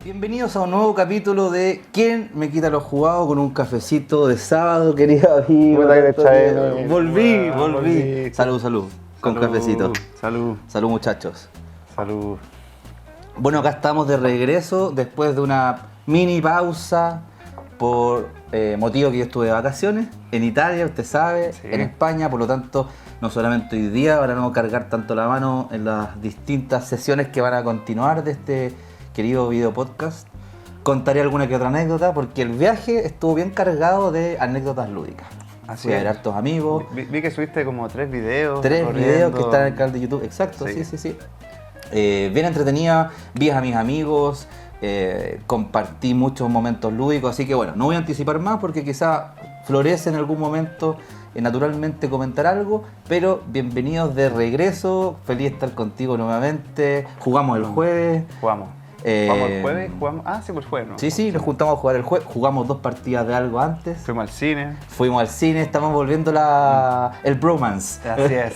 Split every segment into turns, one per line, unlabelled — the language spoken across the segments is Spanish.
Bienvenidos a un nuevo capítulo de ¿Quién me quita los jugados con un cafecito de sábado, querido amigo? Volví. Salud. Con cafecito. Salud, muchachos.
Salud.
Bueno, acá estamos de regreso después de una mini pausa por motivo que yo estuve de vacaciones en Italia, usted sabe,
Sí.
en España, por lo tanto, no solamente hoy día van a no cargar tanto la mano en las distintas sesiones que van a continuar de este querido video podcast. Contaré alguna que otra anécdota porque el viaje estuvo bien cargado de anécdotas lúdicas.
Así
Fui a
es.
ver hartos amigos.
Vi que subiste como 3 videos.
Tres
corriendo.
videos que están en el canal de YouTube. Exacto, sí. Bien entretenida, vi a mis amigos, compartí muchos momentos lúdicos, así que bueno, no voy a anticipar más porque quizá florece en algún momento naturalmente comentar algo, pero bienvenidos de regreso, feliz de estar contigo nuevamente, jugamos el jueves.
¿Jugamos el jueves? Sí, pues jueves, ¿no?
Sí, nos juntamos a jugar el jueves, jugamos 2 partidas de algo antes.
Fuimos
Fuimos al cine, estamos volviendo el bromance.
Así es.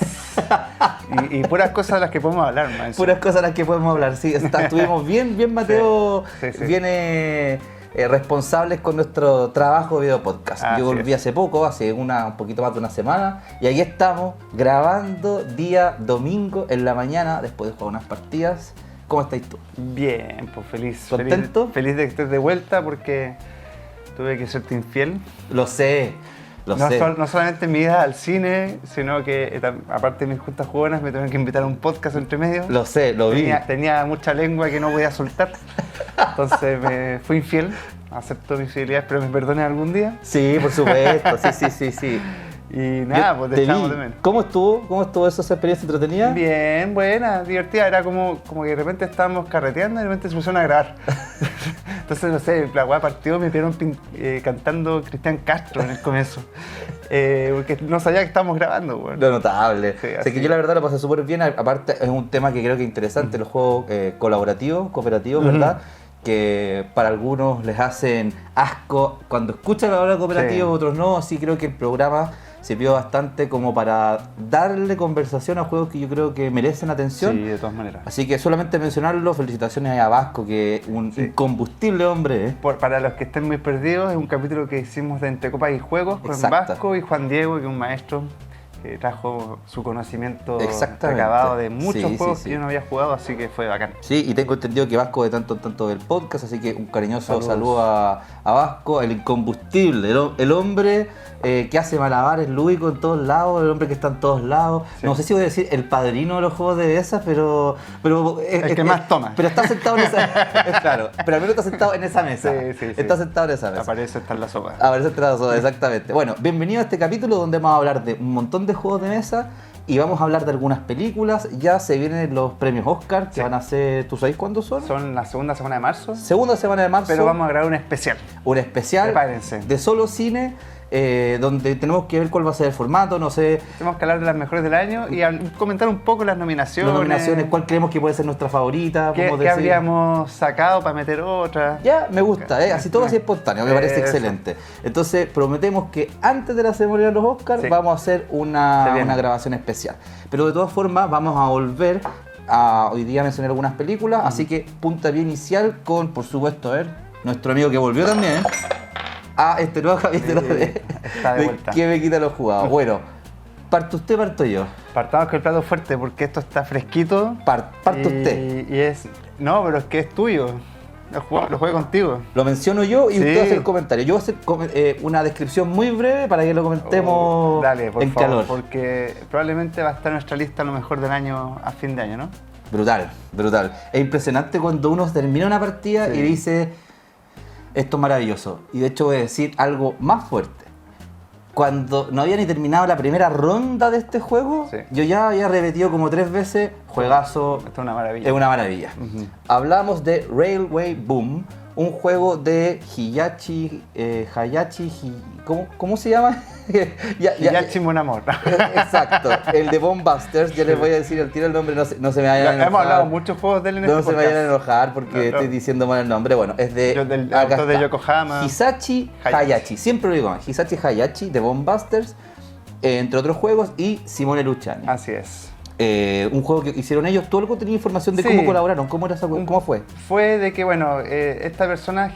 y puras cosas de las que podemos hablar, man.
Puras cosas de las que podemos hablar, sí. Estuvimos bien Mateo,
Sí.
bien responsables con nuestro trabajo de video podcast.
Así
Yo volví
es.
hace poco, hace un poquito más de una semana, y aquí estamos grabando día domingo en la mañana, después de jugar unas partidas. ¿Cómo estáis tú?
Bien, pues feliz.
¿Contento?
Feliz de que estés de vuelta porque tuve que serte infiel.
Lo sé.
No solamente en mi ida al cine, sino que aparte de mis justas jugonas me tuvieron que invitar a un podcast entre medio.
Lo sé, lo vi.
Tenía mucha lengua que no podía soltar. Entonces me fui infiel. Acepto mis fidelidades, pero me perdones algún día.
Sí, por supuesto, sí.
Y nada, pues te echamos de menos.
¿Cómo estuvo esa experiencia entretenida?
Bien, buena, divertida. Era como que de repente estábamos carreteando y de repente se pusieron a grabar. Entonces, no sé, la weá partió, me pidieron cantando Cristian Castro en el comienzo. Porque no sabía que estábamos grabando, weón.
Lo notable.
Sí,
O sea, que yo la verdad lo pasé súper bien. Aparte, es un tema que creo que es interesante, los juegos colaborativos, cooperativos, ¿verdad? Que para algunos les hacen asco cuando escuchan la palabra cooperativo,
Sí.
otros no. Así creo que el programa sirvió bastante como para darle conversación a juegos que yo creo que merecen atención.
Sí, de todas maneras.
Así que solamente mencionarlo, felicitaciones a Vasco, que es un incombustible hombre, ¿eh?
Para los que estén muy perdidos, es un capítulo que hicimos de Entre Copas y Juegos con
Exacto.
Vasco y Juan Diego, que es un maestro que trajo su conocimiento
Exactamente.
recabado de muchos
Sí,
juegos
sí.
que yo no había jugado, así que fue bacán.
Sí, y tengo entendido que Vasco de tanto en tanto del podcast, así que un cariñoso
Saludos.
saludo a Vasco, el incombustible, el hombre que hace malabares lúdicos en todos lados, el hombre que está en todos lados.
Sí.
No sé si voy a decir el padrino de los juegos de mesas, pero
El que más toma.
Pero está sentado en esa claro, pero al menos está sentado en esa mesa.
Sí.
Está sentado en esa mesa.
Aparece está en la sopa.
A ver, exactamente. Bueno, bienvenido a este capítulo donde vamos a hablar de un montón de juegos de mesa y vamos a hablar de algunas películas. Ya se vienen los premios Oscar, que
Sí.
van a ser, ¿tú sabes cuándo son?
Son la segunda semana de marzo,
Segunda semana de marzo.
pero vamos a grabar un especial.
un especial
Prepárense.
de solo cine, donde tenemos que ver cuál va a ser el formato, no sé,
Tenemos que hablar de las mejores del año y comentar un poco las nominaciones.
las nominaciones, cuál creemos que puede ser nuestra favorita.
¿Qué,
podemos
qué
decir.
habríamos sacado para meter otra?
Ya, me gusta, así todo así espontáneo, me parece
Eso.
excelente. Entonces, prometemos que antes de la ceremonia de los Oscars
Sí.
vamos a hacer
Se
una
viene.
grabación especial. Pero de todas formas, vamos a volver a hoy día mencionar algunas películas, así que puntapié inicial con, por supuesto, a ver, nuestro amigo que volvió también a este nuevo capítulo de
Está de vuelta.
¿Qué me quita los jugados? Bueno, parto usted, parto yo.
Partamos con el plato fuerte porque esto está fresquito.
Parto usted.
Y es... No, pero es que es tuyo. Lo jugué contigo.
Lo menciono yo y
Sí.
usted hace el comentario. Yo voy a hacer una descripción muy breve para que lo comentemos
Dale, por
en
favor,
calor.
porque probablemente va a estar en nuestra lista lo mejor del año a fin de año, ¿no?
Brutal. Es impresionante cuando uno termina una partida
Sí.
y dice, esto es maravilloso. Y de hecho voy a decir algo más fuerte. Cuando no había ni terminado la primera ronda de este juego,
Sí.
yo ya había repetido como 3 veces, juegazo,
Esto es una maravilla.
es una maravilla.
Ujú.
Hablamos de Railway Boom, un juego de ¿cómo se llama?
Hiyachi Mon Amor.
Exacto, el de Bomb Busters, ya les voy a decir al tiro el nombre, no se me vayan a enojar.
Hemos hablado muchos juegos de él en
No
este
se me vayan a
podcast.
enojar porque
No.
estoy diciendo mal el nombre. Bueno, es de.
Del
acá
autor de
está.
Yokohama.
Hisashi Hayashi. Siempre lo digo mal. Hisashi Hayashi de Bomb Busters, entre otros juegos, y Simone Luciani.
Así es.
un juego que hicieron ellos. ¿Tú algo tenías información de cómo colaboraron? ¿Cómo era cómo fue?
Fue de que, bueno, esta persona,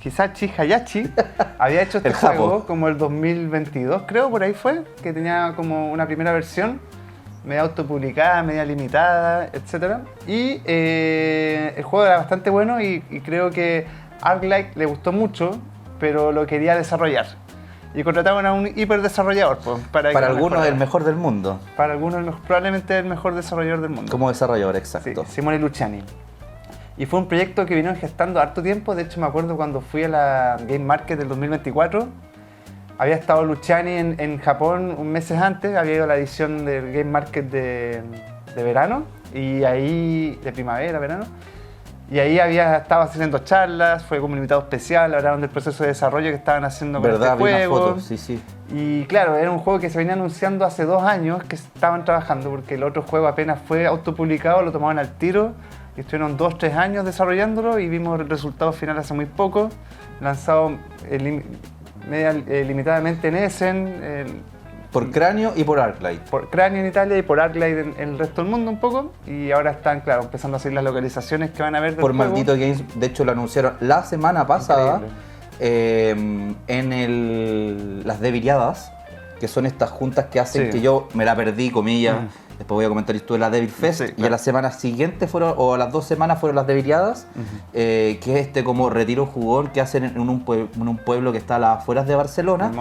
Hisashi Hayashi, había hecho este juego como el 2022, creo, por ahí fue, que tenía como una primera versión, media autopublicada, media limitada, etc. Y el juego era bastante bueno y creo que ArcLight le gustó mucho, pero lo quería desarrollar. Y contrataron a un hiperdesarrollador. Pues,
para algunos el mejor del mundo.
Para algunos probablemente el mejor desarrollador del mundo.
Como desarrollador, exacto.
Sí, Simone Luciani. Y fue un proyecto que vinieron gestando harto tiempo. De hecho, me acuerdo cuando fui a la Game Market del 2024. Había estado Luciani en Japón un mes antes. Había ido a la edición del Game Market de verano. Y ahí, de primavera, verano. Y ahí estaba haciendo charlas, fue como un invitado especial, hablaron del proceso de desarrollo que estaban haciendo con este juego.
Fotos, sí.
Y claro, era un juego que se venía anunciando hace 2 años que estaban trabajando, porque el otro juego apenas fue autopublicado, lo tomaban al tiro, y estuvieron 2-3 años desarrollándolo y vimos el resultado final hace muy poco, lanzado limitadamente en Essen.
Por Cráneo y por ArcLight.
Por Cráneo en Italia y por ArcLight en el resto del mundo un poco. Y ahora están, claro, empezando a hacer las localizaciones que van a ver del
por
juego.
Maldito Games, de hecho lo anunciaron la semana pasada en las Deviliadas, que son estas juntas que hacen que yo me la perdí, comillas. Después voy a comentar esto de la Devil Fest. Y a la semana siguiente o a las 2 semanas fueron las Deviliadas, que es como retiro jugón que hacen en un pueblo que está a las afueras de Barcelona.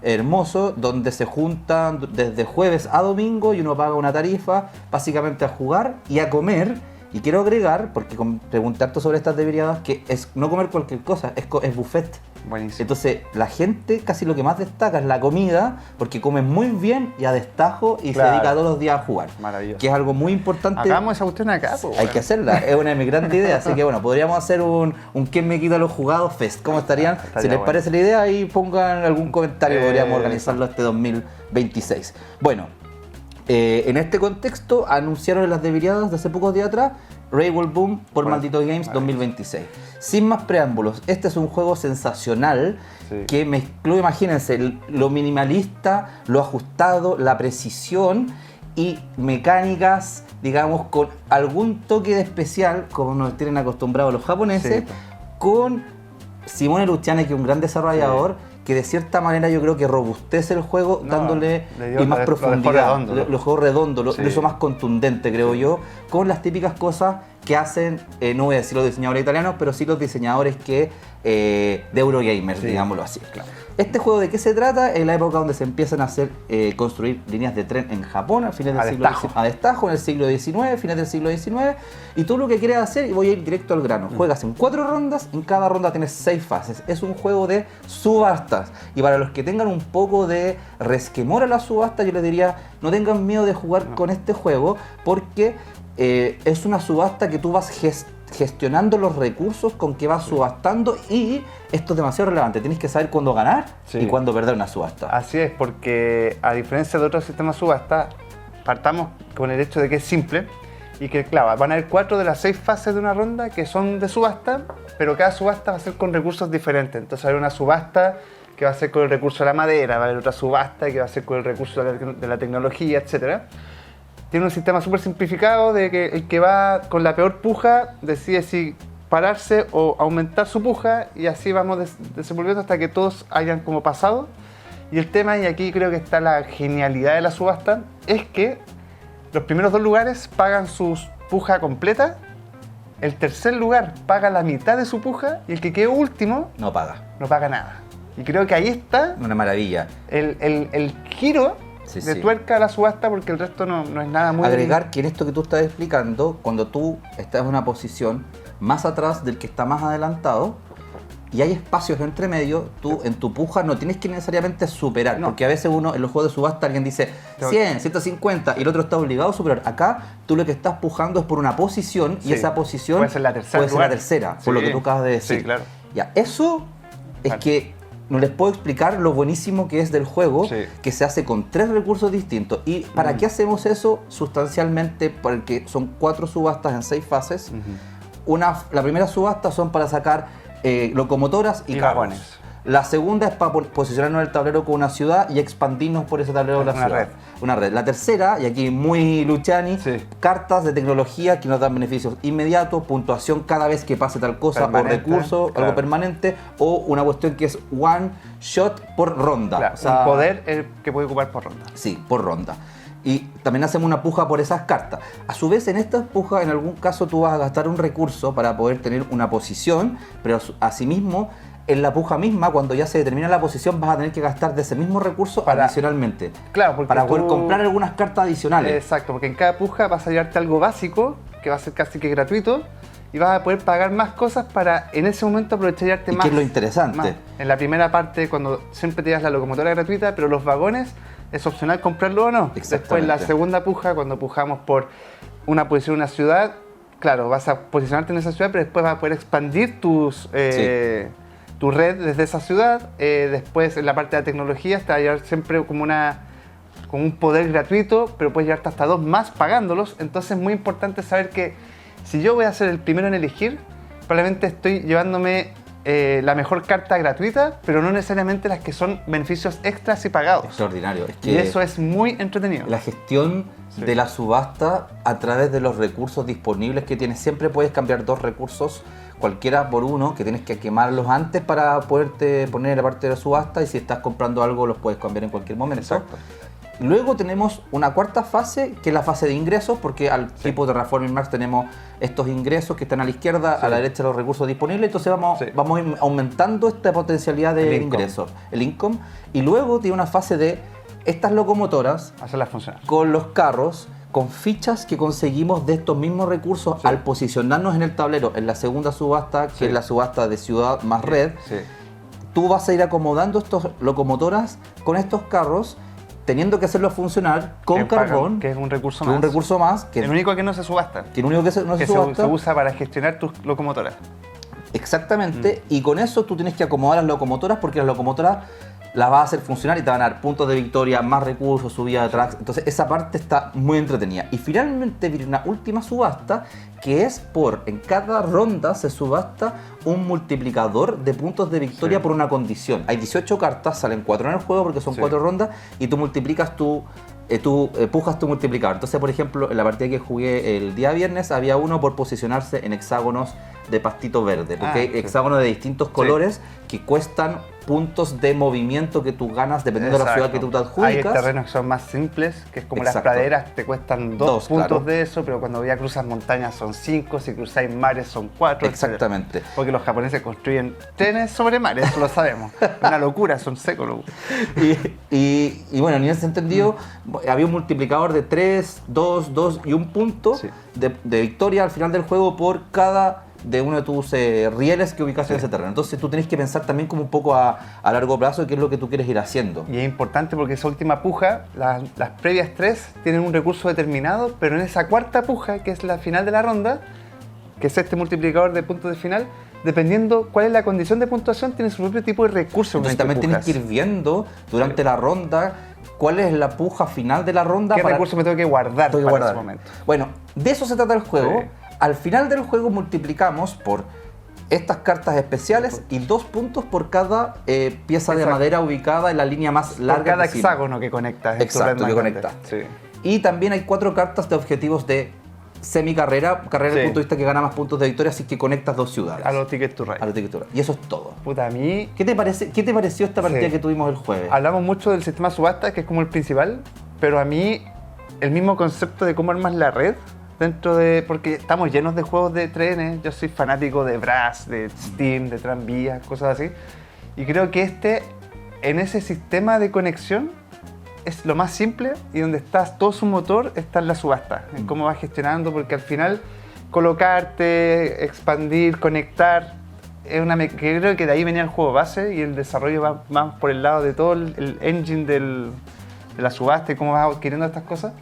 Hermoso, donde se juntan desde jueves a domingo y uno paga una tarifa básicamente a jugar y a comer. Y quiero agregar, porque preguntarte sobre estas Deviliadas, que es no comer cualquier cosa, es buffet.
Buenísimo.
Entonces, la gente casi lo que más destaca es la comida, porque come muy bien y a destajo y se dedica todos los días a jugar.
Maravilloso.
Que es algo muy importante.
Hagamos esa cuestión acá, pues.
Hay que hacerla, es una de mis grandes ideas. Así que bueno, podríamos hacer un ¿quién me quita los jugados fest? ¿Cómo estarían? Si les parece la idea, ahí pongan algún comentario, podríamos organizarlo este 2026. Bueno, en este contexto anunciaron las Deviliadas de hace pocos días atrás, Rainbow Boom por Maldito Games 2026. Sin más preámbulos, este es un juego sensacional que mezcló, imagínense, lo minimalista, lo ajustado, la precisión y mecánicas, digamos, con algún toque de especial, como nos tienen acostumbrados los japoneses, con Simone Luciani, que es un gran desarrollador, que de cierta manera yo creo que robustece el juego, dándole más profundidad. Lo dejó redondo, lo hizo más contundente, creo yo, con las típicas cosas que hacen, no voy a decir los diseñadores italianos, pero sí los diseñadores de Eurogamer, digámoslo así.
Claro.
Este juego, ¿de qué se trata? En la época donde se empiezan a construir líneas de tren en Japón, a fines del siglo XIX, a destajo, en el siglo XIX, fines del siglo XIX, y tú lo que quieres hacer, y voy a ir directo al grano, juegas en 4 rondas, en cada ronda tienes 6 fases, es un juego de subastas, y para los que tengan un poco de resquemor a la subasta, yo les diría, no tengan miedo de jugar con este juego, porque es una subasta que tú vas gestionando los recursos con que vas subastando, y esto es demasiado relevante, tienes que saber cuándo ganar y cuándo perder una subasta.
Así es, porque a diferencia de otros sistemas de subasta, partamos con el hecho de que es simple y que, claro, van a haber 4 de las 6 fases de una ronda que son de subasta, pero cada subasta va a ser con recursos diferentes. Entonces va a haber una subasta que va a ser con el recurso de la madera, va a haber otra subasta que va a ser con el recurso de la tecnología, etcétera. Tiene un sistema súper simplificado de que el que va con la peor puja decide si pararse o aumentar su puja, y así vamos desenvolviendo hasta que todos hayan como pasado. Y el tema, y aquí creo que está la genialidad de la subasta, es que los primeros 2 lugares pagan su puja completa, el tercer lugar paga la mitad de su puja y el que quede último
no paga
nada. Y creo que ahí está
una maravilla.
El giro de tuerca a la subasta, porque el resto no es nada muy...
Agregar que en esto que tú estás explicando, cuando tú estás en una posición más atrás del que está más adelantado y hay espacios entre medio, tú en tu puja no tienes que necesariamente superar, porque a veces uno en los juegos de subasta alguien dice 100, 150 y el otro está obligado a superar. Acá tú lo que estás pujando es por una posición y esa posición
puede ser la tercera,
por lo que tú acabas de decir.
Sí, claro.
Ya, eso es que no les puedo explicar lo buenísimo que es del juego, que se hace con 3 recursos distintos. ¿Y para qué hacemos eso? Sustancialmente porque son 4 subastas en 6 fases. La primera subasta son para sacar locomotoras y carros. La segunda es para posicionarnos en el tablero con una ciudad y expandirnos por ese tablero de la ciudad.
Red.
Una red. La tercera, y aquí muy Luciani,
Sí.
cartas de tecnología que nos dan beneficios inmediatos, puntuación cada vez que pase tal cosa,
Permanente,
o recurso,
claro.
algo permanente, o una cuestión que es one shot por ronda.
Claro,
O sea,
un poder que puede ocupar por ronda.
Sí, por ronda. Y también hacemos una puja por esas cartas. A su vez, en esta puja, en algún caso tú vas a gastar un recurso para poder tener una posición, pero asimismo, en la puja misma, cuando ya se determina la posición, vas a tener que gastar de ese mismo recurso adicionalmente.
Claro, porque
para poder
tú-
comprar algunas cartas adicionales.
Exacto, porque en cada puja vas a llevarte algo básico, que va a ser casi que gratuito, y vas a poder pagar más cosas para en ese momento aprovechar y llevarte
¿Y
más.
qué es lo interesante?
más. En la primera parte, cuando siempre te llevas la locomotora gratuita, pero los vagones es opcional comprarlo o no. Después
Exactamente.
la segunda puja, cuando pujamos por una posición en una ciudad, claro, vas a posicionarte en esa ciudad, pero después vas a poder expandir tu red desde esa ciudad. Después en la parte de la tecnología te va a llevar siempre como un poder gratuito, pero puedes llevarte hasta 2 más pagándolos. Entonces es muy importante saber que si yo voy a ser el primero en elegir, probablemente estoy llevándome la mejor carta gratuita, pero no necesariamente las que son beneficios extras y pagados.
Extraordinario. Es que
Y eso es muy entretenido.
la gestión
Sí.
de la subasta a través de los recursos disponibles que tienes. Siempre puedes cambiar 2 recursos, cualquiera por uno, que tienes que quemarlos antes para poderte poner en la parte de la subasta, y si estás comprando algo los puedes cambiar en cualquier momento.
Exacto.
Luego tenemos una cuarta fase, que es la fase de ingresos, porque al tipo de Terraforming Mars tenemos estos ingresos que están a la izquierda, a la derecha los recursos disponibles, entonces vamos a ir aumentando esta potencialidad de ingresos, el income. Y luego tiene una fase de estas locomotoras
Hacerlas funcionar.
con los carros, con fichas que conseguimos de estos mismos recursos al posicionarnos en el tablero en la segunda subasta, que es la subasta de ciudad más red.
Sí.
Tú vas a ir acomodando estas locomotoras con estos carros, teniendo que hacerlos funcionar con
Que pagan,
carbón,
que es un recurso
que es
más.
un recurso más, que
El único que no se subasta.
el único que no se
Que se
subasta.
usa para gestionar tus locomotoras.
Exactamente, y con eso tú tienes que acomodar las locomotoras, porque las locomotoras las vas a hacer funcionar y te van a dar puntos de victoria, más recursos, subida de tracks. Entonces esa parte está muy entretenida. Y finalmente viene una última subasta, que es en cada ronda se subasta un multiplicador de puntos de victoria por una condición. Hay 18 cartas, salen 4 en el juego porque son 4 rondas, y tú multiplicas pujas tu multiplicador. Entonces, por ejemplo, en la partida que jugué el día viernes había uno por posicionarse en hexágonos de pastito verde, porque hay hexágonos de distintos colores que cuestan puntos de movimiento que tú ganas dependiendo de la ciudad que tú te adjudicas.
Hay terrenos que son más simples, que es como las
Exacto.
praderas, te cuestan 2
Dos,
puntos
claro.
de eso, pero cuando ya cruzas montañas son 5, si cruzáis mares son 4.
Exactamente.
Porque los japoneses construyen trenes sobre mares, eso lo sabemos. Una locura, son secos.
Y bueno, en ese entendido, había un multiplicador de 3, 2, 2 y un punto de victoria al final del juego por cada de uno de tus rieles que ubicas en ese terreno. Entonces tú tienes que pensar también como un poco a largo plazo qué es lo que tú quieres ir haciendo.
Y es importante porque esa última puja, las previas 3 tienen un recurso determinado, pero en esa cuarta puja, que es la final de la ronda, que es este multiplicador de puntos de final, dependiendo cuál es la condición de puntuación, tiene su propio tipo de recurso.
Entonces también tienes que ir viendo durante la ronda cuál es la puja final de la ronda.
¿Qué recurso me tengo que guardar para ese momento?
Bueno, de eso se trata el juego.
Sí.
Al final del juego multiplicamos por estas cartas especiales y 2 puntos por cada pieza de madera ubicada en la línea más larga.
Por cada
que hicimos.
hexágono que conectas.
Exacto, que conectas.
Sí.
Y también hay 4 cartas de objetivos de semicarrera, carrera desde el punto de vista que gana más puntos de victoria, así que conectas 2 ciudades.
A los Ticket to Ride.
A los Ticket to Ride. Y eso es todo.
Puta, a mí...
¿Qué te pareció esta partida que tuvimos el jueves?
Hablamos mucho del sistema subasta, que es como el principal, pero a mí el mismo concepto de cómo armas la red porque estamos llenos de juegos de trenes, yo soy fanático de Brass, de Steam, de tranvías, cosas así, y creo que en ese sistema de conexión es lo más simple, y donde está todo su motor está en la subasta, en cómo vas gestionando, porque al final colocarte, expandir, conectar, que creo que de ahí venía el juego base, y el desarrollo va más por el lado de todo el engine de la subasta y cómo vas adquiriendo estas cosas.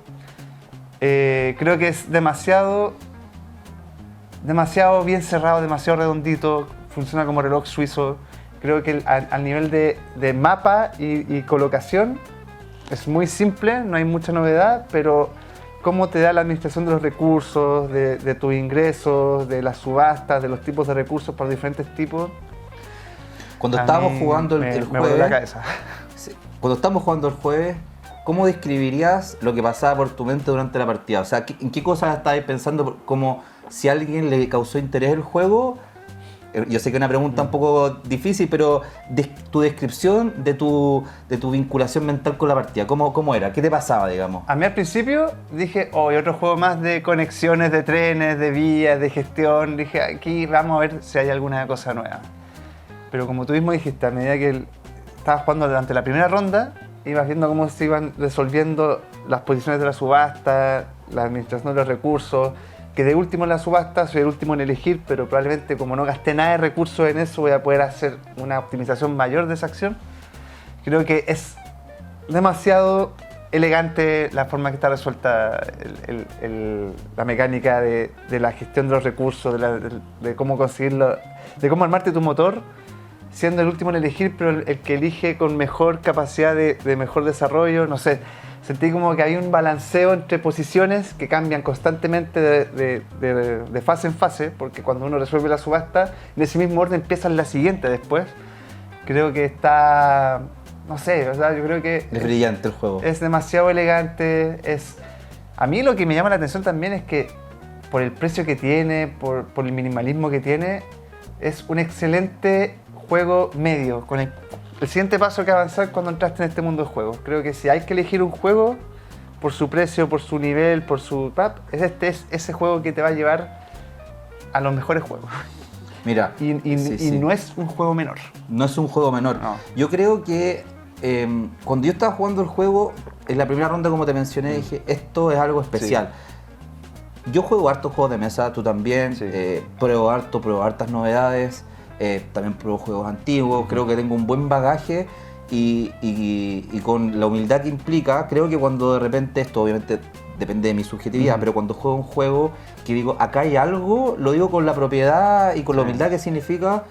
Creo que es demasiado bien cerrado, demasiado redondito, funciona como reloj suizo. Creo que al nivel de mapa y colocación es muy simple, no hay mucha novedad, pero cómo te da la administración de los recursos, de tus ingresos, de las subastas, de los tipos de recursos para diferentes tipos.
Cuando estábamos jugando el
me voló la
jueves,
cabeza.
cuando estábamos jugando el jueves, ¿cómo describirías lo que pasaba por tu mente durante la partida? O sea, ¿en qué cosas estabas pensando? Como si a alguien le causó interés el juego. Yo sé que es una pregunta un poco difícil, pero tu descripción de tu vinculación mental con la partida, ¿cómo era? ¿Qué te pasaba, digamos?
A mí al principio dije, hay otro juego más de conexiones de trenes, de vías, de gestión. Dije, aquí vamos a ver si hay alguna cosa nueva. Pero como tú mismo dijiste, a medida que estabas jugando durante la primera ronda, ibas viendo cómo se iban resolviendo las posiciones de la subasta, la administración de los recursos, que de último en la subasta soy el último en elegir, pero probablemente como no gasté nada de recursos en eso, voy a poder hacer una optimización mayor de esa acción. Creo que es demasiado elegante la forma que está resuelta la mecánica de la gestión de los recursos, de cómo conseguirlo, de cómo armarte tu motor, siendo el último en elegir, pero el que elige con mejor capacidad de mejor desarrollo, no sé. Sentí como que hay un balanceo entre posiciones que cambian constantemente de fase en fase, porque cuando uno resuelve la subasta, en ese mismo orden empieza la siguiente después. Creo que está, no sé, o sea, yo creo que
Es brillante el juego.
es demasiado elegante. A mí lo que me llama la atención también es que por el precio que tiene, por el minimalismo que tiene, es un excelente juego medio, con el siguiente paso que avanzar cuando entraste en este mundo de juegos. Creo que si hay que elegir un juego por su precio, por su nivel, por su es ese juego que te va a llevar a los mejores juegos.
Mira,
Y no es un juego menor.
no es un juego menor.
No.
Yo creo que cuando yo estaba jugando el juego, en la primera ronda, como te mencioné, dije, esto es algo especial. Yo juego hartos juegos de mesa, tú también,
Sí.
pruebo hartas novedades. También pruebo juegos antiguos, creo que tengo un buen bagaje y con la humildad que implica, creo que cuando de repente, esto obviamente depende de mi subjetividad, pero cuando juego un juego que digo, acá hay algo, lo digo con la propiedad y con la humildad que significa,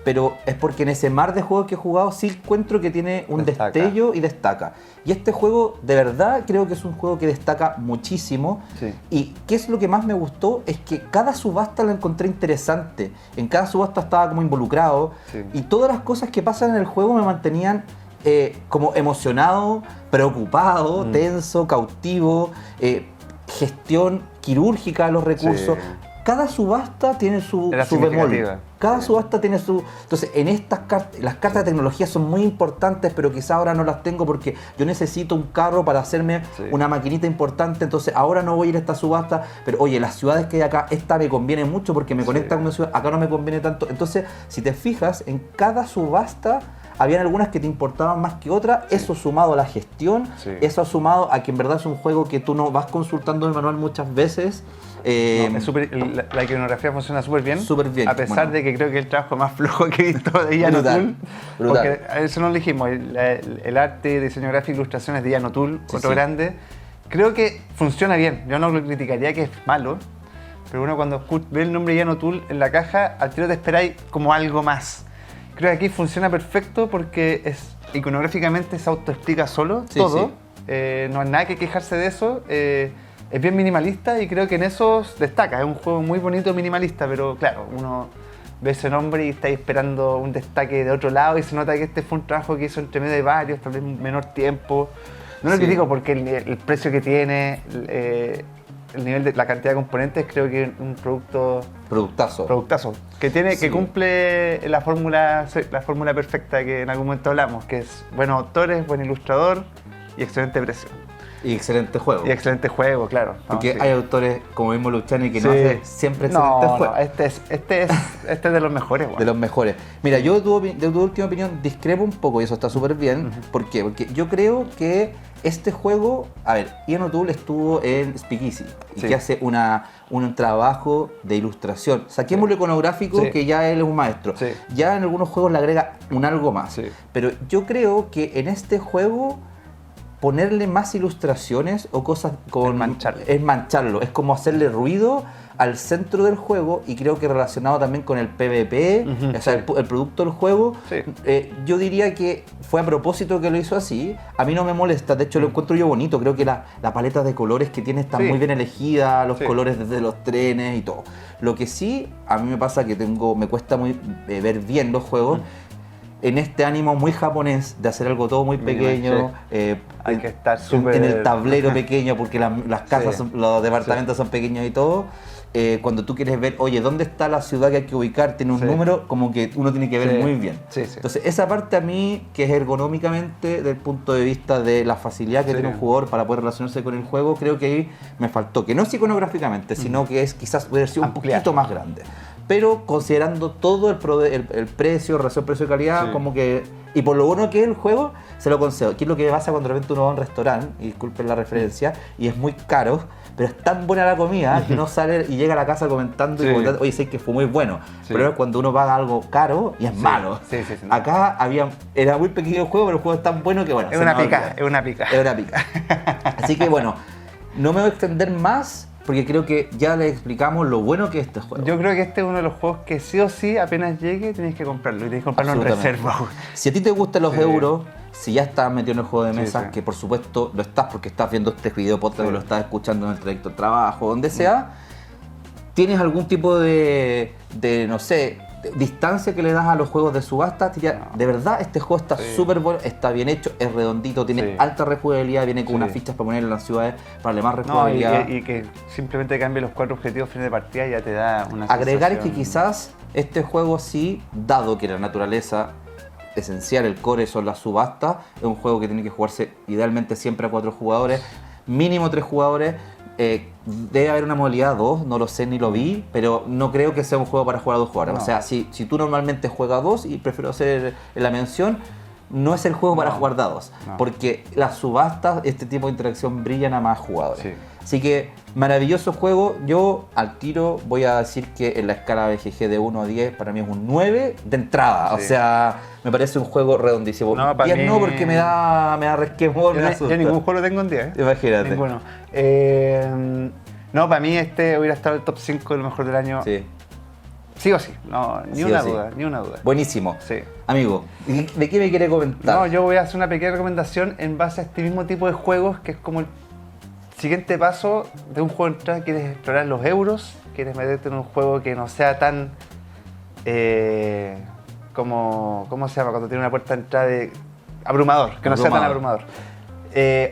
pero es porque en ese mar de juegos que he jugado sí encuentro que tiene un destello y destaca. Y este juego, de verdad, creo que es un juego que destaca muchísimo.
Sí.
Y qué es lo que más me gustó es que cada subasta la encontré interesante. En cada subasta estaba como involucrado.
Sí.
Y todas las cosas que pasan en el juego me mantenían como emocionado, preocupado, tenso, cautivo, gestión quirúrgica de los recursos.
Sí.
Cada subasta tiene su bemol.
significativa.
Cada subasta tiene su... Entonces, en estas cartas, las cartas de tecnología son muy importantes, pero quizá ahora no las tengo porque yo necesito un carro para hacerme una maquinita importante, entonces ahora no voy a ir a esta subasta, pero oye, las ciudades que hay acá, esta me conviene mucho porque me conecta con mi ciudad, acá no me conviene tanto. Entonces, si te fijas, en cada subasta habían algunas que te importaban más que otras, eso sumado a la gestión, eso sumado a que en verdad es un juego que tú no vas consultando el manual muchas veces.
La iconografía funciona súper bien.
Súper bien.
A pesar de que creo que es el trabajo más flojo que he visto de Ian O'Toole. Porque a eso no lo dijimos. El arte, diseño gráfico, ilustraciones de Ian O'Toole, otro grande. Creo que funciona bien. Yo no lo criticaría que es malo. Pero uno cuando ve el nombre de Ian O'Toole en la caja, al tiro te esperáis como algo más. Creo que aquí funciona perfecto porque iconográficamente se autoexplica solo todo. No hay nada que quejarse de eso. Es bien minimalista y creo que en eso destaca. Es un juego muy bonito minimalista, pero claro, uno ve ese nombre y está esperando un destaque de otro lado y se nota que este fue un trabajo que hizo entre medio de varios, tal vez en menor tiempo. No lo critico porque el precio que tiene, el nivel de la cantidad de componentes, creo que es un productazo. Que cumple la fórmula perfecta que en algún momento hablamos, que es buenos autores, buen ilustrador y excelente precio.
Y excelente juego.
Y excelente juego, claro.
Porque hay autores como mismo Luciani que no hace siempre excelentes juegos.
No, este es de los mejores. Bueno.
De los mejores. Mira, yo de tu última opinión discrepo un poco y eso está súper bien. ¿Por qué? Porque yo creo que este juego, a ver, Ian O'Toole estuvo en Speakeasy y que hace un trabajo de ilustración. Saquemos lo iconográfico, que ya él es un maestro. Ya en algunos juegos le agrega un algo más. Pero yo creo que en este juego ponerle más ilustraciones o cosas es mancharlo, es como hacerle ruido al centro del juego y creo que relacionado también con el PvP, o sea, el producto del juego, yo diría que fue a propósito que lo hizo así. A mí no me molesta, de hecho lo encuentro yo bonito, creo que la paleta de colores que tiene está muy bien elegida, los colores desde los trenes y todo. Lo que sí, a mí me pasa que me cuesta muy ver bien los juegos, en este ánimo muy japonés de hacer algo todo muy pequeño.
Hay que estar súper...
En el tablero pequeño, porque las casas,
Sí.
los departamentos son pequeños y todo. Cuando tú quieres ver, oye, ¿dónde está la ciudad que hay que ubicar? Tiene un
Sí.
número, como que uno tiene que ver
Sí.
muy bien.
Sí, sí.
Entonces, esa parte a mí, que es ergonómicamente, del punto de vista de la facilidad que
Sí.
tiene un jugador para poder relacionarse con el juego, creo que ahí me faltó. Que no es iconográficamente, sino que es quizás puede ser un
Ampliar.
poquito más grande. Pero considerando todo el precio, relación precio-calidad,
Sí.
como que... Y por lo bueno que es el juego, se lo concedo. ¿Qué es lo que pasa cuando de repente uno va a un restaurante? Y disculpen la referencia, y es muy caro, pero es tan buena la comida que uno sale y llega a la casa comentando
Sí.
y comentando, oye, sé que fue muy bueno.
Sí.
Pero es cuando uno paga algo caro y es
Sí.
malo.
Sí, sí, sí.
Acá era muy pequeño el juego, pero el juego es tan bueno que bueno.
Es
se
una
me
pica,
olvida.
es una pica.
Es una pica. Así que bueno, no me voy a extender más porque creo que ya les explicamos lo bueno que es este juego.
Yo creo que este es uno de los juegos que sí o sí, apenas llegue, tienes que comprarlo. Y tienes que comprarlo en
Absolutamente.
reserva.
Si a ti te gustan los
Sí.
euros, si ya estás metido en el juego de
Sí,
mesa,
sí.
que por supuesto lo estás porque estás viendo este video podcast
Sí.
o lo estás escuchando en el trayecto de trabajo, donde sea, ¿tienes algún tipo de no sé, distancia que le das a los juegos de subasta?
No.
De verdad, este juego está
Sí.
súper bueno, está bien hecho, es redondito, tiene
Sí.
alta rejugabilidad, viene con
Sí.
unas fichas para poner en las ciudades para darle más
No,
rejugabilidad.
y que simplemente cambie los 4 objetivos fin de partida y ya te da una
Agregar que
sensación-
quizás este juego sí, dado que la naturaleza esencial, el core son las subastas, es un juego que tiene que jugarse idealmente siempre a 4 jugadores, mínimo 3 jugadores. Debe haber una modalidad 2, no lo sé ni lo vi, pero no creo que sea un juego para jugar a 2 jugadores.
No.
O sea, si tú normalmente juegas 2 y prefiero hacer la mención, no es el juego para
No.
jugar dados,
No.
porque las subastas, este tipo de interacción brillan a más jugadores.
Sí.
Así que maravilloso juego. Yo al tiro voy a decir que en la escala BGG de 1 a 10 para mí es un 9 de entrada. O
Sí.
sea, me parece un juego redondísimo.
No, para
10
mí-
no, porque me da resquemor, me
Yo
asusta.
ningún juego lo tengo en 10.
Imagínate.
Ninguno. No, para mí este hubiera estado en el top 5 de lo mejor del año. Sí,
Sí,
o sí. No, ni
Sí
una
o sí.
duda, ni una duda.
buenísimo.
Sí.
Amigo, ¿de qué me quiere comentar?
No, yo voy a hacer una pequeña recomendación en base a este mismo tipo de juegos, que es como el siguiente paso de un juego de entrada. Quieres explorar los euros, quieres meterte en un juego que no sea tan... ¿cómo se llama? Cuando tiene una puerta de entrada de... abrumador, que no sea tan abrumador.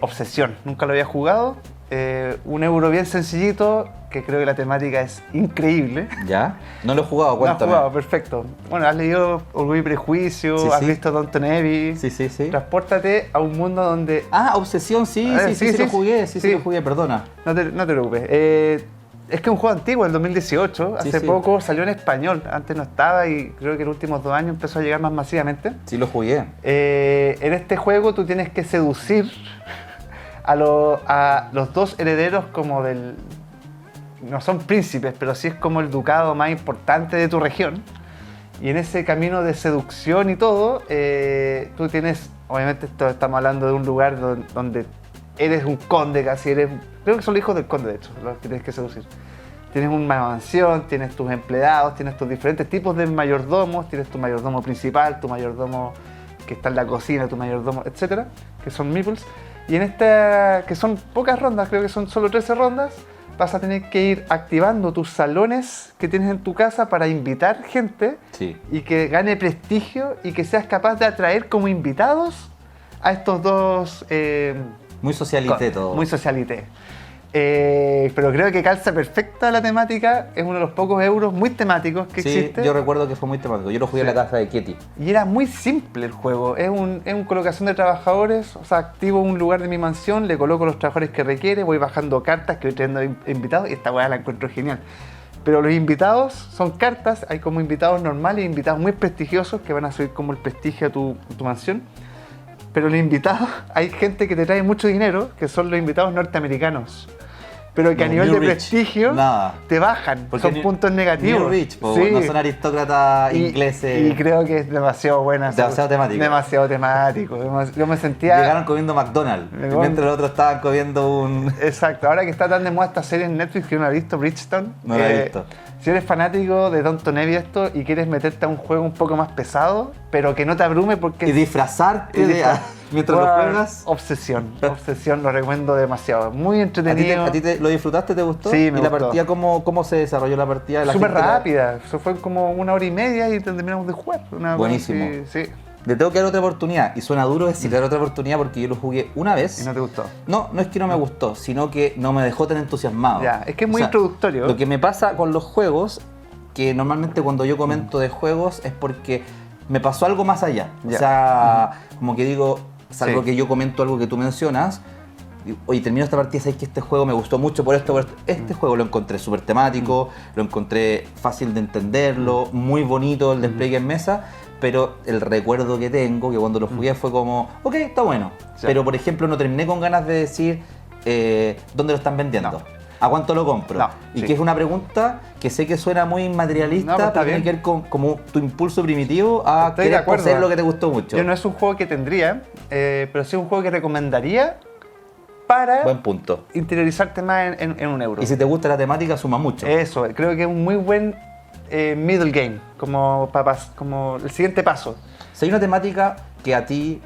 Obsesión, nunca lo había jugado. Un euro bien sencillito, que creo que la temática es increíble.
¿Ya? No lo he jugado,
No has
cuéntame.
jugado, perfecto. Bueno, has leído Orgullo y Prejuicio,
Sí,
has
sí.
visto Downton Abbey.
Sí, sí, sí.
Transpórtate a un mundo donde...
Ah, Obsesión, sí, sí, lo jugué, sí,
sí.
lo jugué, perdona.
No te preocupes. Es que es un juego antiguo, del 2018.
Sí,
Hace
sí.
poco salió en español. Antes no estaba y creo que en los últimos 2 años empezó a llegar más masivamente.
Sí, lo jugué.
En este juego tú tienes que seducir a los 2 herederos como del... No son príncipes, pero sí es como el ducado más importante de tu región. Y en ese camino de seducción y todo, tú tienes... Obviamente estamos hablando de un lugar donde eres un conde casi, creo que son los hijos del conde, de hecho, los que tienes que seducir. Tienes una mansión, tienes tus empleados, tienes tus diferentes tipos de mayordomos, tienes tu mayordomo principal, tu mayordomo que está en la cocina, tu mayordomo, etcétera, que son meeples. Y en esta, que son pocas rondas, creo que son solo 13 rondas, vas a tener que ir activando tus salones que tienes en tu casa para invitar gente
Sí.
y que gane prestigio y que seas capaz de atraer como invitados a estos 2...
Muy socialité todo.
Muy socialité. Pero creo que calza perfecta la temática. Es uno de los pocos euros muy temáticos que
Sí,
existe.
yo recuerdo que fue muy temático. Yo lo jugué en
Sí.
la casa de Ketty.
Y era muy simple el juego. Es un colocación de trabajadores. O sea, activo un lugar de mi mansión, le coloco los trabajadores que requiere, voy bajando cartas que voy trayendo invitados y esta weá la encuentro genial. Pero los invitados son cartas, hay como invitados normales e invitados muy prestigiosos que van a subir como el prestigio a tu mansión. Pero los invitados, hay gente que te trae mucho dinero, que son los invitados norteamericanos. Pero que a
Los
nivel
New
de
Rich,
prestigio
nada.
te bajan,
Porque
son puntos negativos.
New Rich, po,
Sí.
no son aristócratas
Y-
ingleses.
Y creo que es demasiado buena.
Demasiado temático.
Demasiado temático. Yo me sentía...
Llegaron comiendo McDonald's,
Llegó-
mientras los otros estaban comiendo un...
Exacto, ahora que está tan de moda esta serie en Netflix que yo no la he visto, Bridgestone.
No la he visto.
Si eres fanático de Downton Abbey esto y quieres meterte a un juego un poco más pesado, pero que no te abrume porque...
Y disfrazarte mientras lo
Bueno,
juegas.
Obsesión, lo recomiendo demasiado. Muy
¿A
entretenido.
ti lo disfrutaste? ¿Te gustó?
Sí, me
¿Y la
gustó.
partida cómo se desarrolló la partida? La
Súper
gente
rápida, eso fue como 1 hora y media y terminamos de jugar. Una cosa
Buenísimo.
así, sí.
le tengo que dar otra oportunidad. Y suena duro decir dar otra oportunidad porque yo lo jugué una vez.
¿Y no te gustó?
No, no es que no me gustó, sino que no me dejó tan entusiasmado.
Ya, es que es muy introductorio.
Lo que me pasa con los juegos, que normalmente cuando yo comento de juegos es porque me pasó algo más allá.
Ya.
O sea, como que digo, salvo
Sí.
que yo comento algo que tú mencionas, y, oye, termino esta partida, sabes que este juego me gustó mucho por esto, por esto. Este juego lo encontré súper temático, lo encontré fácil de entenderlo, muy bonito el despliegue en mesa, pero el recuerdo que tengo, que cuando lo jugué fue como, ok, está bueno.
Sí.
Pero por ejemplo no terminé con ganas de decir dónde lo están vendiendo.
No.
¿A cuánto lo compro?
No,
y
sí.
que es una pregunta que sé que suena muy materialista,
No, pero está
pero tiene
bien.
que ver con como tu impulso primitivo a
Estoy de
querer
acuerdo.
poseer lo que te gustó mucho.
Yo no es un juego que tendría, pero sí un juego que recomendaría para
Buen punto.
interiorizarte más en un euro.
Y si te gusta la temática, suma mucho.
Eso, creo que es un muy buen middle game, como el siguiente paso.
Si hay una temática que a ti,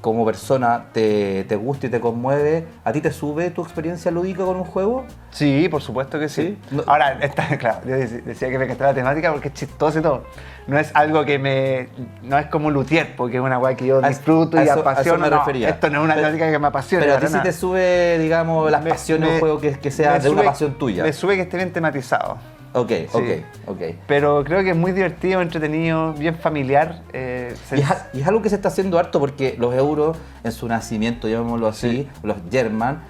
como persona, te gusta y te conmueve, ¿a ti te sube tu experiencia lúdica con un juego?
Sí, por supuesto que sí.
Sí. No-
Ahora, claro, yo decía que me encantaba la temática porque es chistoso y todo. No es algo que no es como Luthier, porque es una weá que yo
A
disfruto y
eso- a eso
apasiono.
me
No,
refería.
esto no es una
Pero-
temática que me apasione.
Pero a ti
para
sí te
nada.
sube, digamos, las pasiones de un juego que sea
me
de una
sube-
pasión tuya.
Me sube que esté bien tematizado.
Ok,
Sí.
ok.
Pero creo que es muy divertido, entretenido, bien familiar.
Y es algo que se está haciendo harto porque los euros, en su nacimiento, llamémoslo así, los German,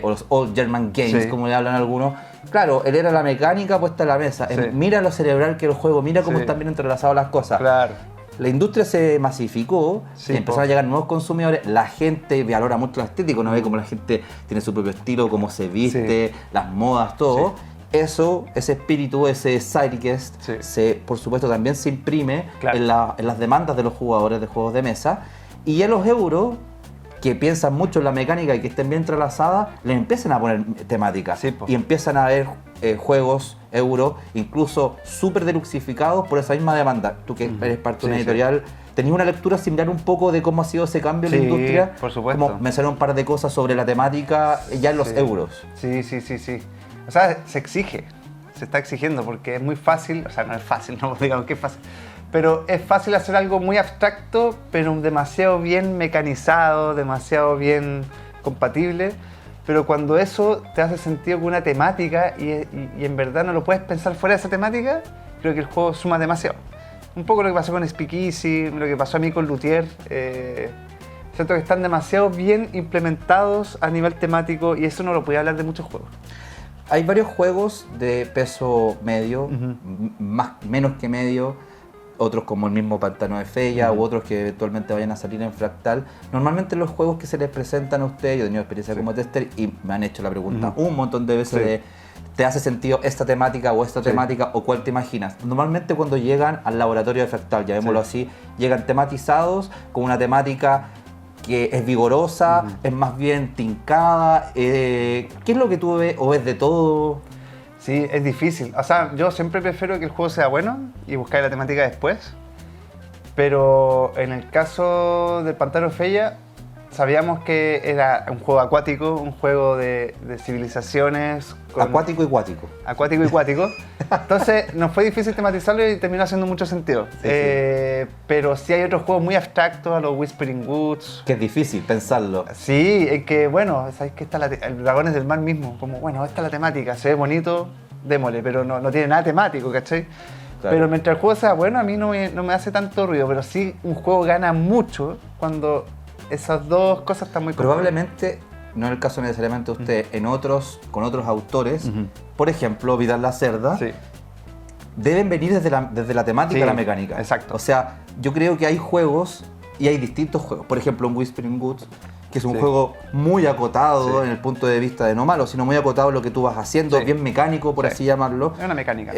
o los Old German Games,
Sí.
como le hablan algunos, claro, él era la mecánica puesta en la mesa.
Sí.
Mira lo cerebral que es el juego, mira cómo
Sí.
están bien entrelazadas las cosas.
Claro.
La industria se masificó,
Sí,
y empezaron a llegar nuevos consumidores, la gente valora mucho la estética, uno ve cómo la gente tiene su propio estilo, cómo se viste, las modas, todo.
Sí.
Eso, ese espíritu, ese zeitgeist,
Sí.
por supuesto también se imprime
Claro.
en las demandas de los jugadores de juegos de mesa. Y ya los euros, que piensan mucho en la mecánica y que estén bien entrelazadas, les empiezan a poner temática.
Sí, po.
Y empiezan a haber juegos euros, incluso súper deluxificados por esa misma demanda. Tú que eres parte de una
Sí, sí.
editorial, ¿tenías una lectura similar un poco de cómo ha sido ese cambio en la
Sí,
industria?
por supuesto.
Como mencionar un par de cosas sobre la temática ya en los
Sí.
euros.
Sí. O sea, se exige, se está exigiendo porque es muy fácil, o sea, no es fácil, no digamos que es fácil, pero es fácil hacer algo muy abstracto, pero demasiado bien mecanizado, demasiado bien compatible. Pero cuando eso te hace sentido con una temática y en verdad no lo puedes pensar fuera de esa temática, creo que el juego suma demasiado. Un poco lo que pasó con Speakeasy, lo que pasó a mí con Luthier. Siento que están demasiado bien implementados a nivel temático y eso no lo podía hablar de muchos juegos.
Hay varios juegos de peso medio,
Ujú.
menos que medio, otros como el mismo Pantano de Fella u otros que eventualmente vayan a salir en Fractal. Normalmente los juegos que se les presentan a ustedes, yo he tenido experiencia como tester y me han hecho la pregunta un montón de veces
Sí.
de ¿te hace sentido esta temática o esta
Sí.
temática o cuál te imaginas? Normalmente cuando llegan al laboratorio de Fractal, llamémoslo así, llegan tematizados con una temática que es vigorosa, es más bien tincada. ¿Qué es lo que tú ves o ves de todo?
Sí, es difícil. O sea, yo siempre prefiero que el juego sea bueno y buscar la temática después. Pero en el caso del Pantano de Fella, sabíamos que era un juego acuático, un juego de civilizaciones.
Acuático y cuático.
Acuático y cuático. Entonces nos fue difícil tematizarlo y terminó haciendo mucho sentido.
Sí.
Pero sí hay otros juegos muy abstractos, a los Whispering Woods.
Que es difícil pensarlo.
Sí, es que bueno, sabes que está el Dragones del Mar mismo. Como bueno, esta es la temática, se ve bonito, démosle, pero no tiene nada temático, ¿cachai?
Claro.
Pero mientras el juego sea bueno, a mí no me hace tanto ruido. Pero sí, un juego gana mucho cuando esas dos cosas están muy
Probablemente, no en el caso necesariamente de usted, con otros autores,
Ujú.
por ejemplo, Vidal Lacerda,
Sí.
deben venir desde la temática
Sí,
a la mecánica.
exacto.
O sea, yo creo que hay juegos y hay distintos juegos. Por ejemplo, un Whispering Woods, que es un
Sí.
juego muy acotado
Sí.
en el punto de vista de no malo, sino muy acotado en lo que tú vas haciendo,
Sí.
bien mecánico, por
Sí.
así llamarlo.
Es una mecánica.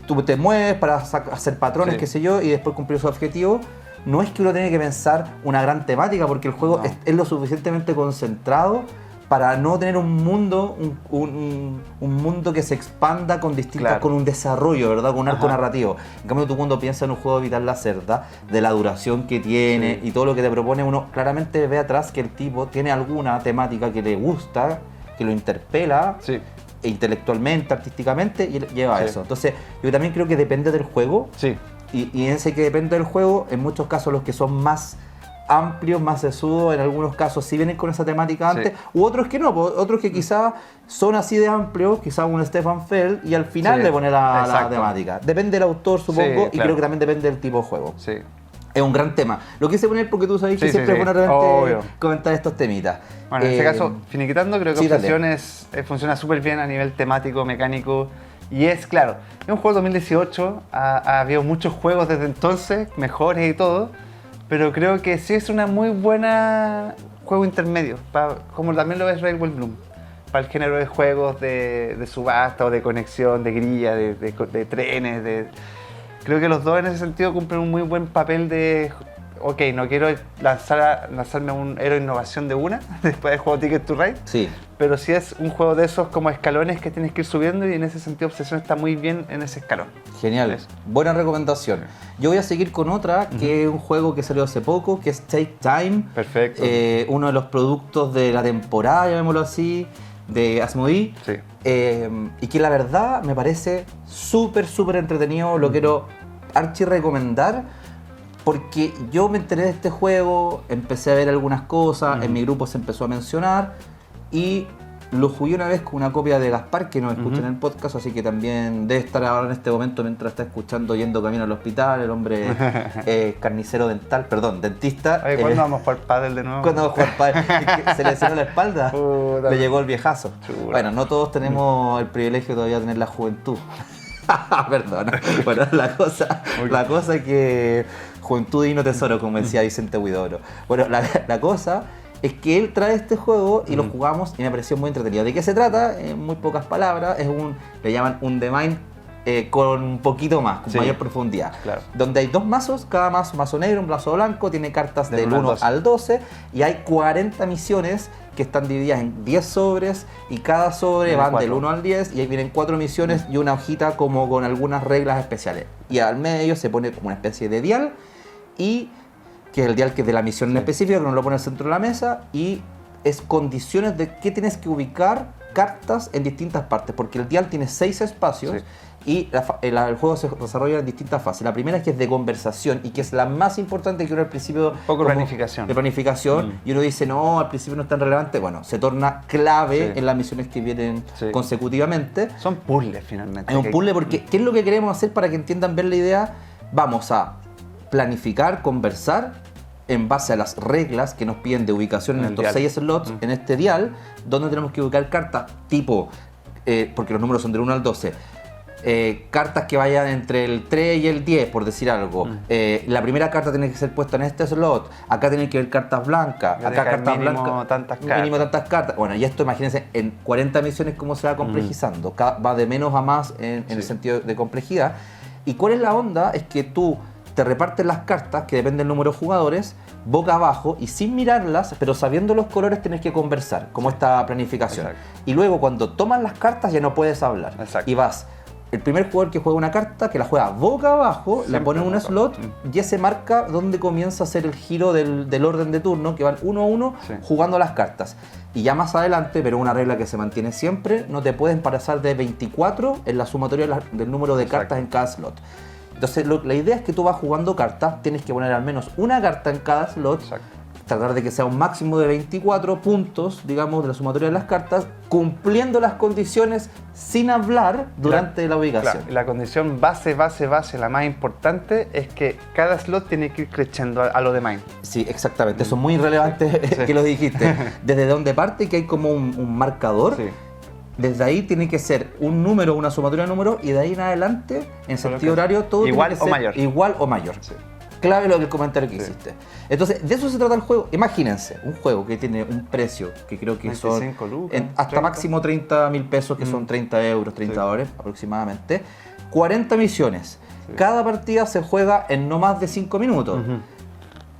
Tú te mueves para hacer patrones,
Sí.
qué sé yo, y después cumplir su objetivo. No es que uno tiene que pensar una gran temática, porque el juego
No.
es lo suficientemente concentrado para no tener un mundo, un mundo que se expanda con
Claro.
con un desarrollo, ¿verdad? Con un arco
Ajá.
narrativo. En cambio, tú cuando piensas en un juego de Vital Lacerda, de la duración que tiene
Sí.
y todo lo que te propone, uno claramente ve atrás que el tipo tiene alguna temática que le gusta, que lo interpela
Sí.
intelectualmente, artísticamente, y lleva a
Sí.
eso. Entonces, yo también creo que depende del juego.
Sí.
Y en ese que depende del juego, en muchos casos los que son más amplios, más sesudos, en algunos casos sí vienen con esa temática antes, u otros que no, otros que quizás son así de amplios, quizás un Stefan Feld, y al final le pone la temática. Depende del autor, supongo, y creo que también depende del tipo de juego.
Sí.
Es un gran tema. Lo quise poner porque tú sabes que siempre es bueno realmente comentar estos temitas.
Bueno, en este caso, finiquitando, creo que funciona súper bien a nivel temático, mecánico. Y es, claro, es un juego 2018, ha habido muchos juegos desde entonces, mejores y todo, pero creo que sí es una muy buena juego intermedio, como también lo es Railway Bloom, para el género de juegos de subasta o de conexión, de grilla, de trenes. Creo que los dos en ese sentido cumplen un muy buen papel de... Ok, no quiero lanzarme un héroe de innovación de una, después del juego Ticket to Ride, pero sí es un juego de esos como escalones que tienes que ir subiendo y en ese sentido Obsesión está muy bien en ese escalón.
Genial, buena recomendación. Yo voy a seguir con otra, que es un juego que salió hace poco, que es Take Time.
Perfecto.
Uno de los productos de la temporada, llamémoslo así, de Asmodee.
Sí.
Y que la verdad me parece súper entretenido, lo quiero archi recomendar. Porque yo me enteré de este juego, empecé a ver algunas cosas, en mi grupo se empezó a mencionar y lo jugué una vez con una copia de Gaspar, que nos escucha en el podcast, así que también debe estar ahora en este momento mientras está escuchando yendo camino al hospital, el hombre carnicero dental, perdón, dentista.
Oye, ¿cuándo vamos a jugar pádel de nuevo?
¿Cuándo vamos a jugar pádel? Es que se le lesionó la espalda, le llegó el viejazo.
Chura.
Bueno, no todos tenemos el privilegio todavía de tener la juventud. Perdón. Bueno, la cosa es que juventud y no tesoro, como decía Vicente Huidobro. Bueno, la cosa es que él trae este juego y lo jugamos y me pareció muy entretenido. ¿De qué se trata? En muy pocas palabras, le llaman un The Mind con un poquito más, con mayor profundidad.
Claro.
Donde hay dos mazos, cada mazo negro, un mazo blanco, tiene cartas del 1 al 12 y hay 40 misiones que están divididas en 10 sobres y cada sobre van del 1 al 10 y ahí vienen 4 misiones y una hojita como con algunas reglas especiales. Y al medio se pone como una especie de dial, y que es el dial que es de la misión específica, que uno lo pone al centro de la mesa, y es condiciones de qué tienes que ubicar cartas en distintas partes, porque el dial tiene 6 espacios y el juego se desarrolla en distintas fases. La primera es que es de conversación y que es la más importante, que uno al principio...
Un poco de planificación.
De planificación, y uno dice, no, al principio no es tan relevante. Bueno, se torna clave en las misiones que vienen consecutivamente.
Son puzzles finalmente.
Es un puzzle porque, ¿qué es lo que queremos hacer para que entiendan bien la idea? Vamos a planificar, conversar en base a las reglas que nos piden de ubicación en estos 6 slots, en este dial, donde tenemos que ubicar cartas tipo, porque los números son del 1 al 12, cartas que vayan entre el 3 y el 10, por decir algo. La primera carta tiene que ser puesta en este slot, acá tienen que ver cartas blancas, acá cartas blancas, mínimo tantas cartas. Bueno, y esto imagínense, en 40 misiones cómo se va complejizando, va de menos a más en el sentido de complejidad. ¿Y cuál es la onda? Es que tú te reparten las cartas, que depende del número de jugadores, boca abajo y sin mirarlas, pero sabiendo los colores tienes que conversar, como esta planificación. Y luego cuando tomas las cartas ya no puedes hablar. Y vas, el primer jugador que juega una carta, que la juega boca abajo, la pone en un slot y ese marca donde comienza a hacer el giro del orden de turno, que van 1 a 1 jugando las cartas. Y ya más adelante, pero una regla que se mantiene siempre, no te puedes pasar de 24 en la sumatoria del número de cartas en cada slot. Entonces la idea es que tú vas jugando cartas, tienes que poner al menos una carta en cada slot, tratar de que sea un máximo de 24 puntos, digamos, de la sumatoria de las cartas, cumpliendo las condiciones sin hablar durante la ubicación.
La condición base, la más importante, es que cada slot tiene que ir creciendo a lo de Mind.
Sí, exactamente, eso es muy relevante que lo dijiste. Desde donde parte, que hay como un marcador. Desde ahí tiene que ser un número, una sumatoria de números, y de ahí en adelante, en sentido horario, todo
igual
tiene que ser igual o mayor. Clave lo que el comentario que hiciste. Entonces, de eso se trata el juego. Imagínense, un juego que tiene un precio que creo que son hasta 30. Máximo 30.000 pesos, que son 30 euros, 30 dólares aproximadamente. 40 misiones. Cada partida se juega en no más de 5 minutos.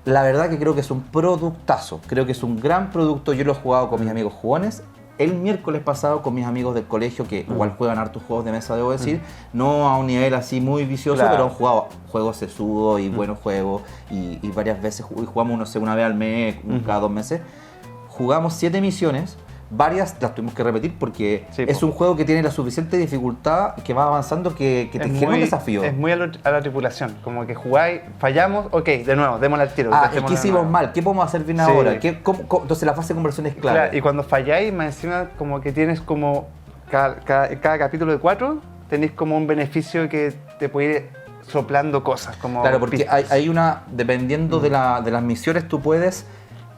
La verdad que creo que es un productazo. Creo que es un gran producto. Yo lo he jugado con mis amigos jugones. El miércoles pasado con mis amigos del colegio, que igual juegan hartos juegos de mesa, debo decir, no a un nivel así muy vicioso, pero han jugado juegos sesudos y buenos juegos, y varias veces jugamos, no sé, una vez al mes, cada 2 meses. Jugamos 7 misiones, varias las tuvimos que repetir porque
Sí,
es
po.
un juego que tiene la suficiente dificultad, que va avanzando, que te genera un desafío.
Es muy a la tripulación, como que jugáis, fallamos, ok, de nuevo, démosle al tiro.
¿Y
intentémoslo
qué
de
hicimos
nuevo.
mal? ¿Qué podemos hacer bien
Sí.
ahora? Entonces la fase de conversión es clave.
Claro, y cuando falláis, más encima como que tienes como cada capítulo de 4, tenéis como un beneficio que te puede ir soplando cosas. Como
Claro, porque
pistas.
hay una, dependiendo de las misiones, tú puedes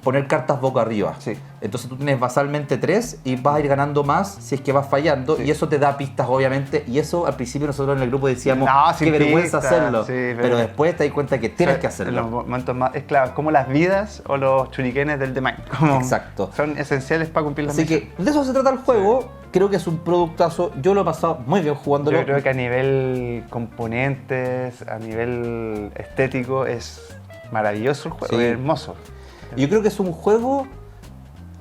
poner cartas boca arriba.
Sí.
Entonces tú tienes basalmente 3 y vas a ir ganando más si es que vas fallando,
Sí.
y eso te da pistas, obviamente, y eso al principio nosotros en el grupo decíamos,
No, sin
qué vergüenza
pistas,
hacerlo,
sí,
pero después te das cuenta que tienes que
En
hacerlo.
los momentos más, es claro, como las vidas o los churiquenes del The Mind. Como
Exacto.
Son esenciales para cumplir las
Así
misiones.
que de eso se trata el juego, creo que es un productazo, yo lo he pasado muy bien jugándolo.
Yo creo que a nivel componentes, a nivel estético, es maravilloso el juego,
Sí.
es hermoso.
Yo creo que es un juego,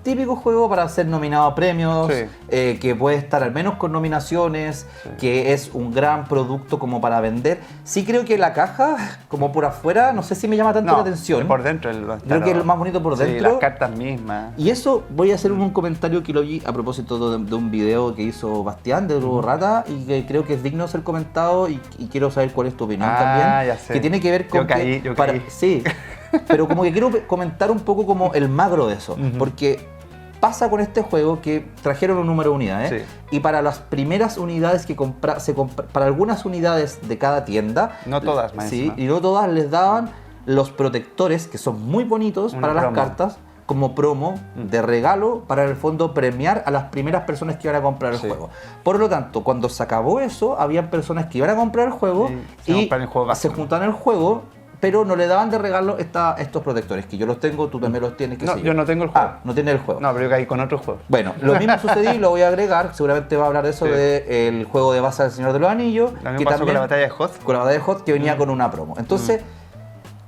típico juego para ser nominado a premios,
Sí.
que puede estar al menos con nominaciones,
Sí.
que es un gran producto como para vender. Sí creo que la caja, como por afuera, no sé si me llama tanto la atención.
por dentro.
Creo que es lo más bonito por
Sí,
dentro.
las cartas mismas.
Y eso voy a hacer un comentario que lo vi a propósito de un video que hizo Bastián de Lugo Rata y que creo que es digno de ser comentado y quiero saber cuál es tu opinión también.
Ya sé.
Que tiene que ver con
Yo caí,
que
yo caí.
sí, pero como que quiero comentar un poco como el magro de eso,
Ujú.
porque pasa con este juego que trajeron un número de unidades
Sí.
y para las primeras unidades que para algunas unidades de cada tienda,
No todas, más
sí,
encima.
y no todas les daban los protectores que son muy bonitos
Una
para las
promo.
cartas como promo de regalo para en el fondo premiar a las primeras personas que iban a comprar el
Sí.
juego. Por lo tanto, cuando se acabó eso, habían personas que iban a comprar el juego
Y se compraban el juego
se
básico.
juntaban el juego, pero no le daban de regalo estos protectores, que yo los tengo, tú también los tienes.
No, yo no tengo el juego.
Ah, no tienes el juego.
No, pero yo caí con otro juego.
Bueno, lo mismo sucedió y lo voy a agregar, seguramente va a hablar de eso,
Sí.
del juego de base del Señor de los Anillos.
Lo mismo pasó con la batalla de Hoth.
Con la batalla de Hoth, que venía con una promo. Entonces,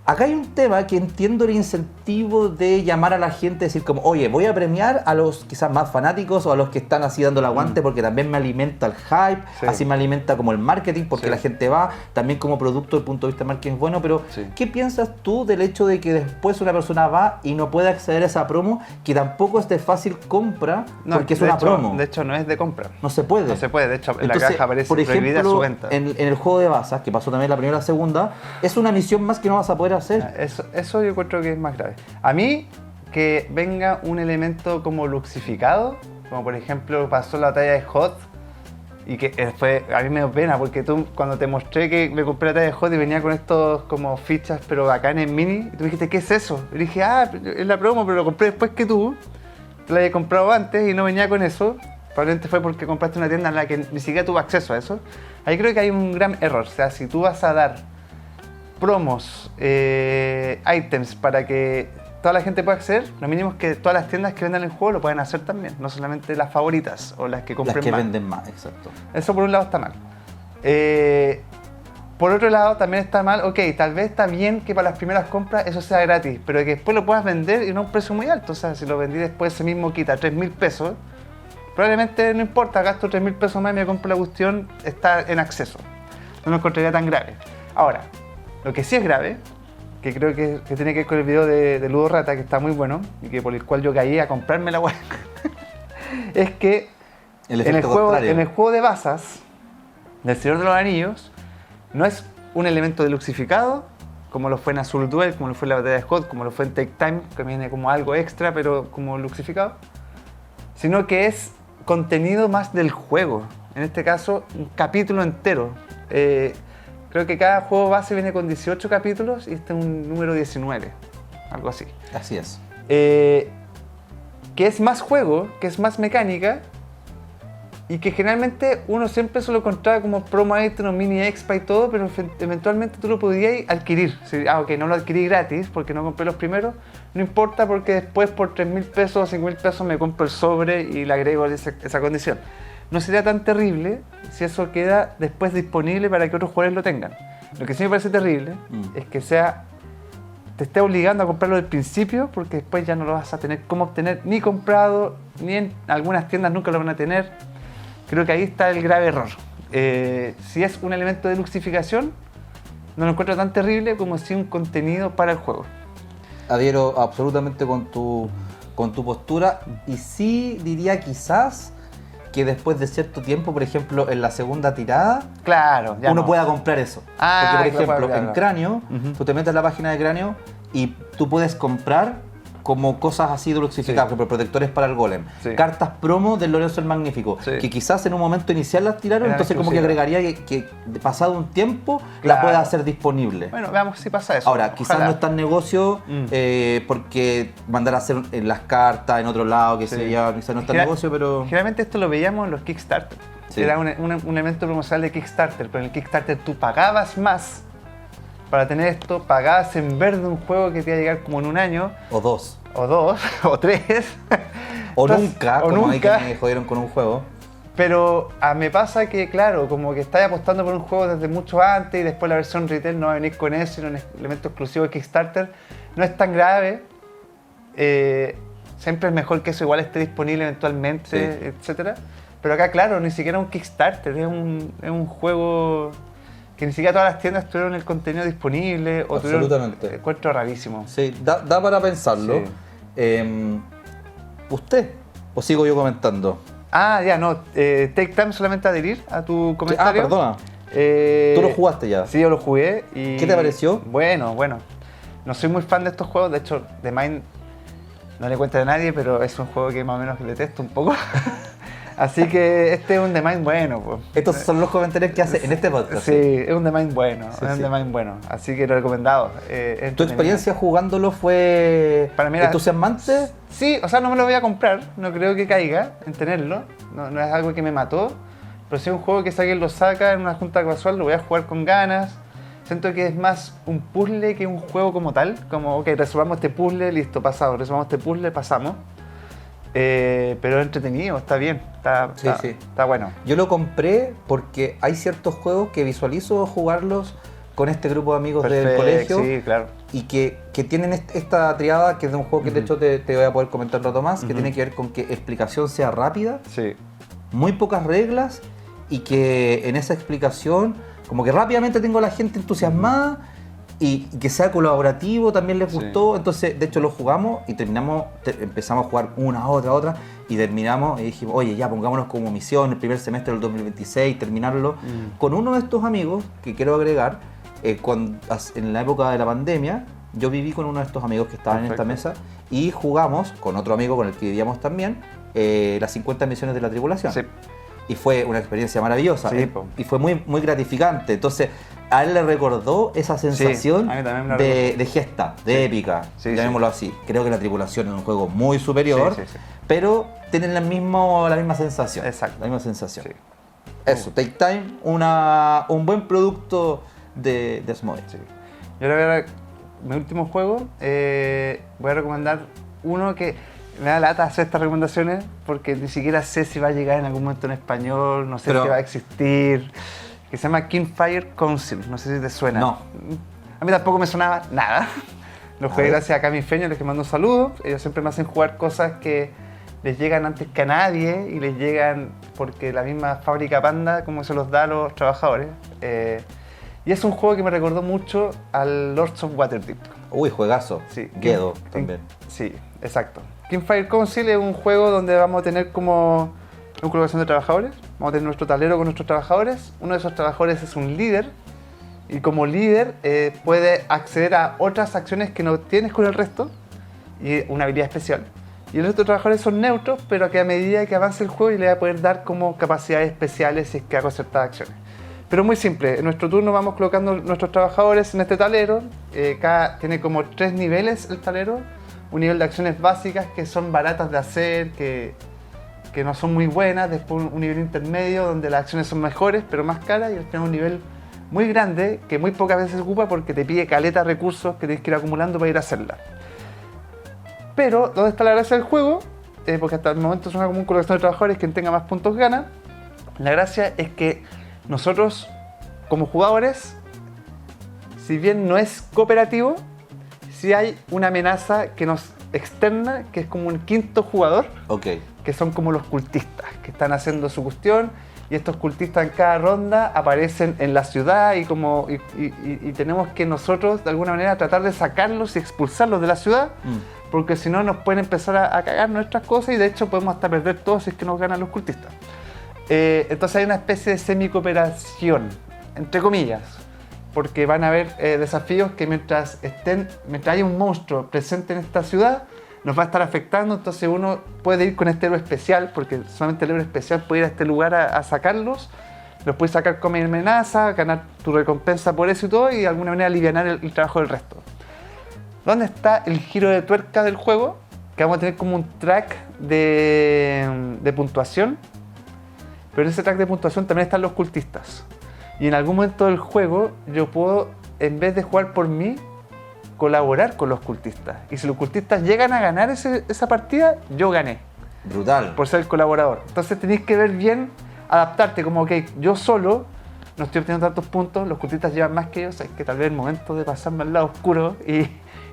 acá hay un tema que entiendo el incentivo de llamar a la gente, decir como, oye, voy a premiar a los quizás más fanáticos o a los que están así dando el aguante porque también me alimenta el hype,
Sí.
así me alimenta como el marketing porque
Sí.
la gente va, también como producto desde el punto de vista de marketing es bueno, pero
Sí.
¿qué piensas tú del hecho de que después una persona va y no puede acceder a esa promo, que tampoco es de fácil compra porque es
de
una
hecho,
promo?
De hecho, no es de compra.
No se puede.
No se puede, de hecho, en la
Entonces,
caja aparece
por
prohibida
ejemplo,
su venta.
en el juego de Bazas, que pasó también la primera y la segunda, es una misión más que no vas a poder hacer.
Eso yo encuentro que es más grave. A mí, que venga un elemento como luxificado, como por ejemplo pasó la batalla de Hoth, y que fue, a mí me dio pena porque tú cuando te mostré que me compré la batalla de Hoth y venía con estos como fichas pero bacanes mini, y tú dijiste, ¿qué es eso? Y dije, es la promo, pero lo compré después que tú la había comprado antes y no venía con eso. Probablemente fue porque compraste una tienda en la que ni siquiera tuve acceso a eso. Ahí creo que hay un gran error. O sea, si tú vas a dar promos, ítems para que toda la gente pueda acceder, lo mínimo es que todas las tiendas que vendan el juego lo puedan hacer también, no solamente las favoritas o las que compren
Las que
más.
venden más, exacto.
Eso por un lado está mal. Por otro lado también está mal, ok, tal vez está bien que para las primeras compras eso sea gratis, pero que después lo puedas vender y no a un precio muy alto. O sea, si lo vendí después ese mismo quita 3.000 pesos, probablemente no importa, gasto 3.000 pesos más y me compro la cuestión, está en acceso. No lo encontraría tan grave. Ahora, lo que sí es grave, que creo que tiene que ver con el video de Ludo Rata, que está muy bueno, y que por el cual yo caí a comprarme la web, es que
El
en el,
efecto
juego,
contrario.
en el juego de Bazas, del Señor de los Anillos, no es un elemento deluxificado, como lo fue en Azul Duel, como lo fue en la batalla de Hoth, como lo fue en Take Time, que viene como algo extra, pero como luxificado, sino que es contenido más del juego. En este caso, un capítulo entero. Creo que cada juego base viene con 18 capítulos y este es un número 19, algo así.
Así es.
Que es más juego, que es más mecánica y que generalmente uno siempre se lo encontraba como promo item o mini expa y todo, pero eventualmente tú lo podías adquirir. Si, ok, no lo adquirí gratis porque no compré los primeros, no importa porque después por 3.000 pesos o 5.000 pesos me compro el sobre y le agrego esa condición. No sería tan terrible si eso queda después disponible para que otros jugadores lo tengan. Lo que sí me parece terrible es que te esté obligando a comprarlo del principio porque después ya no lo vas a tener cómo obtener ni comprado, ni en algunas tiendas nunca lo van a tener. Creo que ahí está el grave error. Si es un elemento de luxificación, no lo encuentro tan terrible como si un contenido para el juego.
Adhiero absolutamente con con tu postura, y sí diría quizás que después de cierto tiempo, por ejemplo, en la segunda tirada,
Claro, ya
uno
no.
pueda comprar eso.
Ah,
Porque, por ejemplo,
claro.
en Cráneo, tú te metes en la página de Cráneo y tú puedes comprar como cosas así dulcificadas,
Sí.
por ejemplo, protectores para el golem,
Sí.
cartas promo del Lorenzo el Magnífico,
Sí.
que quizás en un momento inicial las tiraron,
Eran
entonces como que
exclusivas.
agregaría que pasado un tiempo
Claro.
la pueda hacer disponible.
Bueno, veamos si pasa eso.
Ahora, quizás
Ojalá.
no está en negocio
Mm.
porque mandar a hacer en las cartas en otro lado, que
Sí.
sé yo, quizás no está en
Genera-
negocio, pero...
Generalmente esto lo veíamos en los Kickstarter.
Sí.
Era un evento promocional de Kickstarter, pero en el Kickstarter tú pagabas más para tener esto, pagabas en verde un juego que te iba a llegar como en un año,
O dos.
o dos, o tres.
O
Entonces,
nunca,
o
como hay que
nunca.
me jodieron con un juego.
Pero me pasa que, claro, como que estás apostando por un juego desde mucho antes y después la versión retail no va a venir con eso, y un elemento exclusivo de Kickstarter. No es tan grave. Siempre es mejor que eso igual esté disponible eventualmente,
Sí.
etcétera. Pero acá, claro, ni siquiera un Kickstarter, es un juego que ni siquiera todas las tiendas tuvieron el contenido disponible. O
Absolutamente.
Tuvieron, encuentro rarísimo.
Sí, da para pensarlo.
Sí.
¿Usted? ¿O sigo yo comentando?
Ah, ya, no. Take time solamente adherir a tu comentario.
perdona.
Eh,
Tú lo jugaste ya.
Sí, yo lo jugué y...
¿Qué te pareció?
Bueno. No soy muy fan de estos juegos, de hecho, The Mind no le cuento a nadie, pero es un juego que más o menos detesto un poco. Así que este es un The Mind bueno, pues.
Estos son los comentarios que hace en este podcast.
Sí, es un The Mind bueno,
Sí,
es un
sí.
The Mind bueno. Así que lo recomendado.
¿Tu experiencia jugándolo fue
Para mí era-
entusiasmante?
Sí, o sea, no me lo voy a comprar, no creo que caiga en tenerlo, no es algo que me mató, pero si es un juego que si alguien lo saca en una junta casual, lo voy a jugar con ganas. Siento que es más un puzzle que un juego como tal, como, ok, resolvamos este puzzle, listo, pasado, resolvamos este puzzle, pasamos. Pero es entretenido, está bien,
Sí, sí.
está bueno.
Yo lo compré porque hay ciertos juegos que visualizo jugarlos con este grupo de amigos del
Perfecto,
colegio
sí, claro.
y que tienen esta triada, que es de un juego que de hecho te voy a poder comentar un rato más, que
Ujú.
tiene que ver con que explicación sea rápida,
Sí,
muy pocas reglas, y que en esa explicación como que rápidamente tengo a la gente entusiasmada y que sea colaborativo también les
Sí.
gustó. Entonces de hecho lo jugamos y terminamos, empezamos a jugar una, otra y terminamos y dijimos, oye, ya pongámonos como misión el primer semestre del 2026, terminarlo con uno de estos amigos que quiero agregar. En la época de la pandemia yo viví con uno de estos amigos que estaban en esta
Perfecto.
mesa y jugamos con otro amigo con el que vivíamos también las 50 misiones de la tripulación.
sí.
Y fue una experiencia maravillosa.
Sí, po.
Y fue muy, muy gratificante. Entonces, a él le recordó esa sensación
a mí también me la
de gesta, de
Sí.
épica,
Sí,
llamémoslo así. Creo que la tripulación es un juego muy superior,
Sí, sí, sí.
pero tienen la misma sensación.
Exacto.
La misma sensación.
Sí.
Eso, Take Time, un buen producto de Asmodee.
Sí. Yo ahora mi último juego, voy a recomendar uno que me da lata hacer estas recomendaciones porque ni siquiera sé si va a llegar en algún momento en español, no sé
Pero-
si va a existir, que se llama Kingfire Council, no sé si te suena.
No.
A mí tampoco me sonaba nada. Lo jugué
ver.
gracias a Cami Feño, les mando un saludo. Ellos siempre me hacen jugar cosas que les llegan antes que a nadie y les llegan porque la misma fábrica Panda como se los da a los trabajadores. Y es un juego que me recordó mucho al Lords of Waterdeep.
Uy, juegazo.
Sí.
Gedo también.
Sí, exacto. Kingfire Council es un juego donde vamos a tener como una colocación de trabajadores. Vamos a tener nuestro tablero con nuestros trabajadores. Uno de esos trabajadores es un líder. Y como líder puede acceder a otras acciones que no tienes con el resto. Y una habilidad especial. Y el resto de trabajadores son neutros, pero que a medida que avance el juego yo le voy a poder dar como capacidades especiales si es que hago ciertas acciones. Pero muy simple, en nuestro turno vamos colocando nuestros trabajadores en este tablero. Cada tiene como 3 niveles el tablero. Un nivel de acciones básicas que son baratas de hacer, que no son muy buenas. Después un nivel intermedio donde las acciones son mejores pero más caras. Y después un nivel muy grande que muy pocas veces se ocupa porque te pide caleta de recursos que tienes que ir acumulando para ir a hacerla. Pero, ¿dónde está la gracia del juego? Porque hasta el momento es una común colocación de trabajadores, quien tenga más puntos gana. La gracia es que nosotros, como jugadores, si bien no es cooperativo, sí hay una amenaza que nos externa, que es como un quinto jugador,
Ok.
que son como los cultistas, que están haciendo su cuestión, y estos cultistas en cada ronda aparecen en la ciudad y tenemos que nosotros, de alguna manera, tratar de sacarlos y expulsarlos de la ciudad porque si no nos pueden empezar a cagar nuestras cosas y de hecho podemos hasta perder todo si es que nos ganan los cultistas. Entonces hay una especie de semi-cooperación, entre comillas, porque van a haber desafíos que mientras haya un monstruo presente en esta ciudad, nos va a estar afectando, entonces uno puede ir con este héroe especial, porque solamente el héroe especial puede ir a este lugar a sacarlos, los puedes sacar como amenaza, ganar tu recompensa por eso y todo, y de alguna manera aliviar el trabajo del resto. ¿Dónde está el giro de tuerca del juego? Que vamos a tener como un track de puntuación, pero en ese track de puntuación también están los cultistas. Y en algún momento del juego yo puedo, en vez de jugar por mí, colaborar con los cultistas. Y si los cultistas llegan a ganar esa partida, yo gané.
Brutal.
Por ser el colaborador. Entonces tenéis que ver bien, adaptarte, como que yo solo no estoy obteniendo tantos puntos, los cultistas llevan más que yo, o sea, es que tal vez es el momento de pasarme al lado oscuro y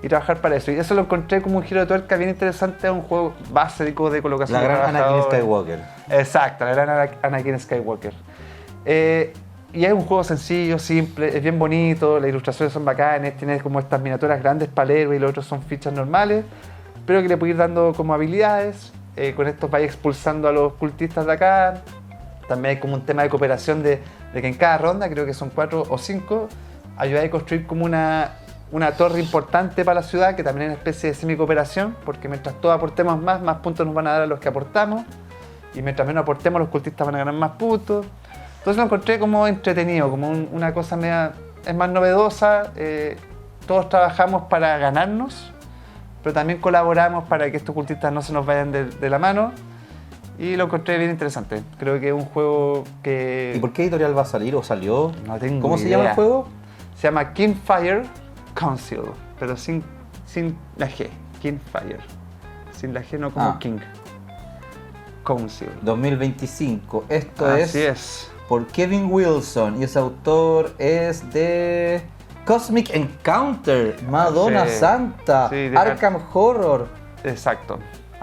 trabajar para eso. Y eso lo encontré como un giro de tuerca bien interesante a un juego básico de colocación
La
de
gran Anakin Skywalker.
Exacto, la gran Anakin Skywalker. Y es un juego sencillo, simple, es bien bonito, las ilustraciones son bacanes, tiene como estas miniaturas grandes para el héroe y los otros son fichas normales, pero que le puede ir dando como habilidades. Con esto vais expulsando a los cultistas de acá. También hay como un tema de cooperación de que en cada ronda, creo que son 4 o 5, ayudáis a construir como una torre importante para la ciudad, que también es una especie de semi-cooperación, porque mientras todos aportemos más puntos nos van a dar a los que aportamos, y mientras menos aportemos los cultistas van a ganar más puntos. Entonces lo encontré como entretenido, como una cosa media, es más novedosa, todos trabajamos para ganarnos, pero también colaboramos para que estos cultistas no se nos vayan de la mano, y lo encontré bien interesante. Creo que es un juego que...
¿Y por qué editorial va a salir o salió?
No tengo
¿Cómo
idea.
se llama el juego?
Se llama Kingfire Council, pero sin la G, Kingfire. Sin la G, no como King. Council.
2025. Esto
Así es.
Por Kevin Wilson y ese autor es de Cosmic Encounter, Madonna
Sí.
Santa,
Sí, de
Arkham Horror.
Exacto.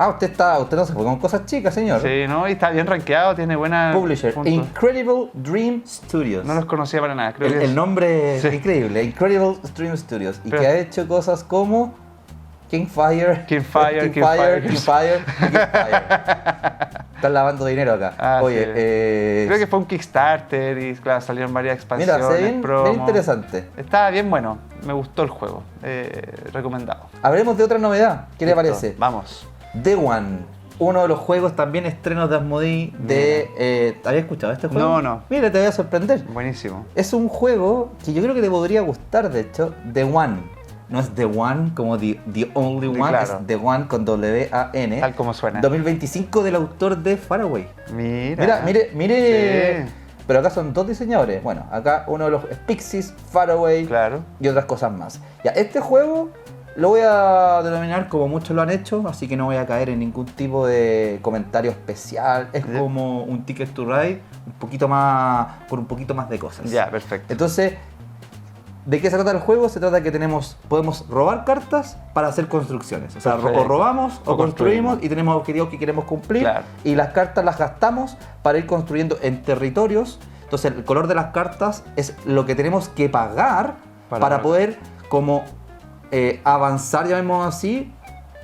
Usted no se fue con cosas chicas, señor.
Sí, ¿no? Y está bien rankeado, tiene buena...
Publisher,
puntos.
Incredible Dream Studios.
No los conocía para nada, creo que
El nombre es
Sí.
increíble, Incredible Dream Studios. Y
Pero-
que ha hecho cosas como Kingfire.
Kingfire.
Están lavando dinero acá.
Ah,
Oye,
sí. Creo que fue un Kickstarter y claro, salieron varias expansiones,
mira, se ve bien
promo.
interesante.
Estaba bien bueno, me gustó el juego, recomendado.
Hablemos de otra novedad. ¿Qué le
Listo,
parece?
Vamos.
The One, uno de los juegos también estrenos de Asmodee de... ¿Habías escuchado este juego?
No.
Mira, te voy a sorprender.
Buenísimo.
Es un juego que yo creo que te podría gustar, de hecho, The One. No es The One como The Only One,
claro.
es The One con W-A-N.
Tal como suena.
2025 del autor de Faraway.
Mira.
Mire.
Sí.
Pero acá son dos diseñadores. Bueno, acá uno de los es Pixies, Faraway
Claro.
y otras cosas más. Ya, este juego lo voy a denominar como muchos lo han hecho, así que no voy a caer en ningún tipo de comentario especial. Es
Ya.
como un Ticket to Ride, un poquito más, por un poquito más de cosas.
Ya, perfecto.
Entonces, ¿de qué se trata el juego? Se trata de que podemos robar cartas para hacer construcciones. O sea,
Perfecto.
o robamos o
O
construimos
construimos.
y tenemos objetivos que queremos cumplir.
Claro.
Y las cartas las gastamos para ir construyendo en territorios. Entonces, el color de las cartas es lo que tenemos que pagar para poder como avanzar, llamémoslo así,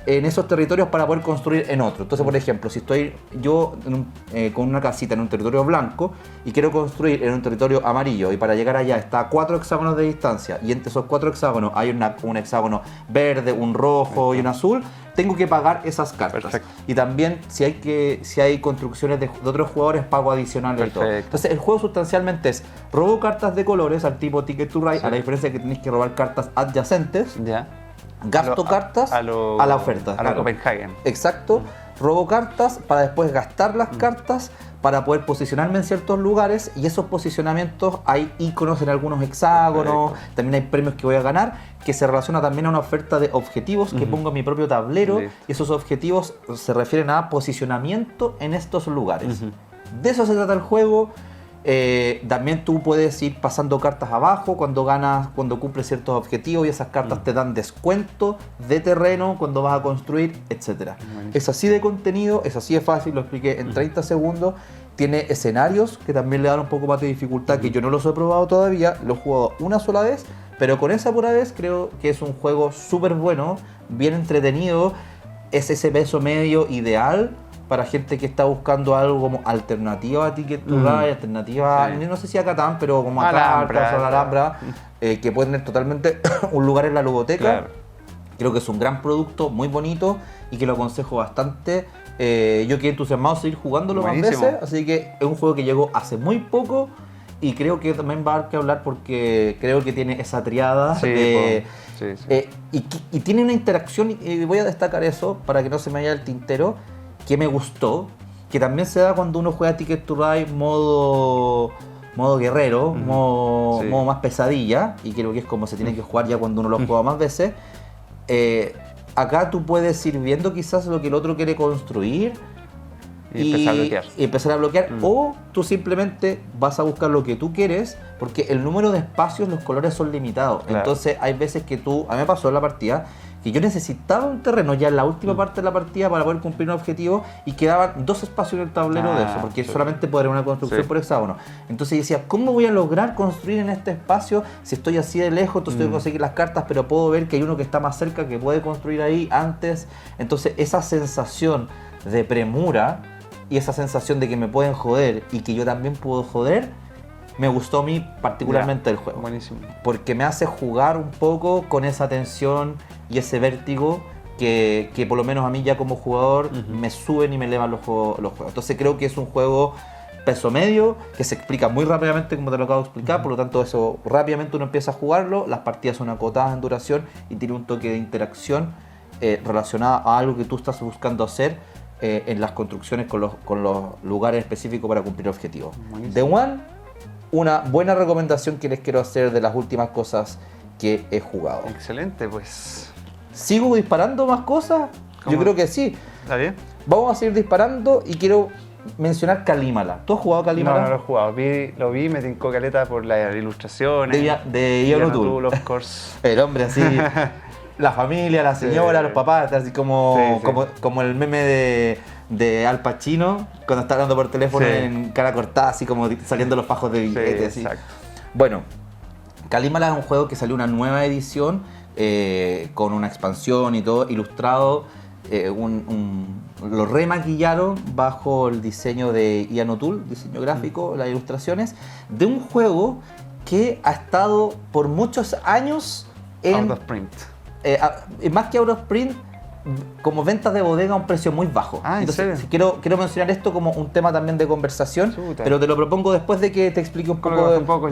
en esos territorios para poder construir en otro. Entonces, por ejemplo, si estoy yo con una casita en un territorio blanco y quiero construir en un territorio amarillo y para llegar allá está a 4 hexágonos de distancia y entre esos 4 hexágonos hay un hexágono verde, un rojo y un azul, tengo que pagar esas cartas.
Perfecto.
Y también si hay construcciones de otros jugadores, pago adicional y todo.
Perfecto.
Entonces, el juego sustancialmente es robo cartas de colores al tipo Ticket to Ride,
Sí.
a la diferencia de que tenéis que robar cartas adyacentes.
Ya.
Gasto cartas a la oferta.
A la
claro.
Copenhagen.
Exacto. Robo cartas para después gastar las cartas para poder posicionarme en ciertos lugares y esos posicionamientos hay iconos en algunos hexágonos,
Perfecto.
también hay premios que voy a ganar que se relaciona también a una oferta de objetivos que pongo en mi propio tablero
Listo.
y esos objetivos se refieren a posicionamiento en estos lugares. De eso se trata el juego. También tú puedes ir pasando cartas abajo cuando cumples ciertos objetivos y esas cartas te dan descuento de terreno cuando vas a construir, etc.
Buenísimo.
Es así de contenido, es así de fácil, lo expliqué en 30 segundos Tiene escenarios que también le dan un poco más de dificultad, que yo no los he probado todavía, lo he jugado una sola vez, pero con esa pura vez creo que es un juego súper bueno, bien entretenido, es ese peso medio ideal para gente que está buscando algo como alternativa a Ticket to Ride, alternativa, no sé si a Catán, pero como a cartas o a la Alhambra, que puede tener totalmente un lugar en la ludoteca. Claro. Creo que es un gran producto, muy bonito y que lo aconsejo bastante. Yo quedé entusiasmado de seguir jugándolo más veces, así que es un juego que llegó hace muy poco y creo que también va a haber que hablar porque creo que tiene esa triada y tiene una interacción, y voy a destacar eso para que no se me vaya el tintero, que me gustó, que también se da cuando uno juega Ticket to Ride modo guerrero, modo más pesadilla, y creo que es como se tiene que jugar ya cuando uno lo juega más veces. Acá tú puedes ir viendo quizás lo que el otro quiere construir y empezar a bloquear. O tú simplemente vas a buscar lo que tú quieres, porque el número de espacios, los colores son limitados. Claro. Entonces hay veces que a mí me pasó en la partida, que yo necesitaba un terreno ya en la última parte de la partida para poder cumplir un objetivo y quedaban 2 espacios en el tablero de eso, porque solamente podría una construcción por hexágono. Entonces yo decía, ¿cómo voy a lograr construir en este espacio si estoy así de lejos? Entonces tengo que conseguir las cartas, pero puedo ver que hay uno que está más cerca que puede construir ahí antes. Entonces esa sensación de premura y esa sensación de que me pueden joder y que yo también puedo joder, me gustó a mí particularmente el juego.
Buenísimo.
Porque me hace jugar un poco con esa tensión y ese vértigo que por lo menos a mí ya como jugador me suben y me elevan los juegos. Entonces creo que es un juego peso medio, que se explica muy rápidamente como te lo acabo de explicar, por lo tanto eso rápidamente uno empieza a jugarlo, las partidas son acotadas en duración y tiene un toque de interacción relacionada a algo que tú estás buscando hacer en las construcciones con los lugares específicos para cumplir objetivos. The One, una buena recomendación que les quiero hacer de las últimas cosas que he jugado.
Excelente, pues.
¿Sigo disparando más cosas? Yo creo que sí.
¿Está bien?
Vamos a seguir disparando y quiero mencionar Calímala. ¿Tú has jugado Calímala?
No lo he jugado. Lo vi, me tincó caleta por las ilustraciones.
De Ian O'Toole,
of course.
El hombre así, la familia, la señora, los papás, así como el meme de Al Pacino cuando está hablando por teléfono en cara cortada, así como saliendo los fajos de billetes.
Sí, exacto.
Bueno, Calímala es un juego que salió una nueva edición con una expansión y todo, ilustrado. Lo remaquillaron bajo el diseño de Ian O'Toole, diseño gráfico, las ilustraciones, de un juego que ha estado por muchos años en...
Out of print.
Más que out of print, como ventas de bodega a un precio muy bajo. Entonces, quiero mencionar esto como un tema también de conversación, pero te lo propongo después de que te explique un poco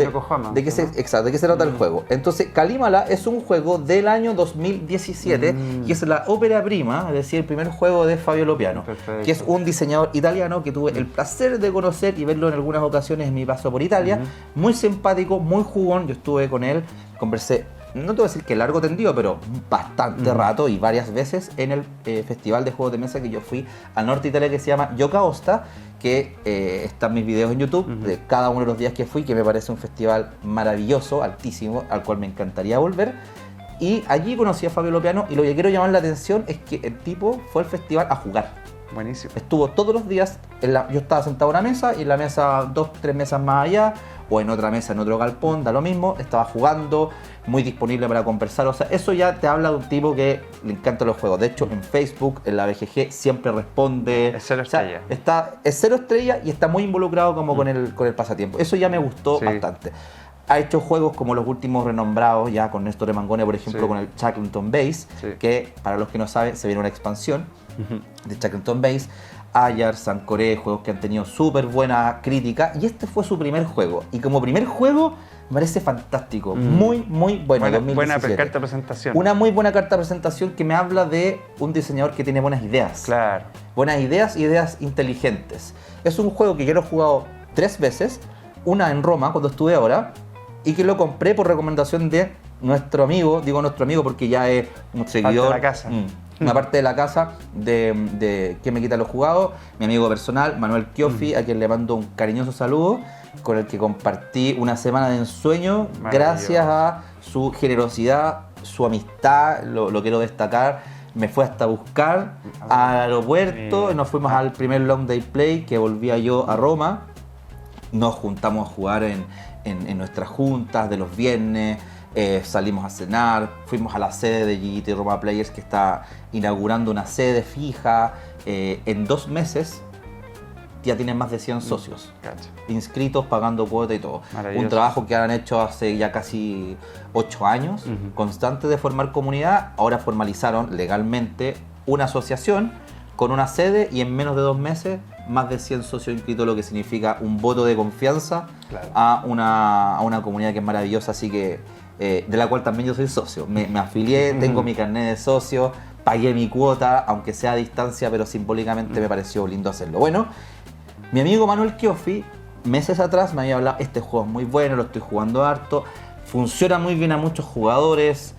de qué se trata el juego. Entonces, Calímala es un juego del año 2017 y es la ópera prima, es decir, el primer juego de Fabio Lopiano, que es un diseñador italiano que tuve el placer de conocer y verlo en algunas ocasiones en mi paso por Italia. Muy simpático, muy jugón, yo estuve con él, conversé, no te voy a decir que largo tendido, pero bastante rato y varias veces en el festival de juegos de mesa que yo fui al norte de Italia, que se llama Yoka Osta, que están mis videos en YouTube de cada uno de los días que fui, que me parece un festival maravilloso, altísimo, al cual me encantaría volver. Y allí conocí a Fabio Lopiano y lo que quiero llamar la atención es que el tipo fue al festival a jugar.
Buenísimo.
Estuvo todos los días, yo estaba sentado en una mesa y en la mesa 2-3 mesas más allá, o en otra mesa, en otro galpón, da lo mismo, estaba jugando, muy disponible para conversar. O sea, eso ya te habla de un tipo que le encantan los juegos. De hecho, en Facebook, en la BGG, siempre responde.
Es 0 estrella.
Es 0 estrella y está muy involucrado como con el pasatiempo. Eso ya me gustó bastante. Ha hecho juegos como los últimos renombrados, ya con Néstor Mangone, por ejemplo, con el Shackleton Base, que para los que no saben, se viene una expansión de Shackleton Base. Ayar, Sancoré, juegos que han tenido súper buena crítica, y este fue su primer juego. Y como primer juego, me parece fantástico. Muy, muy bueno.
Buena carta de presentación.
Una muy buena carta de presentación que me habla de un diseñador que tiene buenas ideas.
Claro.
Buenas ideas y ideas inteligentes. Es un juego que yo lo he jugado 3 veces, una en Roma, cuando estuve ahora, y que lo compré por recomendación de nuestro amigo, digo nuestro amigo porque ya es un seguidor.
Parte de la casa.
Una parte de la casa de que me quita los jugados, mi amigo personal, Manuel Chioffi, a quien le mando un cariñoso saludo, con el que compartí una semana de ensueño, gracias a su generosidad, su amistad, lo quiero destacar. me fue hasta buscar al aeropuerto, y nos fuimos al primer Long Day Play, que volvía yo a Roma. Nos juntamos a jugar en nuestras juntas de los viernes, salimos a cenar, fuimos a la sede de GT Roma Players, que está inaugurando una sede fija. En 2 meses ya tienen más de 100 socios inscritos, pagando cuota y todo. Un trabajo que han hecho hace ya casi 8 años, constante de formar comunidad. Ahora formalizaron legalmente una asociación con una sede, y en menos de 2 meses más de 100 socios inscritos, lo que significa un voto de confianza a una comunidad que es maravillosa, así que de la cual también yo soy socio. Me afilié, tengo mi carnet de socio, pagué mi cuota, aunque sea a distancia, pero simbólicamente me pareció lindo hacerlo. Bueno, mi amigo Manuel Chioffi, meses atrás me había hablado: este juego es muy bueno, lo estoy jugando harto, funciona muy bien a muchos jugadores,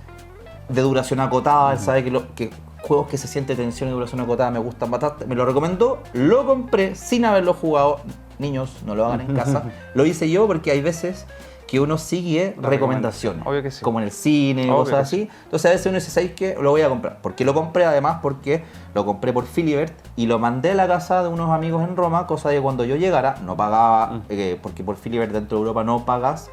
de duración acotada, él sabe que juegos que se siente tensión y duración acotada me gustan bastante, me lo recomendó, lo compré sin haberlo jugado. Niños, no lo hagan en casa, lo hice yo porque hay veces que uno sigue recomendaciones,
obvio que sí,
como en el cine o cosas así. Entonces a veces uno dice: ¿sabes qué? Lo voy a comprar. ¿Por qué lo compré? Además porque lo compré por Philibert y lo mandé a la casa de unos amigos en Roma, cosa de que cuando yo llegara no pagaba, porque por Philibert dentro de Europa no pagas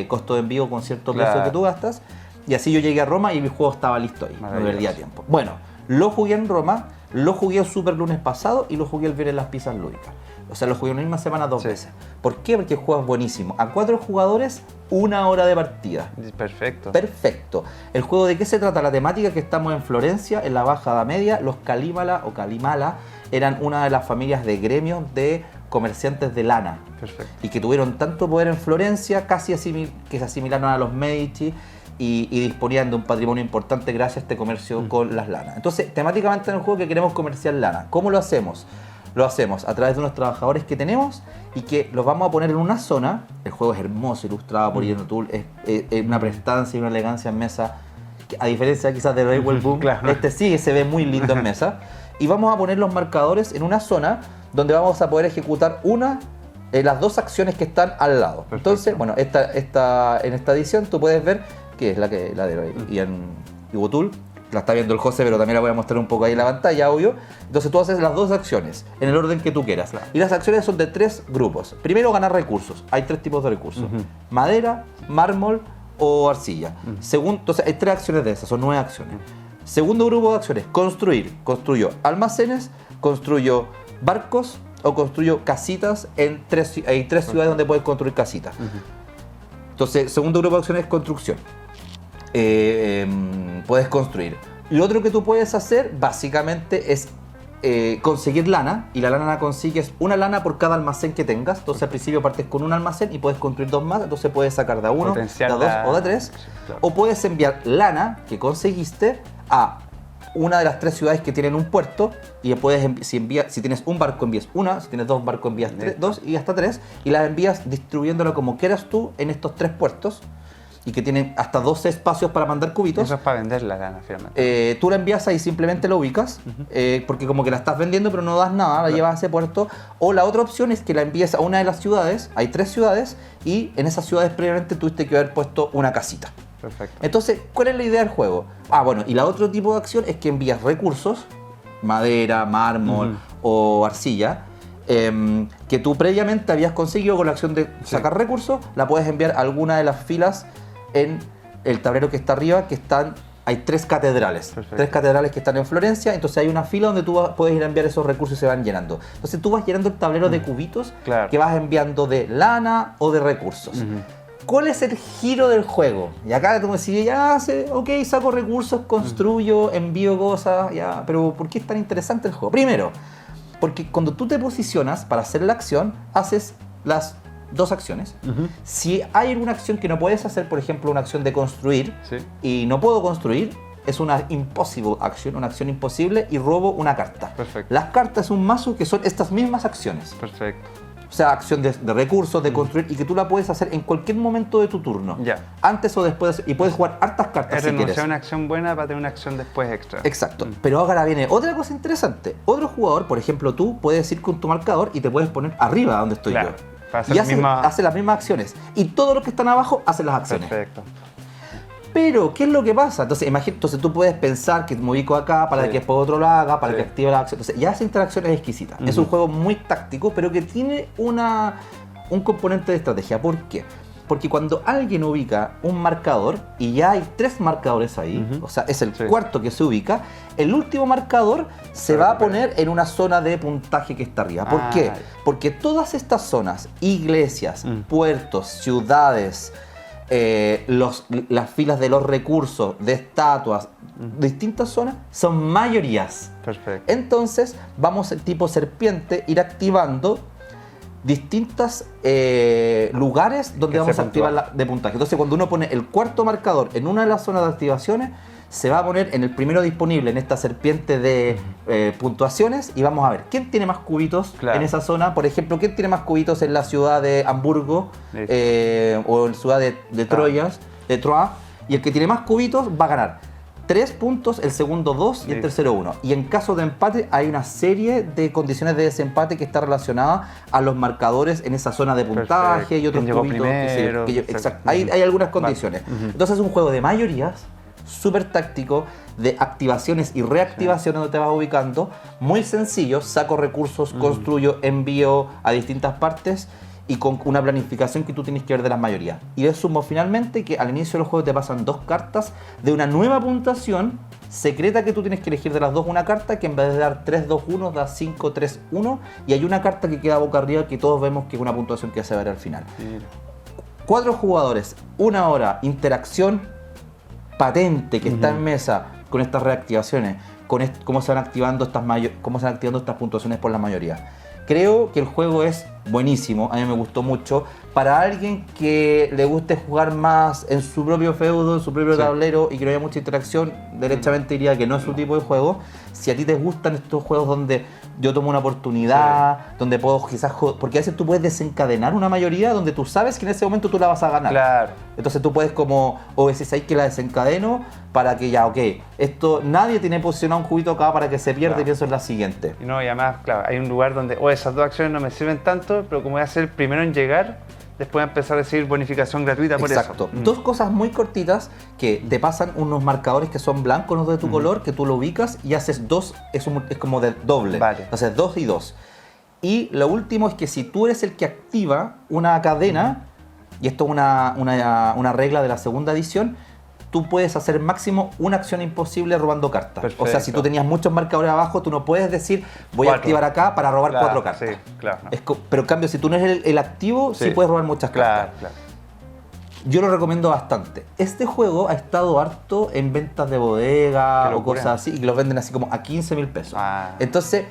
costo de envío con cierto precio que tú gastas. Y así yo llegué a Roma y mi juego estaba listo ahí, no perdía tiempo. Bueno, lo jugué en Roma, lo jugué el Super lunes pasado y lo jugué el viernes en las pizzas lúdicas. O sea, lo jugué en la misma semana 2 veces. ¿Por qué? Porque el juego es buenísimo. A 4 jugadores, 1 hora de partida.
Perfecto.
Perfecto. ¿El juego de qué se trata? La temática: que estamos en Florencia, en la Baja Edad Media. Los Calímala o Calimala eran una de las familias de gremios de comerciantes de lana.
Perfecto.
Y que tuvieron tanto poder en Florencia, casi que se asimilaron a los Medici, y disponían de un patrimonio importante gracias a este comercio con las lanas. Entonces, temáticamente en el juego que queremos comerciar lana. ¿Cómo lo hacemos? Lo hacemos a través de unos trabajadores que tenemos y que los vamos a poner en una zona. El juego es hermoso, ilustrado por Ian O'Toole, es una prestancia y una elegancia en mesa, que, a diferencia quizás de Railway Boom, este sí se ve muy lindo en mesa. Y vamos a poner los marcadores en una zona donde vamos a poder ejecutar las 2 acciones que están al lado. Perfecto. Entonces, bueno, en esta edición tú puedes ver que es la de Ian O'Toole. La está viendo el José, pero también la voy a mostrar un poco ahí en la pantalla, obvio. Entonces tú haces las 2 acciones en el orden que tú quieras. Y las acciones son de 3 grupos. Primero, ganar recursos. Hay 3 tipos de recursos: madera, mármol o arcilla. Segundo, entonces hay 3 acciones de esas, son 9 acciones. Segundo grupo de acciones: construir. Construyo almacenes, construyo barcos o construyo casitas. Hay 3 ciudades donde puedes construir casitas. Entonces, segundo grupo de acciones es construcción. Puedes construir. Lo otro que tú puedes hacer básicamente es conseguir lana, y la lana la consigues una lana por cada almacén que tengas. Entonces al principio partes con un almacén y puedes construir 2 más, entonces puedes sacar de a 1, de a 2 o de a 3. Claro. O puedes enviar lana que conseguiste a una de las 3 ciudades que tienen un puerto, y puedes si tienes un barco envías 1, si tienes 2 barcos envías 2 y hasta 3, y las envías distribuyéndolo como quieras tú en estos 3 puertos, y que tienen hasta 12 espacios para mandar cubitos.
Eso es para vender la lana, finalmente.
Tú la envías ahí, simplemente la ubicas, porque como que la estás vendiendo pero no das nada, la llevas a ese puerto. O la otra opción es que la envíes a una de las ciudades. Hay 3 ciudades, y en esas ciudades previamente tuviste que haber puesto una casita.
Perfecto.
Entonces, ¿cuál es la idea del juego? Bueno, y la otro tipo de acción es que envías recursos, madera, mármol o arcilla, que tú previamente habías conseguido con la acción de sacar recursos. La puedes enviar a alguna de las filas en el tablero que está arriba, hay 3 catedrales. Perfecto. 3 catedrales que están en Florencia. Entonces hay una fila donde tú puedes ir a enviar esos recursos y se van llenando. Entonces tú vas llenando el tablero de cubitos que vas enviando de lana o de recursos. ¿Cuál es el giro del juego? Y acá tú me decís: ok, saco recursos, construyo, envío cosas, pero ¿por qué es tan interesante el juego? Primero, porque cuando tú te posicionas para hacer la acción, haces las 2 acciones. Si hay una acción que no puedes hacer, por ejemplo una acción de construir, y no puedo construir, es una impossible action, una acción imposible, y robo una carta.
Perfecto.
Las cartas es un mazo que son estas mismas acciones.
Perfecto.
O sea, acción de recursos, de construir, y que tú la puedes hacer en cualquier momento de tu turno. Antes o después, y puedes jugar hartas cartas si quieres.
Renunciar a una acción buena para tener una acción después extra.
Exacto. Pero ahora viene otra cosa interesante. Otro jugador, por ejemplo tú, puedes ir con tu marcador y te puedes poner arriba donde estoy yo.
Para hacer
y hace las mismas acciones. Y todos los que están abajo hacen las acciones.
Perfecto.
Pero, ¿qué es lo que pasa? Entonces, entonces tú puedes pensar que me ubico acá para que después otro lo haga, para que active la acción. Entonces, ya esa interacción es exquisita. Es un juego muy táctico, pero que tiene un componente de estrategia. ¿Por qué? Porque cuando alguien ubica un marcador, y ya hay 3 marcadores ahí, o sea, es el cuarto que se ubica, el último marcador se va a poner en una zona de puntaje que está arriba. ¿Por qué? Porque todas estas zonas, iglesias, puertos, ciudades, las filas de los recursos, de estatuas, distintas zonas, son mayorías.
Perfecto.
Entonces, vamos tipo serpiente, ir activando distintos lugares donde vamos a activar de puntaje. Entonces, cuando uno pone el cuarto marcador en una de las zonas de activaciones, se va a poner en el primero disponible en esta serpiente de puntuaciones y vamos a ver quién tiene más cubitos en esa zona. Por ejemplo, quién tiene más cubitos en la ciudad de Hamburgo o en la ciudad de Troyes, y el que tiene más cubitos va a ganar 3 puntos, el segundo 2 y el tercero 1. Y en caso de empate hay una serie de condiciones de desempate que está relacionada a los marcadores en esa zona de puntaje y otros cubitos. Hay algunas condiciones. Entonces es un juego de mayorías, súper táctico, de activaciones y reactivaciones donde te vas ubicando, muy sencillo, saco recursos, construyo, envío a distintas partes y con una planificación que tú tienes que ver de las mayorías. Y de sumo finalmente que al inicio del juego te pasan 2 cartas de una nueva puntuación secreta que tú tienes que elegir de las 2 una carta que en vez de dar 3, 2, 1 da 5, 3, 1 y hay una carta que queda boca arriba que todos vemos que es una puntuación que se va a ver al final. 4 jugadores, 1 hora, interacción patente que está en mesa con estas reactivaciones, con cómo se van activando estas puntuaciones por la mayoría. Creo que el juego es buenísimo, a mí me gustó mucho. Para alguien que le guste jugar más en su propio feudo, en su propio tablero y que no haya mucha interacción, derechamente diría que no es su tipo de juego. Si a ti te gustan estos juegos donde yo tomo una oportunidad, donde puedo quizás... Porque a veces tú puedes desencadenar una mayoría donde tú sabes que en ese momento tú la vas a ganar.
Claro.
Entonces tú puedes o decís ahí que la desencadeno para que ya, esto nadie tiene posicionado un cubito acá para que se pierda y pienso en la siguiente.
Y además, hay un lugar donde esas 2 acciones no me sirven tanto, pero como voy a ser el primero en llegar, después voy a empezar a recibir bonificación gratuita por eso.
Exacto. 2 cosas muy cortitas que te pasan unos marcadores que son blancos, no de tu color, que tú lo ubicas y haces 2, es como de doble. Vale. Entonces 2 y 2. Y lo último es que si tú eres el que activa una cadena, y esto es una regla de la segunda edición, tú puedes hacer máximo una acción imposible robando cartas. Perfecto. O sea, si tú tenías muchos marcadores abajo, tú no puedes decir voy a activar acá para robar 4 cartas.
Sí, claro.
Pero en cambio, si tú no eres el activo, sí puedes robar muchas cartas. Claro. Yo lo recomiendo bastante. Este juego ha estado harto en ventas de bodega o cosas así, y lo venden así como a 15.000 pesos. Entonces,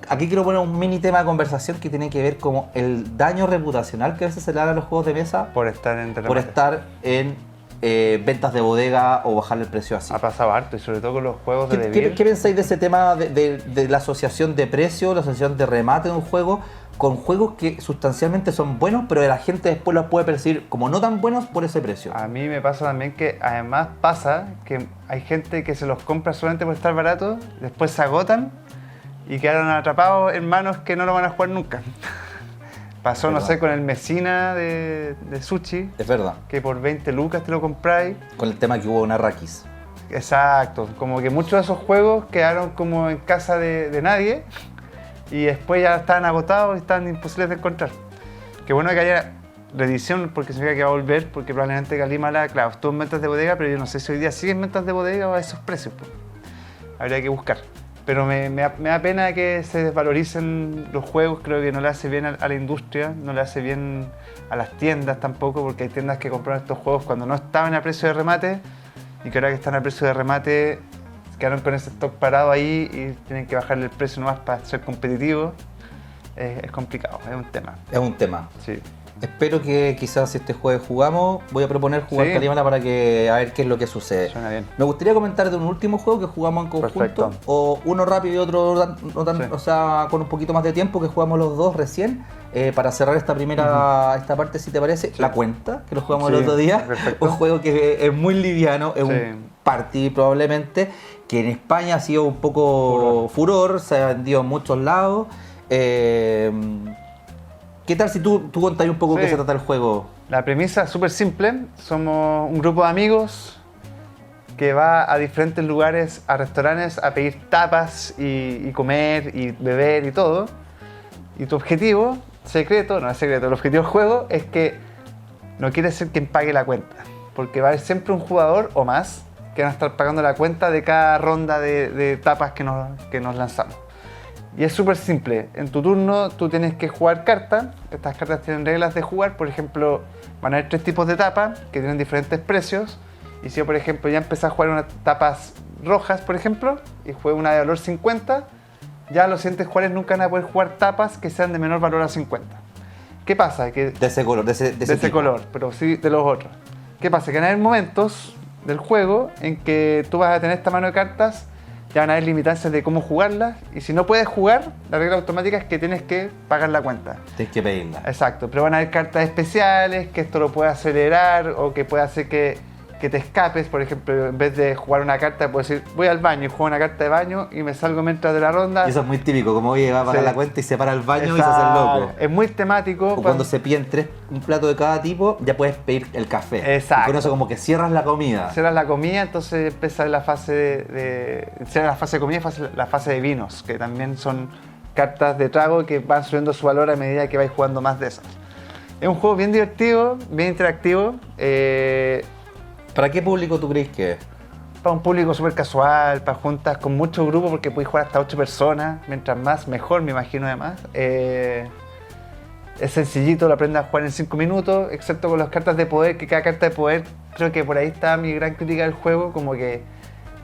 aquí quiero poner un mini tema de conversación que tiene que ver como el daño reputacional que a veces se le da a los juegos de mesa
por estar
en ventas de bodega o bajar el precio así.
Ha pasado harto y sobre todo con los juegos de DeVir.
¿Qué pensáis de ese tema de la asociación de precios, la asociación de remate de un juego con juegos que sustancialmente son buenos, pero la gente después los puede percibir como no tan buenos por ese precio?
A mí me pasa también que además pasa que hay gente que se los compra solamente por estar baratos, después se agotan y quedaron atrapados en manos que no lo van a jugar nunca. Pasó, no sé, con el Messina de Sushi.
Es verdad.
Que por 20 lucas te lo compráis.
Con el tema que hubo en Arrakis.
Exacto. Como que muchos de esos juegos quedaron como en casa de nadie y después ya estaban agotados y estaban imposibles de encontrar. Qué bueno que haya reedición porque significa que va a volver, porque probablemente Galimala, claro, estuvo en ventas de bodega, pero yo no sé si hoy día sigue en ventas de bodega o a esos precios. Pues. Habría que buscar. Pero me da pena que se desvaloricen los juegos, creo que no le hace bien a la industria, no le hace bien a las tiendas tampoco, porque hay tiendas que compraron estos juegos cuando no estaban a precio de remate y que ahora que están a precio de remate quedaron con ese stock parado ahí y tienen que bajarle el precio nomás para ser competitivos. Es complicado, es un tema.
Es un tema.
Sí.
Espero que quizás si este jueves jugamos, voy a proponer jugar Galimala para que a ver qué es lo que sucede.
Suena bien.
Me gustaría comentar de un último juego que jugamos en conjunto. Perfecto. O uno rápido y otro no tan, o sea, con un poquito más de tiempo, que jugamos los dos recién. Para cerrar esta esta parte, si te parece, La Cuenta, que lo jugamos el otro día. Perfecto. Un juego que es muy liviano, es un party probablemente, que en España ha sido un poco furor, se ha vendido en muchos lados. ¿Qué tal si tú contás un poco qué se trata el juego?
La premisa es súper simple. Somos un grupo de amigos que va a diferentes lugares, a restaurantes, a pedir tapas y comer y beber y todo. Y tu objetivo, secreto, no es secreto, el objetivo del juego es que no quiere ser quien pague la cuenta. Porque va a haber siempre un jugador o más que van a estar pagando la cuenta de cada ronda de tapas que nos lanzamos. Y es súper simple. En tu turno tú tienes que jugar cartas. Estas cartas tienen reglas de jugar. Por ejemplo, van a haber 3 tipos de tapas que tienen diferentes precios. Y si yo, por ejemplo, ya empecé a jugar unas tapas rojas, por ejemplo, y juego una de valor 50, ya los siguientes jugadores nunca van a poder jugar tapas que sean de menor valor a 50. ¿Qué pasa? Que
De ese color, de ese
color, pero sí de los otros. ¿Qué pasa? Que van a haber momentos del juego en que tú vas a tener esta mano de cartas, ya van a haber limitancias de cómo jugarlas, y si no puedes jugar, la regla automática es que tienes que pagar la cuenta.
Tienes que pedirla.
Exacto, pero van a haber cartas especiales, que esto lo puede acelerar o que puede hacer que te escapes. Por ejemplo, en vez de jugar una carta, puedes decir, voy al baño y juego una carta de baño y me salgo mientras de la ronda.
Y eso es muy típico, como oye, va a pagar la cuenta y se para al baño.
Exacto.
Y se hace el loco.
Es muy temático.
O cuando se piden un plato de cada tipo, ya puedes pedir el café.
Exacto.
Y con eso como que cierras la comida.
Cierras la comida, entonces empieza la fase cierras la fase de comida y la fase de vinos, que también son cartas de trago que van subiendo su valor a medida que vais jugando más de esas. Es un juego bien divertido, bien interactivo.
¿Para qué público tú crees que es?
Para un público súper casual, para juntas con muchos grupos, porque puedes jugar hasta 8 personas. Mientras más, mejor, me imagino, además. Es sencillito, lo aprendes a jugar en 5 minutos, excepto con las cartas de poder, que cada carta de poder, creo que por ahí está mi gran crítica del juego, como que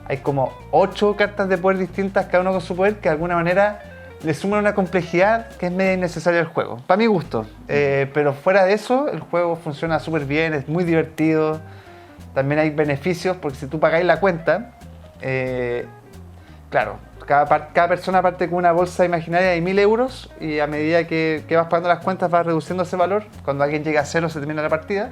hay como 8 cartas de poder distintas, cada uno con su poder, que de alguna manera le suman una complejidad que es medio innecesaria al juego, para mi gusto. Pero fuera de eso, el juego funciona súper bien, es muy divertido. También hay beneficios, porque si tú pagáis la cuenta, claro, cada persona parte con una bolsa imaginaria de 1.000 euros, y a medida que vas pagando las cuentas vas reduciendo ese valor. Cuando alguien llega a 0 se termina la partida.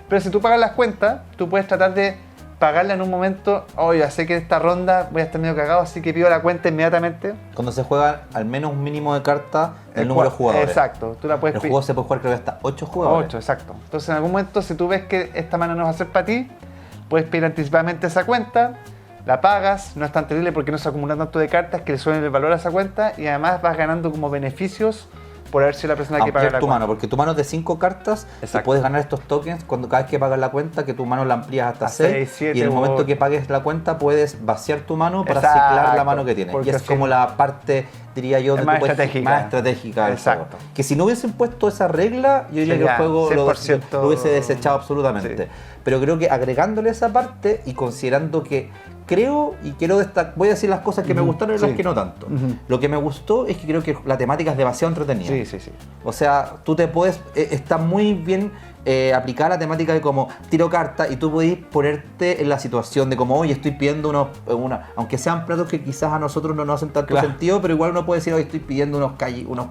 Pero si tú pagas las cuentas, tú puedes tratar de pagarla en un momento. Oh, ya sé que en esta ronda voy a estar medio cagado, así que pido la cuenta inmediatamente.
Cuando se juega al menos un mínimo de cartas, el número de jugadores.
Exacto. Tú la puedes
el juego se puede jugar creo que hasta 8 jugadores.
8, exacto. Entonces en algún momento, si tú ves que esta mano no va a ser para ti, puedes pedir anticipadamente esa cuenta, la pagas, no es tan terrible porque no se acumulan tanto de cartas que le suben el valor a esa cuenta, y además vas ganando como beneficios por haber sido la persona que paga la
tu
cuenta.
mano, porque tu mano es de 5 cartas. Y puedes ganar estos tokens cuando cada vez que pagas la cuenta, que tu mano la amplías hasta 6, y en el momento que pagues la cuenta puedes vaciar tu mano para ciclar la mano que tienes. Y es como la parte, diría yo, de
más
estratégica.
Exacto.
Que si no hubiesen puesto esa regla, yo diría que el juego lo hubiese desechado absolutamente.
Sí.
Pero creo que agregándole esa parte y considerando que creo, y quiero destacar, voy a decir las cosas que me gustaron y las que no tanto. Lo que me gustó es que creo que la temática es demasiado entretenida.
Sí.
O sea, tú te puedes, está muy bien aplicada la temática de como tiro carta, y tú podés ponerte en la situación de como, oye, estoy pidiendo aunque sean platos que quizás a nosotros no nos hacen tanto sentido, pero igual uno puede decir, oye, estoy pidiendo unos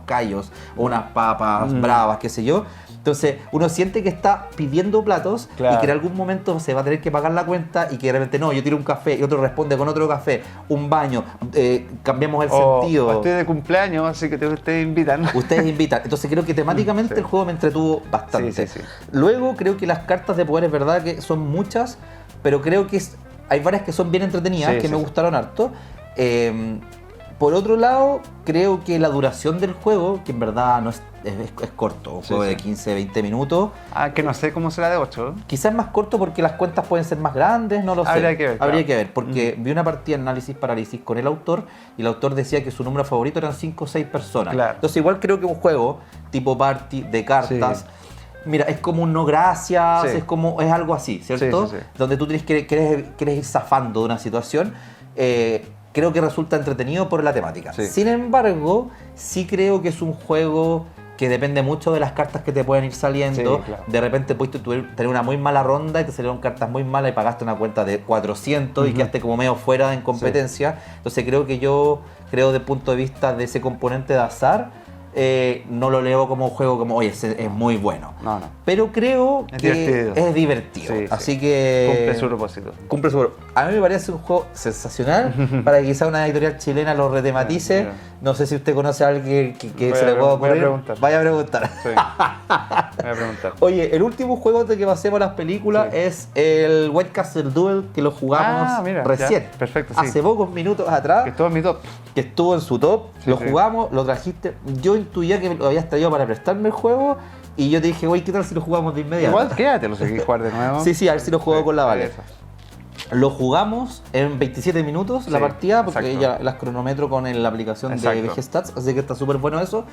callos o unas papas bravas, qué sé yo. Entonces uno siente que está pidiendo platos y que en algún momento se va a tener que pagar la cuenta, y que de repente no, yo tiro un café y otro responde con otro café, un baño, cambiamos el sentido.
Estoy de cumpleaños, así que ustedes invitan.
Ustedes invitan. Entonces creo que temáticamente el juego me entretuvo bastante.
Sí.
Luego creo que las cartas de poder es verdad que son muchas, pero creo que hay varias que son bien entretenidas, que me gustaron harto. Por otro lado, creo que la duración del juego, que en verdad no es corto, un juego de 15, 20 minutos.
Que no sé cómo será de 8.
Quizás más corto porque las cuentas pueden ser más grandes, no lo sé.
Habría que ver,
porque vi una partida de análisis-parálisis con el autor, y el autor decía que su número favorito eran 5 o 6 personas. Entonces igual creo que un juego tipo party de cartas, mira, es como un no gracias, es algo así, ¿cierto? Donde tú quieres ir zafando de una situación. Creo que resulta entretenido por la temática. Sin embargo, sí creo que es un juego que depende mucho de las cartas que te pueden ir saliendo. De repente puedes tener una muy mala ronda y te salieron cartas muy malas y pagaste una cuenta de 400 y quedaste como medio fuera en competencia. Entonces creo desde el punto de vista de ese componente de azar, no lo leo como un juego como, oye, es muy bueno.
No.
Pero creo
Es
que
divertido.
es divertido.
Sí,
Así
sí.
que...
Cumple su propósito.
Cumple su... A mí me parece un juego sensacional para que quizá una editorial chilena lo retematice.
Mira.
No sé si usted conoce a alguien que
Voy
se
a
le pueda
voy a
ocurrir.
preguntar.
Vaya a preguntar.
Sí. Voy a preguntar.
Oye, el último juego antes de que pasemos a las películas
Sí.
es el White Castle Duel, que lo jugamos
Mira,
recién.
ya, perfecto, sí.
Hace pocos minutos atrás,
Que todo es mi top.
que estuvo en su top,
Sí,
lo
sí.
jugamos, lo trajiste. Yo intuía que lo habías traído para prestarme el juego y yo te dije, oye, ¿qué tal si lo jugamos de inmediato?
Igual quédate, lo seguí jugar de nuevo.
Sí, a ver si lo juego con la Vale.
Eso.
Lo jugamos en 27 minutos la
Sí,
partida, porque
exacto.
ella las cronometro con la aplicación
Exacto.
de VG Stats, así que está súper bueno eso.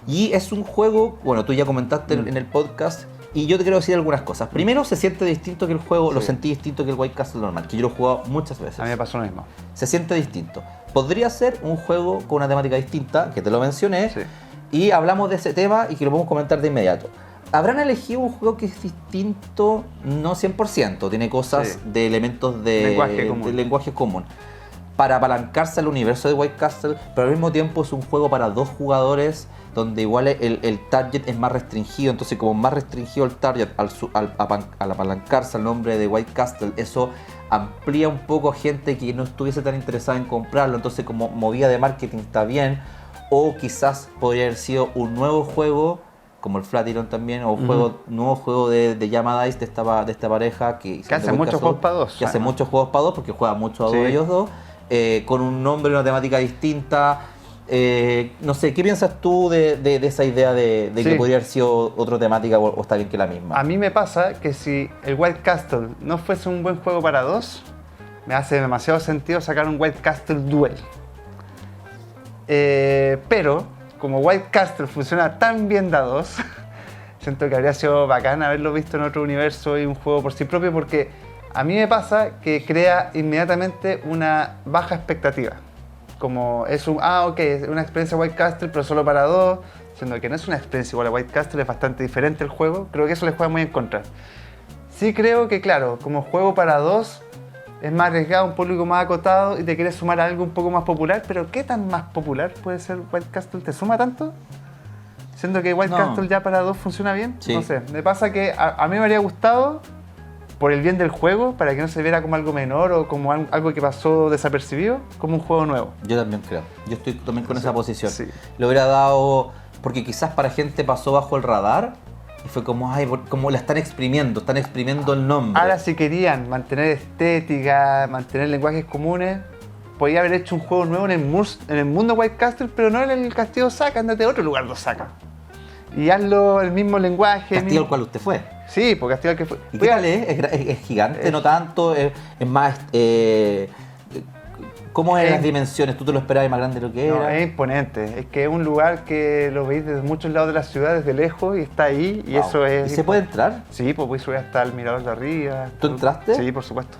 Y es un juego, bueno, tú ya comentaste en el podcast, y yo te quiero decir algunas cosas. Primero, se siente distinto que el juego, lo
Sí.
sentí distinto que el White Castle normal, que yo lo he jugado muchas veces.
A mí me pasó lo mismo.
Se siente distinto. Podría ser un juego con una temática distinta, que te lo mencioné,
Sí.
y hablamos de ese tema y que lo podemos comentar de inmediato. Habrán elegido un juego que es distinto, no 100%, tiene cosas
Sí.
de elementos
Lenguaje común.
de lenguaje común, para apalancarse al universo de White Castle, pero al mismo tiempo es un juego para 2 jugadores, donde igual el target es más restringido, entonces como más restringido el target al apalancarse al nombre de White Castle, eso amplía un poco a gente que no estuviese tan interesada en comprarlo, entonces como movida de marketing está bien, o quizás podría haber sido un nuevo juego, como el Flatiron también, o un nuevo juego de Yama Dice de esta pareja que
hace muchos juegos para 2.
que hace muchos juegos para 2 porque juega mucho a 2
Sí.
de ellos dos, con un nombre y una temática distinta. No sé, ¿qué piensas tú de esa idea de que
Sí.
podría haber sido otra temática o está bien que la misma?
A mí me pasa que si el White Castle no fuese un buen juego para 2, me hace demasiado sentido sacar un White Castle Duel. Pero, como White Castle funciona tan bien de a 2, siento que habría sido bacán haberlo visto en otro universo y un juego por sí propio, porque a mí me pasa que crea inmediatamente una baja expectativa. Como es es una experiencia White Castle, pero solo para 2, siendo que no es una experiencia igual a White Castle, es bastante diferente el juego. Creo que eso les juega muy en contra. Sí creo que, claro, como juego para 2, es más arriesgado, un público más acotado y te quieres sumar a algo un poco más popular, pero ¿qué tan más popular puede ser White Castle? ¿Te suma tanto? Siendo que White
No.
Castle ya para 2 funciona bien.
Sí.
No sé, me pasa que a mí me habría gustado, por el bien del juego, para que no se viera como algo menor o como algo que pasó desapercibido, como un juego nuevo.
Yo también creo. Yo estoy también con esa posición.
sí.
Le hubiera dado, porque quizás para gente pasó bajo el radar y fue como, ay, como la están exprimiendo el nombre.
Ahora, si querían mantener estética, mantener lenguajes comunes, podía haber hecho un juego nuevo en el mundo White Castle, pero no en el Castillo Osaka, andate a otro lugar de Osaka. Y hazlo el mismo lenguaje.
Castillo al cual usted fue.
Sí, porque Castillo al que fue.
¿Y qué tal es? ¿Es gigante? ¿No tanto? ¿Es más...? ¿Cómo es las dimensiones? ¿Tú te lo esperabas más grande de lo que
No,
era?
es imponente. Es que es un lugar que lo veis desde muchos lados de la ciudad, desde lejos, y está ahí, y
Wow.
eso es...
¿Y se puede entrar?
Sí, pues puedes subir hasta el mirador de arriba.
¿Tú entraste?
Sí, por supuesto.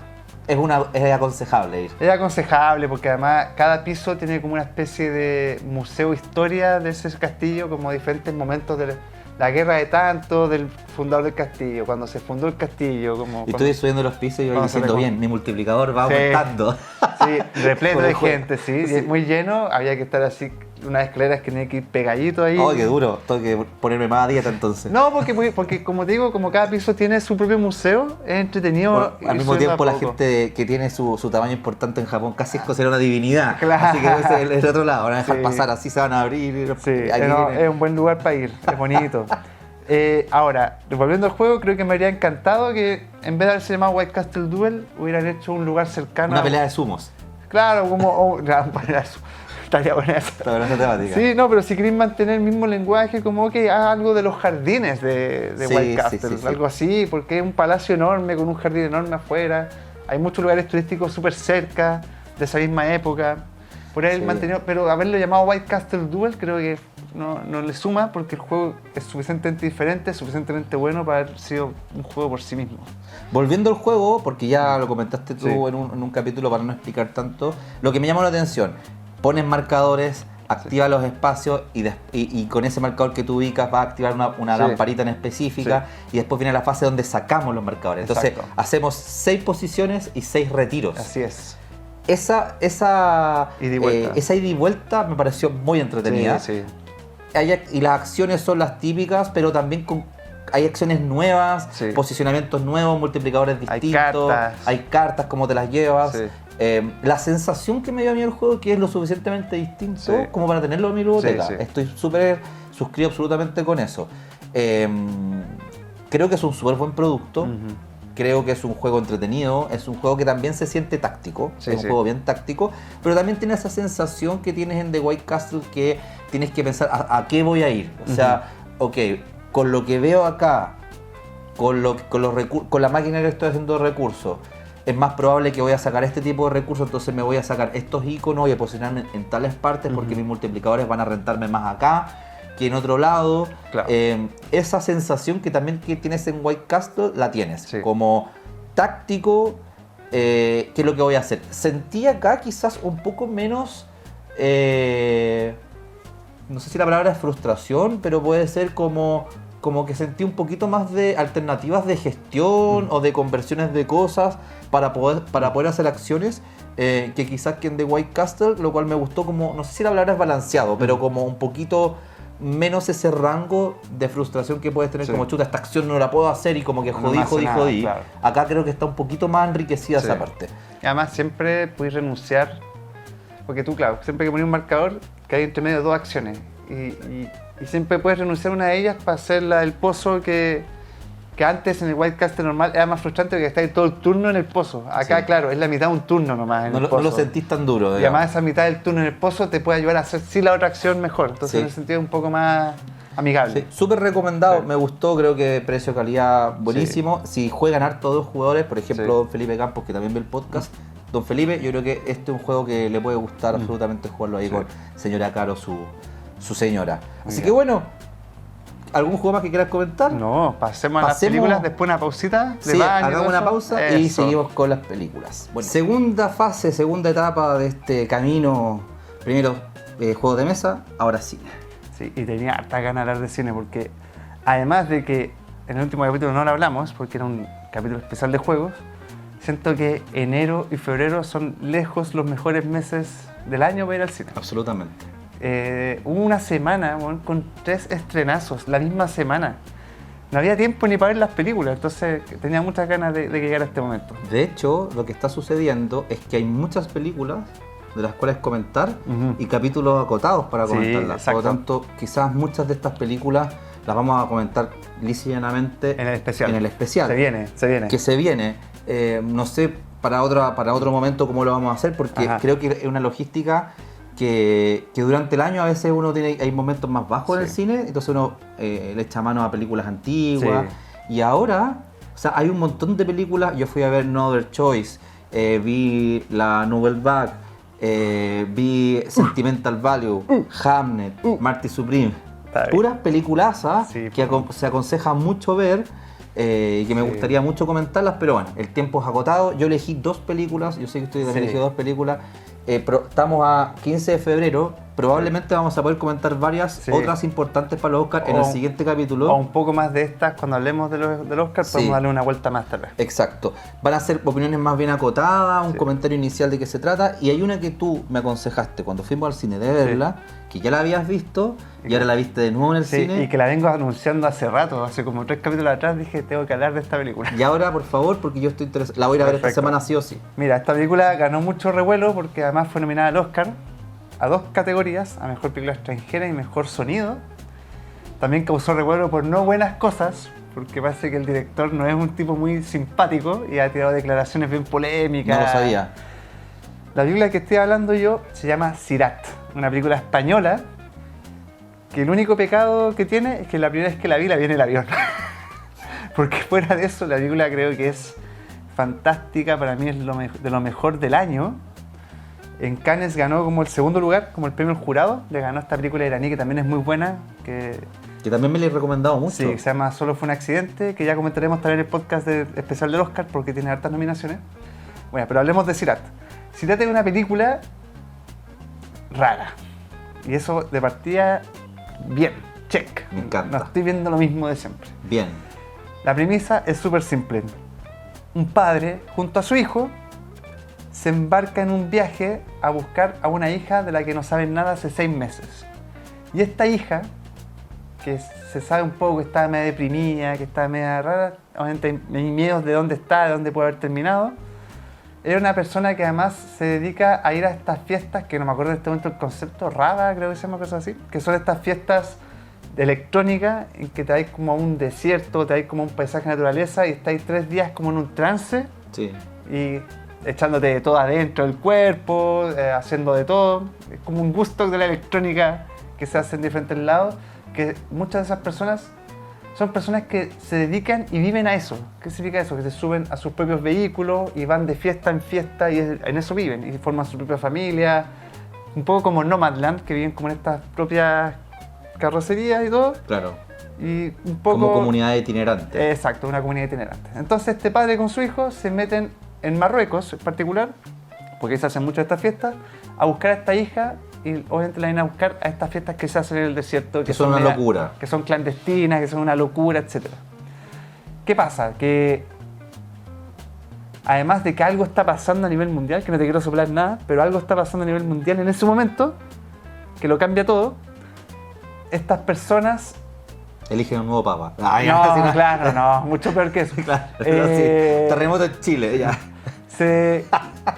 Es aconsejable ir.
Es aconsejable porque además cada piso tiene como una especie de museo historia de ese castillo, como diferentes momentos de la guerra de tanto, del fundador del castillo, cuando se fundó el castillo. Como
Y
cuando-
estoy subiendo los pisos y voy
cuando se
diciendo,
recon-
bien, mi multiplicador va
Sí.
aumentando.
Sí, repleto
Con
de
el juego.
gente, sí,
Sí.
muy lleno, había que estar así, unas escaleras que tenía que ir pegadito ahí.
¡Oh, qué duro! Tengo que ponerme más a dieta entonces.
No, porque como te digo, como cada piso tiene su propio museo, es entretenido.
Bueno,
ir
al mismo
subiendo
tiempo
a
la
poco.
gente que tiene su tamaño importante en Japón casi es considerada una divinidad.
Claro.
Así que ese es el otro lado, van a dejar
Sí.
pasar, así se van a abrir.
Sí,
Aquí
no,
viene-
es un buen lugar para ir, es bonito. Ahora, volviendo al juego, creo que me habría encantado que en vez de haberse llamado White Castle Duel, hubieran hecho un lugar cercano.
Una pelea de sumos.
Claro, como. Estaría buena esa.
Está buena esa temática.
Sí, no, pero si queréis mantener el mismo lenguaje, como que haga algo de los jardines de
Sí,
White
sí,
Castle,
sí.
algo así, porque es un palacio enorme con un jardín enorme afuera. Hay muchos lugares turísticos súper cerca de esa misma época. Por ahí
Sí.
mantenido, pero haberlo llamado White Castle Duel creo que no le suma porque el juego es suficientemente diferente, suficientemente bueno para haber sido un juego por sí mismo.
Volviendo al juego, porque ya lo comentaste tú
Sí.
en un capítulo para no explicar tanto, lo que me llamó la atención, pones marcadores, activa los espacios y con ese marcador que tú ubicas va a activar una
Sí.
lamparita en específica y después viene la fase donde sacamos los marcadores. Entonces
Exacto.
hacemos 6 posiciones y 6 retiros.
Así es.
Esa
Ida y vuelta.
ida y vuelta me pareció muy entretenida.
Sí, sí.
y las acciones son las típicas, pero también hay acciones nuevas,
Sí.
posicionamientos nuevos, multiplicadores distintos, hay cartas, cómo te las llevas.
Sí.
La sensación que me dio a mí el juego que es lo suficientemente distinto
Sí.
como para tenerlo en mi biblioteca.
Sí, sí.
Estoy súper suscrito absolutamente con eso. Creo que es un súper buen producto.
Ujú.
Creo que es un juego entretenido, es un juego que también se siente táctico,
Sí,
es un
sí.
juego bien táctico, pero también tiene esa sensación que tienes en The White Castle que tienes que pensar a qué voy a ir. O sea, ok, con lo que veo acá, con la máquina que estoy haciendo de recursos, es más probable que voy a sacar este tipo de recursos, entonces me voy a sacar estos iconos y a posicionarme en tales partes porque mis multiplicadores van a rentarme más acá que en otro lado.
Claro.
Esa sensación que también que tienes en White Castle la tienes,
Sí.
como táctico, ¿qué es lo que voy a hacer? Sentí acá quizás un poco menos, no sé si la palabra es frustración, pero puede ser como que sentí un poquito más de alternativas de gestión o de conversiones de cosas para poder hacer acciones que quizás que en The White Castle, lo cual me gustó como, no sé si la palabra es balanceado, pero como un poquito menos ese rango de frustración que puedes tener,
Sí.
como chuta, esta acción no la puedo hacer y como que
No
jodí,
me hace
jodí,
nada,
jodí.
claro.
Acá creo que está un poquito más enriquecida
Sí.
esa parte.
Y además siempre puedes renunciar, porque tú, claro, siempre que pones un marcador, que hay entre medio dos acciones. Y siempre puedes renunciar a una de ellas para hacer la del pozo que antes en el White Castle normal era más frustrante porque estáis todo el turno en el pozo. Acá,
Sí.
claro, es la mitad de un turno nomás en
No
el
lo,
pozo.
no lo sentís tan duro,
Y
digamos.
además esa mitad del turno en el pozo te puede ayudar a hacer sí la otra acción mejor. Entonces
Sí.
en el sentido un poco más amigable.
Sí, súper recomendado,
Sí.
me gustó, creo que precio-calidad buenísimo. Si juegan harto dos jugadores, por ejemplo
Sí.
Don Felipe Campos, que también ve el podcast, Don Felipe, yo creo que este es un juego que le puede gustar absolutamente jugarlo ahí
Sí.
con señora Caro, su señora. Así
bien.
que bueno, ¿algún juego más que quieras comentar?
No, pasemos a las
Pasemos-
películas, después una pausita de
Sí,
baño,
hagamos
todo
una
eso.
pausa y
Eso.
seguimos con las películas. Bueno, segunda fase, segunda etapa de este camino. Primero juegos de mesa, ahora cine.
Sí, y tenía harta ganas de hablar de cine porque además de que en el último capítulo no lo hablamos porque era un capítulo especial de juegos, siento que enero y febrero son lejos los mejores meses del año para ir al cine.
Absolutamente.
Hubo una semana bueno, con 3 estrenazos, la misma semana. No había tiempo ni para ver las películas, entonces tenía muchas ganas de que llegara este momento.
De hecho, lo que está sucediendo es que hay muchas películas de las cuales comentar
Ujú.
y capítulos acotados para
Sí,
comentarlas. Por lo
exacto.
tanto, quizás muchas de estas películas las vamos a comentar lisa y llanamente
En el especial.
en el especial.
Se viene.
Que se viene. No sé para otro momento cómo lo vamos a hacer, porque
Ajá.
creo que es una logística que durante el año a veces hay momentos más bajos en el
Sí.
cine, entonces uno le echa mano a películas antiguas. Y ahora, o sea, hay un montón de películas. Yo fui a ver No Other Choice, vi la Nouvelle Vague, vi Sentimental Value, Hamnet, Marty Supreme.
Está bien.
Puras peliculazas
Sí,
que se aconseja mucho ver y que me
Sí.
gustaría mucho comentarlas, pero bueno, el tiempo es agotado. Yo elegí 2 películas, yo sé que ustedes también
Sí.
elegí 2 películas. Estamos a 15 de febrero, probablemente vamos a poder comentar varias
Sí.
otras importantes para los Oscars en el
O-
siguiente capítulo.
O un poco más de estas, cuando hablemos del Oscar,
Sí.
podemos darle una vuelta más tal vez.
Exacto. Van a ser opiniones más bien acotadas, un
Sí.
comentario inicial de qué se trata. Y hay una que tú me aconsejaste cuando fuimos al cine de verla, que ya la habías visto y ahora la viste de nuevo en el
Sí,
cine.
y que la vengo anunciando hace rato, hace como 3 capítulos atrás dije, tengo que hablar de esta película.
Y ahora, por favor, porque yo estoy interesado, la voy a ir a ver esta
Perfecto.
semana sí o sí.
Mira, esta película ganó mucho revuelo porque además fue nominada al Oscar a 2 categorías, a Mejor Película Extranjera y Mejor Sonido. También causó revuelo por no buenas cosas, porque parece que el director no es un tipo muy simpático y ha tirado declaraciones bien polémicas.
No lo sabía.
La película que estoy hablando yo se llama Sirat, una película española que el único pecado que tiene es que la primera vez que la vi en el avión. Porque fuera de eso, la película creo que es fantástica, para mí es de lo mejor del año. En Cannes ganó como el segundo lugar, como el premio del jurado, le ganó esta película iraní que también es muy buena, que
Que también me la he recomendado mucho.
sí, que se llama Solo fue un accidente, que ya comentaremos también en el podcast especial del Oscar porque tiene hartas nominaciones. Bueno, pero hablemos de Sirat. Sirat es una película rara. Y eso de partida, bien, check.
Me encanta.
No estoy viendo lo mismo de siempre.
Bien.
La premisa es súper simple. Un padre, junto a su hijo, se embarca en un viaje a buscar a una hija de la que no saben nada hace 6 meses. Y esta hija que se sabe un poco que estaba media deprimida, que estaba media rara. Obviamente hay miedos de dónde está, de dónde puede haber terminado. Era una persona que además se dedica a ir a estas fiestas, que no me acuerdo en este momento el concepto, Rava, creo que se llama, cosas así, que son estas fiestas de electrónica en que te vais como a un desierto, te vais como a un paisaje de naturaleza y estáis 3 días como en un trance.
Sí.
Y echándote de todo adentro del cuerpo, haciendo de todo. Es como un gusto de la electrónica que se hace en diferentes lados, que muchas de esas personas son personas que se dedican y viven a eso. ¿Qué significa eso? Que se suben a sus propios vehículos y van de fiesta en fiesta y en eso viven y forman su propia familia. Un poco como Nomadland, que viven como en estas propias carrocerías y todo.
Claro.
Y un poco...
Como comunidad itinerante.
Exacto, una comunidad itinerante. Entonces este padre con su hijo se meten en Marruecos en particular, porque se hacen muchas de estas fiestas, a buscar a esta hija y obviamente la vienen a buscar a estas fiestas que se hacen en el desierto.
Que son una locura.
Que son clandestinas, que son una locura, etc. ¿Qué pasa? Que además de que algo está pasando a nivel mundial, que no te quiero soplar nada, pero algo está pasando a nivel mundial en ese momento, que lo cambia todo, estas personas...
Eligen un nuevo papa.
No, claro, no, mucho peor que eso.
Claro, sí. Terremoto en Chile, ya.
Se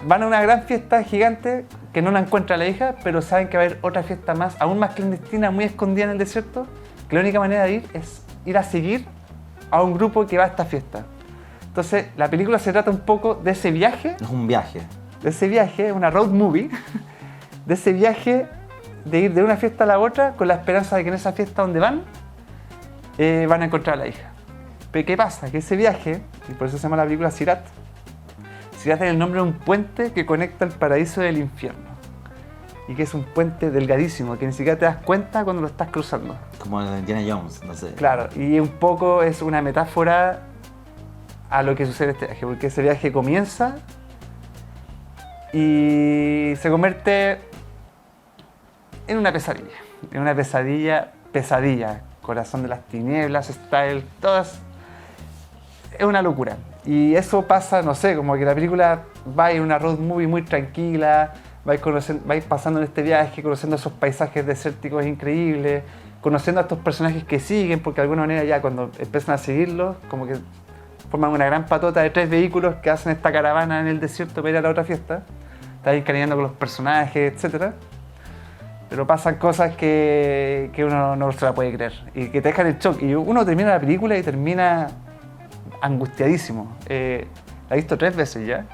van a una gran fiesta gigante que no la encuentra la hija, pero saben que va a haber otra fiesta más, aún más clandestina, muy escondida en el desierto, que la única manera de ir es ir a seguir a un grupo que va a esta fiesta. Entonces, la película se trata un poco de ese viaje.
Es un viaje.
De ese viaje, una road movie, de ese viaje de ir de una fiesta a la otra con la esperanza de que en esa fiesta donde van a encontrar a la hija. Pero ¿qué pasa? Que ese viaje, y por eso se llama la película Sirat, Sirat es el nombre de un puente que conecta el paraíso del infierno. Y que es un puente delgadísimo, que ni siquiera te das cuenta cuando lo estás cruzando.
Como el de Indiana Jones, no sé.
Claro, y un poco es una metáfora a lo que sucede en este viaje, porque ese viaje comienza y se convierte en una pesadilla, Corazón de las Tinieblas, style, todas. Es una locura. Y eso pasa, no sé, como que la película va en una road movie muy tranquila, vais pasando en este viaje, conociendo esos paisajes desérticos increíbles, conociendo a estos personajes que siguen, porque de alguna manera ya cuando empiezan a seguirlos, como que forman una gran patota de 3 vehículos que hacen esta caravana en el desierto para ir a la otra fiesta. Estás encariñando con los personajes, etc. Pero pasan cosas que uno no se la puede creer y que te dejan en shock. Y uno termina la película y termina angustiadísimo. La he visto 3 veces ya.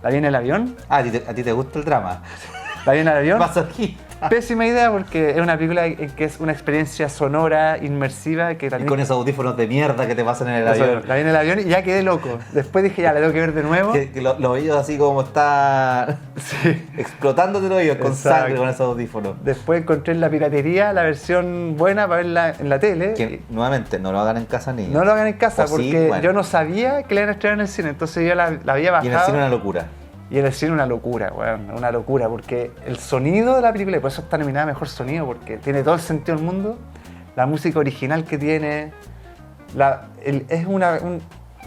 La vi en el avión.
Ah, ¿a ti te gusta el drama?
La vi en el avión.
Masoquista.
Pésima idea porque es una película en que es una experiencia sonora, inmersiva. Que también...
Y con esos audífonos de mierda que te pasan en el avión.
La vi en el avión y ya quedé loco. Después dije, ya, la tengo que ver de nuevo.
Que los oídos así como están
Sí.
explotándote los oídos con
Exacto.
sangre con esos audífonos.
Después encontré en la piratería la versión buena para verla en la tele.
Que nuevamente, no lo hagan en casa niños.
No lo hagan en casa
O sí,
porque
bueno.
yo no sabía que la iban a estrenar en el cine, entonces yo la había bajado.
Y en el cine una locura.
Y en el cine una locura, weón, una locura, porque el sonido de la película, y por eso está nominada a Mejor Sonido, porque tiene todo el sentido del mundo, la música original que tiene,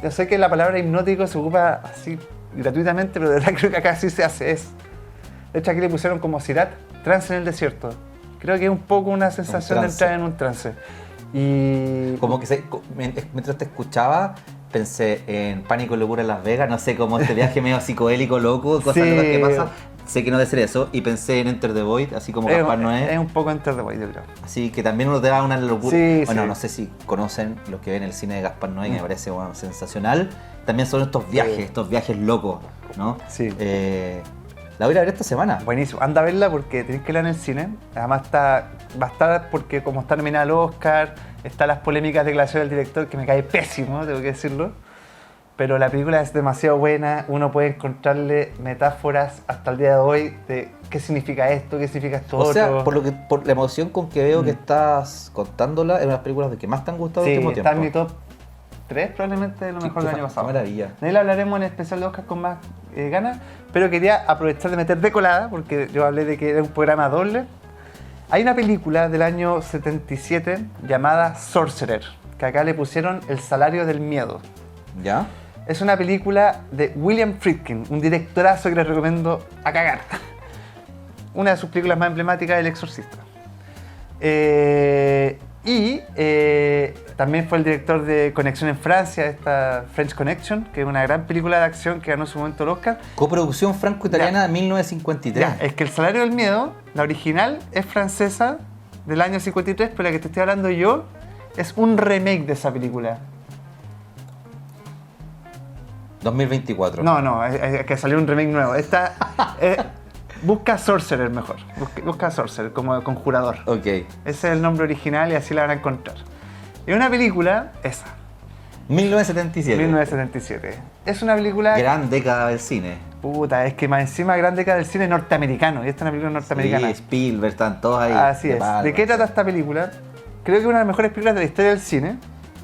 yo sé que la palabra hipnótico se ocupa así gratuitamente, pero de verdad creo que acá sí se hace, de hecho aquí le pusieron como Sirat, trance en el desierto, creo que es un poco una sensación de entrar en un trance. Y...
Como que mientras te escuchaba, pensé en Pánico y Locura en Las Vegas, no sé, como este viaje medio psicodélico, loco, cosas
Sí.
locas que pasan. Sé que no debe ser eso, y pensé en Enter the Void, así como Gaspar Noé.
Es un poco Enter the Void, yo creo.
Así que también uno te da una locura.
Sí,
bueno,
sí.
no sé si conocen los que ven el cine de Gaspar Noé, que me parece bueno, sensacional. También son estos viajes locos, ¿no?
Sí.
La voy a ir a ver esta semana.
Buenísimo, anda a verla porque tenés que verla en el cine. Además va a estar porque como está nominada al Oscar, están las polémicas declaraciones del director que me cae pésimo, tengo que decirlo. Pero la película es demasiado buena, uno puede encontrarle metáforas hasta el día de hoy de qué significa esto, qué significa esto
O sea,
otro.
por la emoción con que veo que estás contándola, es una de las películas que más te han gustado
Sí,
el último
está
tiempo.
en mi top 3 probablemente de lo mejor del año pasado.
Qué maravilla.
De él hablaremos en el especial de Oscar con más ganas, pero quería aprovechar de meter de colada, porque yo hablé de que era un programa doble. Hay una película del año 77 llamada Sorcerer, que acá le pusieron El Salario del Miedo.
¿Ya?
Es una película de William Friedkin, un directorazo que les recomiendo a cagar. Una de sus películas más emblemáticas, El Exorcista. Y también fue el director de Conexión en Francia, esta French Connection, que es una gran película de acción que ganó en su momento el Oscar.
Coproducción franco-italiana de 1953.
Ya, es que El Salario del Miedo, la original, es francesa del año 53, pero la que te estoy hablando yo es un remake de esa película.
2024.
No, es que salió un remake nuevo. Esta busca Sorcerer mejor. Busca Sorcerer como conjurador.
Ok.
Ese es el nombre original y así la van a encontrar. Es una película, esa,
1977.
1977. Es una película...
Gran década del cine.
Puta, es que más encima gran década del cine norteamericano. Y esta es una película norteamericana.
Sí, Spielberg, están todos ahí.
Así es.
Palma.
¿De qué trata esta película? Creo que es una de las mejores películas de la historia del cine.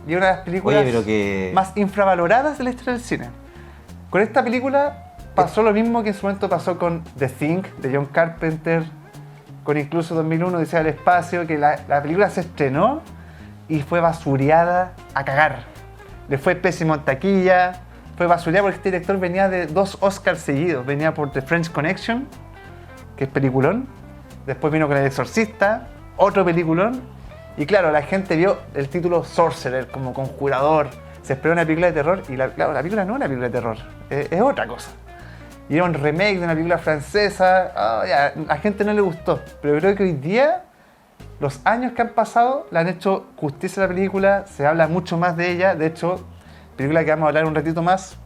Y una de las películas
Oye, pero que...
más infravaloradas de la historia del cine. Con esta película pasó lo mismo que en su momento pasó con The Thing, de John Carpenter, con incluso 2001, Odisea del Espacio, que la película se estrenó y fue basureada a cagar. Le fue pésimo en taquilla, fue basureada porque este director venía de 2 Oscars seguidos. Venía por The French Connection, que es peliculón. Después vino con El Exorcista, otro peliculón. Y claro, la gente vio el título Sorcerer como conjurador. Se esperó una película de terror y claro, la película no es una película de terror, es otra cosa. Y era un remake de una película francesa. Ya, a la gente no le gustó. Pero creo que hoy día, los años que han pasado, le han hecho justicia a la película, se habla mucho más de ella. De hecho, película que vamos a hablar un ratito más,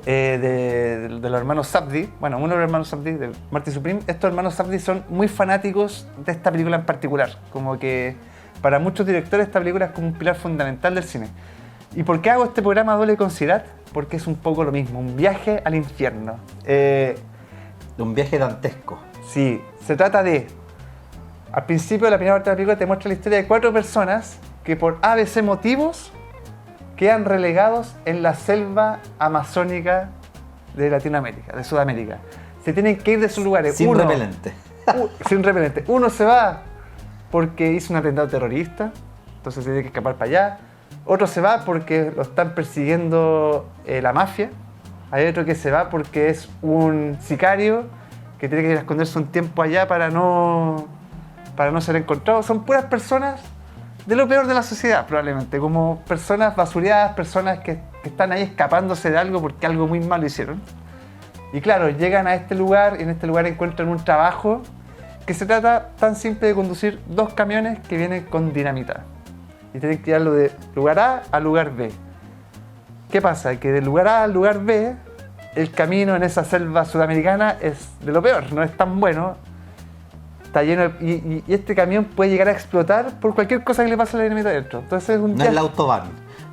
de los hermanos Safdie. Bueno, uno de los hermanos Safdie, de Marty Supreme. Estos hermanos Safdie son muy fanáticos de esta película en particular. Como que para muchos directores esta película es como un pilar fundamental del cine. ¿Y por qué hago este programa Doble con Cirat? Porque es un poco lo mismo, un viaje al infierno.
Un viaje dantesco.
Sí, se trata de... Al principio de la primera parte de la película te muestra la historia de 4 personas que por ABC motivos quedan relegados en la selva amazónica de Latinoamérica, de Sudamérica. Se tienen que ir de sus lugares.
Sin repelente.
Sin repelente. Uno se va porque hizo un atentado terrorista, entonces se tiene que escapar para allá. Otro se va porque lo están persiguiendo la mafia. Hay otro que se va porque es un sicario que tiene que ir a esconderse un tiempo allá para no ser encontrado. Son puras personas de lo peor de la sociedad, probablemente. Como personas basureadas, personas que están ahí escapándose de algo porque algo muy malo hicieron. Y claro, llegan a este lugar y en este lugar encuentran un trabajo que se trata tan simple de conducir 2 camiones que vienen con dinamita. Y tienen que llevarlo de lugar A al lugar B. ¿Qué pasa? Que del lugar A al lugar B, el camino en esa selva sudamericana es de lo peor, no es tan bueno. Está lleno y este camión puede llegar a explotar por cualquier cosa que le pase a la dinamita dentro. Entonces
No es la autobahn.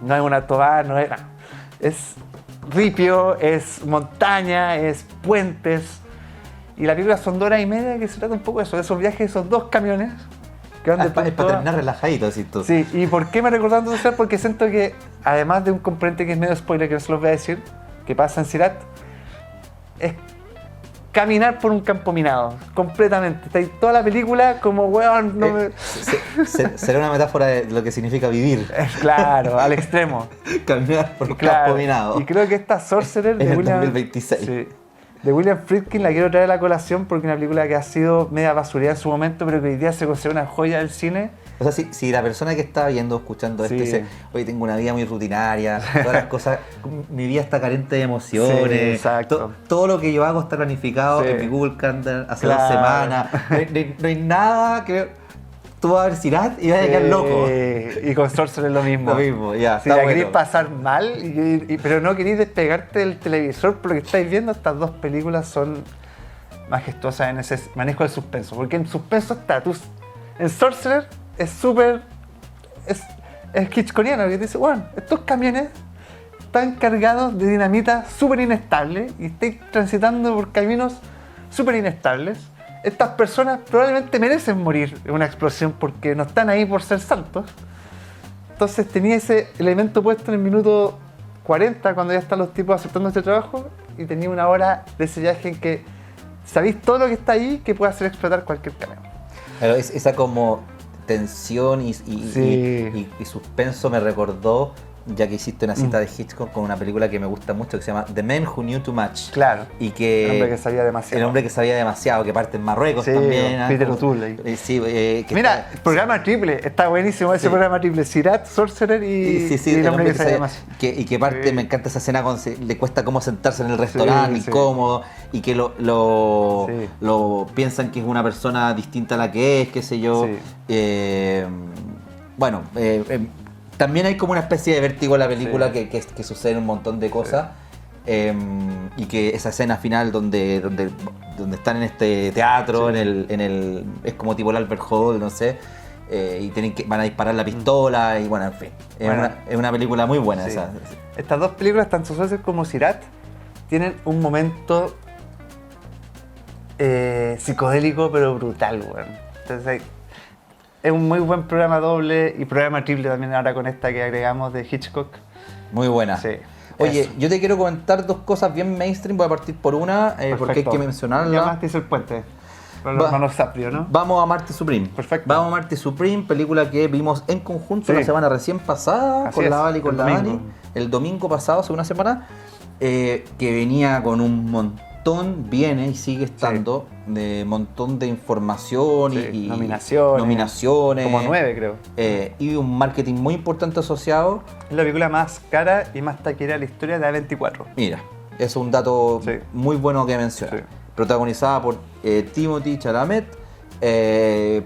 No es un autobahn, no es nada. Es ripio, es montaña, es puentes. Y la película son 2 horas y media que se trata un poco de eso, de esos viajes, esos 2 camiones.
Es para terminar relajadito, decís tú.
Sí, ¿y por qué me recordando eso? Porque siento que, además de un componente que es medio spoiler, que no se los voy a decir, que pasa en Cirat, es caminar por un campo minado, completamente. Está ahí toda la película como, weón, no me...
Será una metáfora de lo que significa vivir.
Claro, al extremo.
Caminar por un
Claro.
campo minado.
Y creo que esta Sorcerer
En
de
el
William...
2026.
Sí. De William Friedkin la quiero traer a la colación porque es una película que ha sido media basureada en su momento, pero que hoy día se considera una joya del cine.
O sea, si la persona que está viendo, escuchando esto,
Sí.
dice, oye, tengo una vida muy rutinaria, todas las cosas, mi vida está carente de emociones,
Sí, exacto.
todo lo que yo hago está planificado
Sí.
en mi Google Calendar hace
Claro.
2 semanas, no hay nada que... Tú vas a ver Cirat y vas a quedar loco.
Y con Sorcerer es lo mismo.
Lo mismo, ya,
Si
está
la
bueno.
queréis pasar mal, pero no queréis despegarte del televisor por lo que estáis viendo, estas 2 películas son majestuosas en ese manejo del suspenso. Porque en suspenso está, en Sorcerer es súper... Es hitchcockiano, que te dice, bueno, estos camiones están cargados de dinamita súper inestable y estáis transitando por caminos súper inestables. Estas personas probablemente merecen morir en una explosión porque no están ahí por ser santos. Entonces tenía ese elemento puesto en el minuto 40 cuando ya están los tipos aceptando este trabajo y tenía 1 hora de ese viaje en que sabéis todo lo que está ahí que puede hacer explotar cualquier camión.
Pero esa como tensión y suspenso me recordó ya que hiciste una cita de Hitchcock con una película que me gusta mucho que se llama The Man Who Knew Too Much.
Claro.
Y que
el hombre que sabía demasiado.
El hombre que sabía demasiado, que parte en Marruecos también.
Peter O'Toole.
Sí,
mira, el programa triple, está buenísimo ese programa triple. Sirat, Sorcerer y el hombre que sabía demasiado.
Y que parte, me encanta esa escena cuando le cuesta cómo sentarse en el restaurante, incómodo, y que lo piensan que es una persona distinta a la que es, qué sé yo. También hay como una especie de vértigo en la película que sucede un montón de cosas. Y que esa escena final donde están en este teatro, es como tipo el Albert Hall, no sé, y van a disparar la pistola, y bueno, en fin. Es una película muy buena esa.
Estas dos películas, tanto Sorcerer como Sirat, tienen un momento psicodélico pero brutal, weón. Entonces es un muy buen programa doble y programa triple también ahora con esta que agregamos de Hitchcock.
Muy buena.
Sí.
Oye, yo te quiero comentar dos cosas bien mainstream, voy a partir por una, porque hay que mencionarla.
Ya más te hizo el puente. Con los hermanos Saprio, ¿no?
Vamos a Marty Supreme.
Perfecto.
Vamos a Marty Supreme, película que vimos en conjunto la semana recién pasada, con la Val y con la Dani. El domingo pasado, hace una semana, que venía con un montón, viene y sigue estando, de montón de información y nominaciones.
Como 9, creo.
Y un marketing muy importante asociado.
Es la película más cara y más taquillera de la historia de A24.
Mira, es un dato muy bueno que menciona. Sí. Protagonizada por Timothée Chalamet,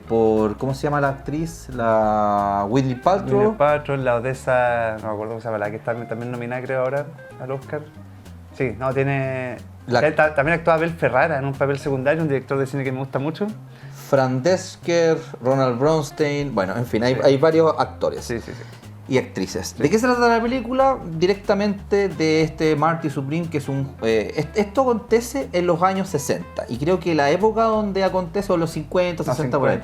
por, ¿cómo se llama la actriz? La Whitney Paltrow.
Whitney Paltrow, la Odessa, no me acuerdo cómo se llama, la que está también nominada creo ahora al Oscar. Sí, no, tiene... También actúa Abel Ferrara en un papel secundario, un director de cine que me gusta mucho.
Fran Drescher, Ronald Bronstein, bueno, en fin, hay varios actores.
Sí.
Y actrices. ¿De qué se trata la película? Directamente de este Marty Supreme, que es un... esto acontece en los años 60, y creo que la época donde acontece, o los 50, 60, por ahí.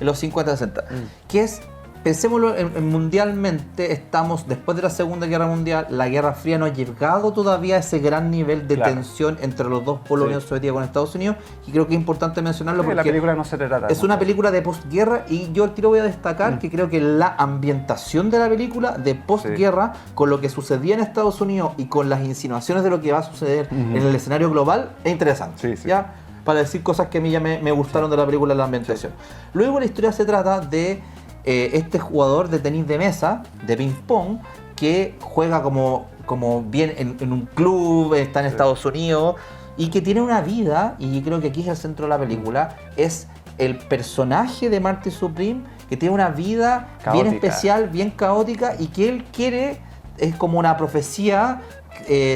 En los 50, 60. Que es, pensémoslo mundialmente, estamos después de la Segunda Guerra Mundial, la Guerra Fría no ha llegado todavía a ese gran nivel de tensión entre los dos polos, Unión Soviética con Estados Unidos, y creo que es importante mencionarlo porque
la película no se trata.
Es una película de postguerra, y yo al tiro voy a destacar que creo que la ambientación de la película de postguerra, con lo que sucedía en Estados Unidos y con las insinuaciones de lo que va a suceder en el escenario global, es interesante. ¿Ya? Para decir cosas que a mí ya me gustaron de la película, de la ambientación. Luego la historia se trata de este jugador de tenis de mesa, de ping pong, que juega como bien en un club, está en Estados Unidos, y que tiene una vida, y creo que aquí es el centro de la película, es el personaje de Marty Supreme, que tiene una vida bien especial, bien caótica, y que él quiere, es como una profecía,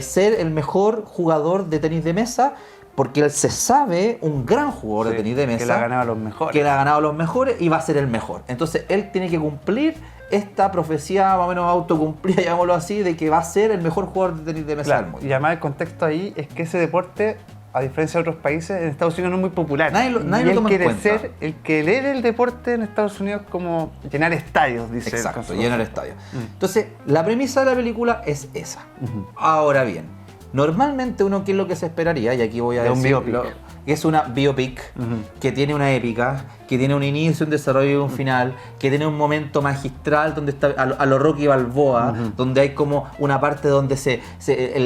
ser el mejor jugador de tenis de mesa, porque él se sabe un gran jugador de tenis de mesa.
Que le ha ganado a los mejores.
Que le ha ganado a los mejores y va a ser el mejor. Entonces él tiene que cumplir esta profecía más o menos autocumplida, llamémoslo así, de que va a ser el mejor jugador de tenis de mesa del mundo.
Y además el contexto ahí es que ese deporte, a diferencia de otros países, en Estados Unidos no es muy popular.
Nadie lo toma en cuenta.
Quiere ser el que lee el deporte en Estados Unidos, como llenar estadios, dice.
Exacto, llenar estadios. Entonces, la premisa de la película es esa. Ahora bien, normalmente uno, ¿qué es lo que se esperaría? Y aquí voy a decir... que es una biopic, que tiene una épica, que tiene un inicio, un desarrollo y un final, que tiene un momento magistral donde está a lo Rocky Balboa, donde hay como una parte donde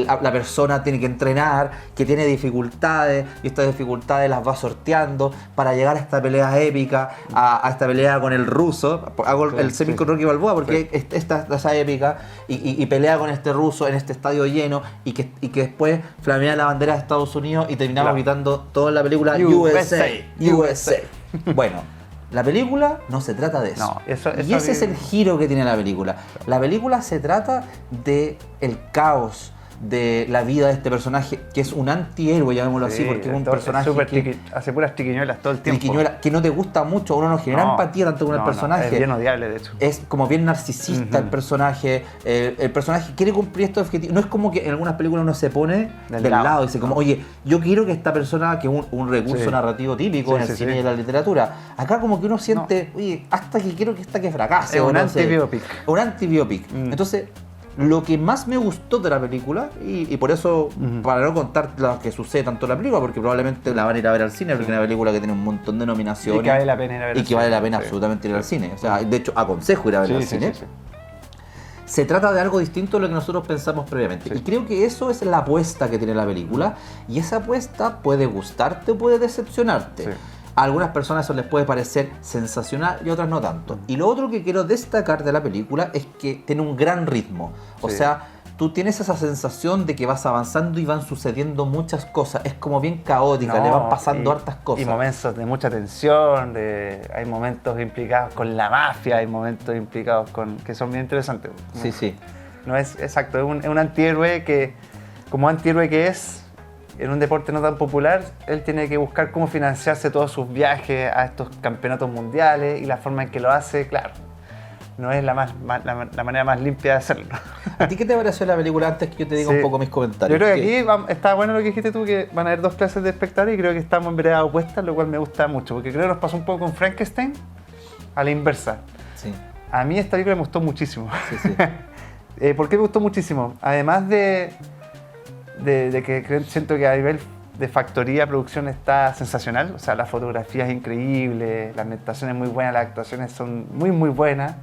la persona tiene que entrenar, que tiene dificultades, y estas dificultades las va sorteando para llegar a esta pelea épica, a esta pelea con el ruso. Hago el símil con Rocky Balboa porque esa épica, y pelea con este ruso en este estadio lleno, y que después flamea la bandera de Estados Unidos y terminamos gritando toda la película USA. Bueno, la película no se trata de eso. Y ese es el giro que tiene la película. La película se trata de el caos de la vida de este personaje, que es un antihéroe, llamémoslo así, porque es un personaje que
hace puras triquiñuelas todo el tiempo.
Que no te gusta mucho, uno no genera empatía tanto con el personaje.
Es bien odiable, de hecho.
Es como bien narcisista el personaje. El personaje quiere cumplir estos objetivos. No es como que en algunas películas uno se pone del lado y dice como, oye, yo quiero que esta persona, que es un recurso narrativo típico en el cine y en la literatura, acá como que uno siente, oye, hasta que quiero que fracase.
Es un anti-biopic.
Un anti-biopic. Entonces, lo que más me gustó de la película, y por eso, para no contar lo que sucede tanto en la película, porque probablemente la van a ir a ver al cine, porque es una película que tiene un montón de nominaciones.
Y que vale la pena ir a ver
absolutamente ir al cine. O sea, de hecho, aconsejo ir a ver al cine. se trata de algo distinto de lo que nosotros pensamos previamente.
Sí.
Y creo que eso es la apuesta que tiene la película. Y esa apuesta puede gustarte o puede decepcionarte.
Sí.
A algunas personas eso les puede parecer sensacional y a otras no tanto. Y lo otro que quiero destacar de la película es que tiene un gran ritmo. O
Sí.
sea, tú tienes esa sensación de que vas avanzando y van sucediendo muchas cosas. Es como bien caótica, le van pasando hartas cosas.
Y momentos de mucha tensión, hay momentos implicados con la mafia, hay momentos implicados que son bien interesantes.
Sí, sí.
No es exacto, es un antihéroe que, como antihéroe que es, en un deporte no tan popular, él tiene que buscar cómo financiarse todos sus viajes a estos campeonatos mundiales y la forma en que lo hace, claro, no es la manera más limpia de hacerlo.
¿A ti qué te pareció la película antes que yo te diga
Sí.
un poco mis comentarios?
Yo creo que aquí está bueno lo que dijiste tú, que van a haber dos clases de espectadores y creo que estamos en veredas opuestas, lo cual me gusta mucho, porque creo que nos pasó un poco con Frankenstein a la inversa.
Sí,
A mí esta película me gustó muchísimo.
sí, sí.
¿Por qué me gustó muchísimo? Además de que siento que a nivel de factoría, producción está sensacional, o sea, la fotografía es increíble, la ambientación es muy buena, las actuaciones son muy, muy buenas.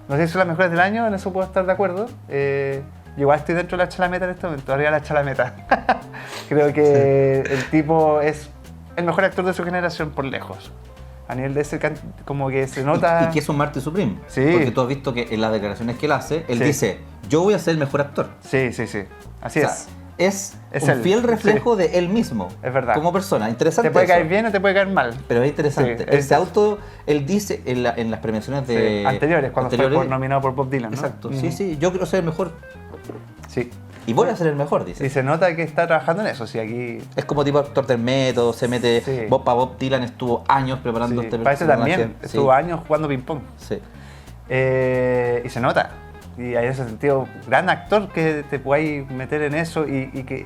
No sé si son las mejores del año, en eso puedo estar de acuerdo. Yo igual estoy dentro de la chalameta en este momento, arriba de la chalameta. Creo que el tipo es el mejor actor de su generación por lejos. A nivel de ese, como que se nota...
Y que es un Marty Supreme.
Sí.
Porque tú has visto que en las declaraciones que él hace, él
Sí.
dice, yo voy a ser el mejor actor.
Sí, sí, sí. Así
O sea,
es.
Es un
él.
fiel reflejo de él mismo.
Es verdad.
Como persona. Interesante
Te puede
eso.
caer bien o te puede caer mal.
Pero es interesante.
Sí,
Él dice en las premiaciones
Sí,
de...
anteriores, cuando fue nominado por Bob Dylan, ¿no?
Exacto.
Mm.
Sí, sí. Yo quiero ser el mejor.
Sí.
Y voy a ser el mejor, dice.
Y se nota que está trabajando en eso, sí, aquí...
Es como tipo actor del método, se mete...
Sí.
Bob Dylan estuvo años preparando
Sí,
este
parece
personaje.
también,
Sí,
estuvo años jugando ping-pong.
sí.
Y se nota. Y hay ese sentido, gran actor que te puedes meter en eso y que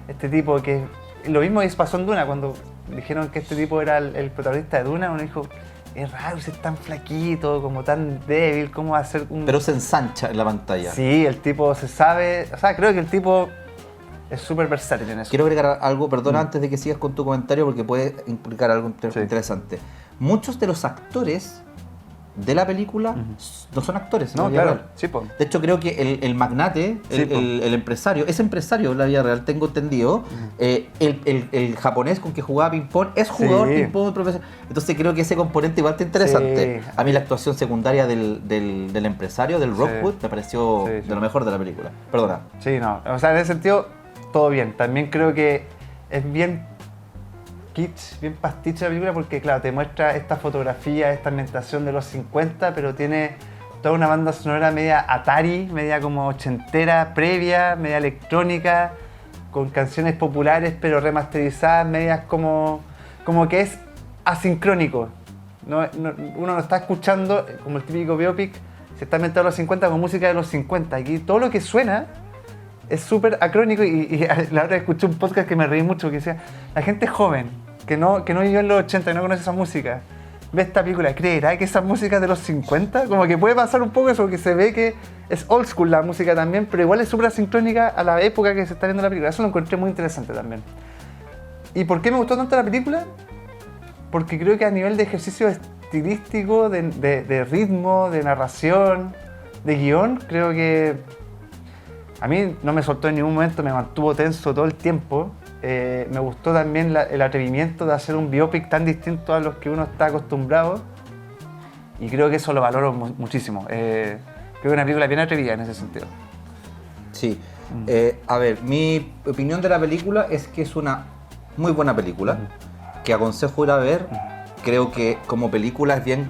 este tipo que... Lo mismo pasó en Duna, cuando dijeron que este tipo era el protagonista de Duna, uno dijo, es raro, es tan flaquito, como tan débil, ¿cómo va a ser un...?
Pero se ensancha en la pantalla.
Sí, el tipo se sabe, o sea, creo que el tipo es súper versátil en eso.
Quiero agregar algo, perdona, antes de que sigas con tu comentario, porque puede implicar algo
Sí.
interesante. Muchos de los actores de la película no son actores en la
No,
vida
claro,
real.
sí, po.
De hecho, creo que el magnate,
Sí, po.
el empresario, es empresario en la vida real, tengo entendido. El japonés con que jugaba ping-pong es jugador
Sí.
ping-pong profesional. Entonces creo que ese componente igual está interesante.
Sí.
A mí la actuación secundaria del empresario, del Rockwood, me pareció
Sí, sí.
de lo mejor de la película. Perdona.
Sí, no, o sea, en ese sentido, todo bien. También creo que es bien kitsch, bien pastiche la película porque, claro, te muestra esta fotografía, esta ambientación de los 50, pero tiene toda una banda sonora media Atari, media como ochentera, previa, media electrónica, con canciones populares pero remasterizadas, medias como que es asincrónico. Uno no está escuchando, como el típico biopic, se está inventando los 50 con música de los 50. Aquí todo lo que suena es súper acrónico y la otra vez escuché un podcast que me reí mucho que decía, la gente joven, que no vivió en los 80, que no conoce esa música, ve esta película, ¿creerá que esa música es de los 50? Como que puede pasar un poco eso, porque se ve que es old school la música también, pero igual es súper asincrónica a la época que se está viendo la película. Eso lo encontré muy interesante también. ¿Y por qué me gustó tanto la película? Porque creo que a nivel de ejercicio estilístico, de ritmo, de narración, de guión, creo que a mí no me soltó en ningún momento, me mantuvo tenso todo el tiempo. Me gustó también el atrevimiento de hacer un biopic tan distinto a los que uno está acostumbrado y creo que eso lo valoro muchísimo. Creo que es una película bien atrevida en ese sentido.
Sí. A ver, mi opinión de la película es que es una muy buena película, que aconsejo ir a ver. Creo que como película es bien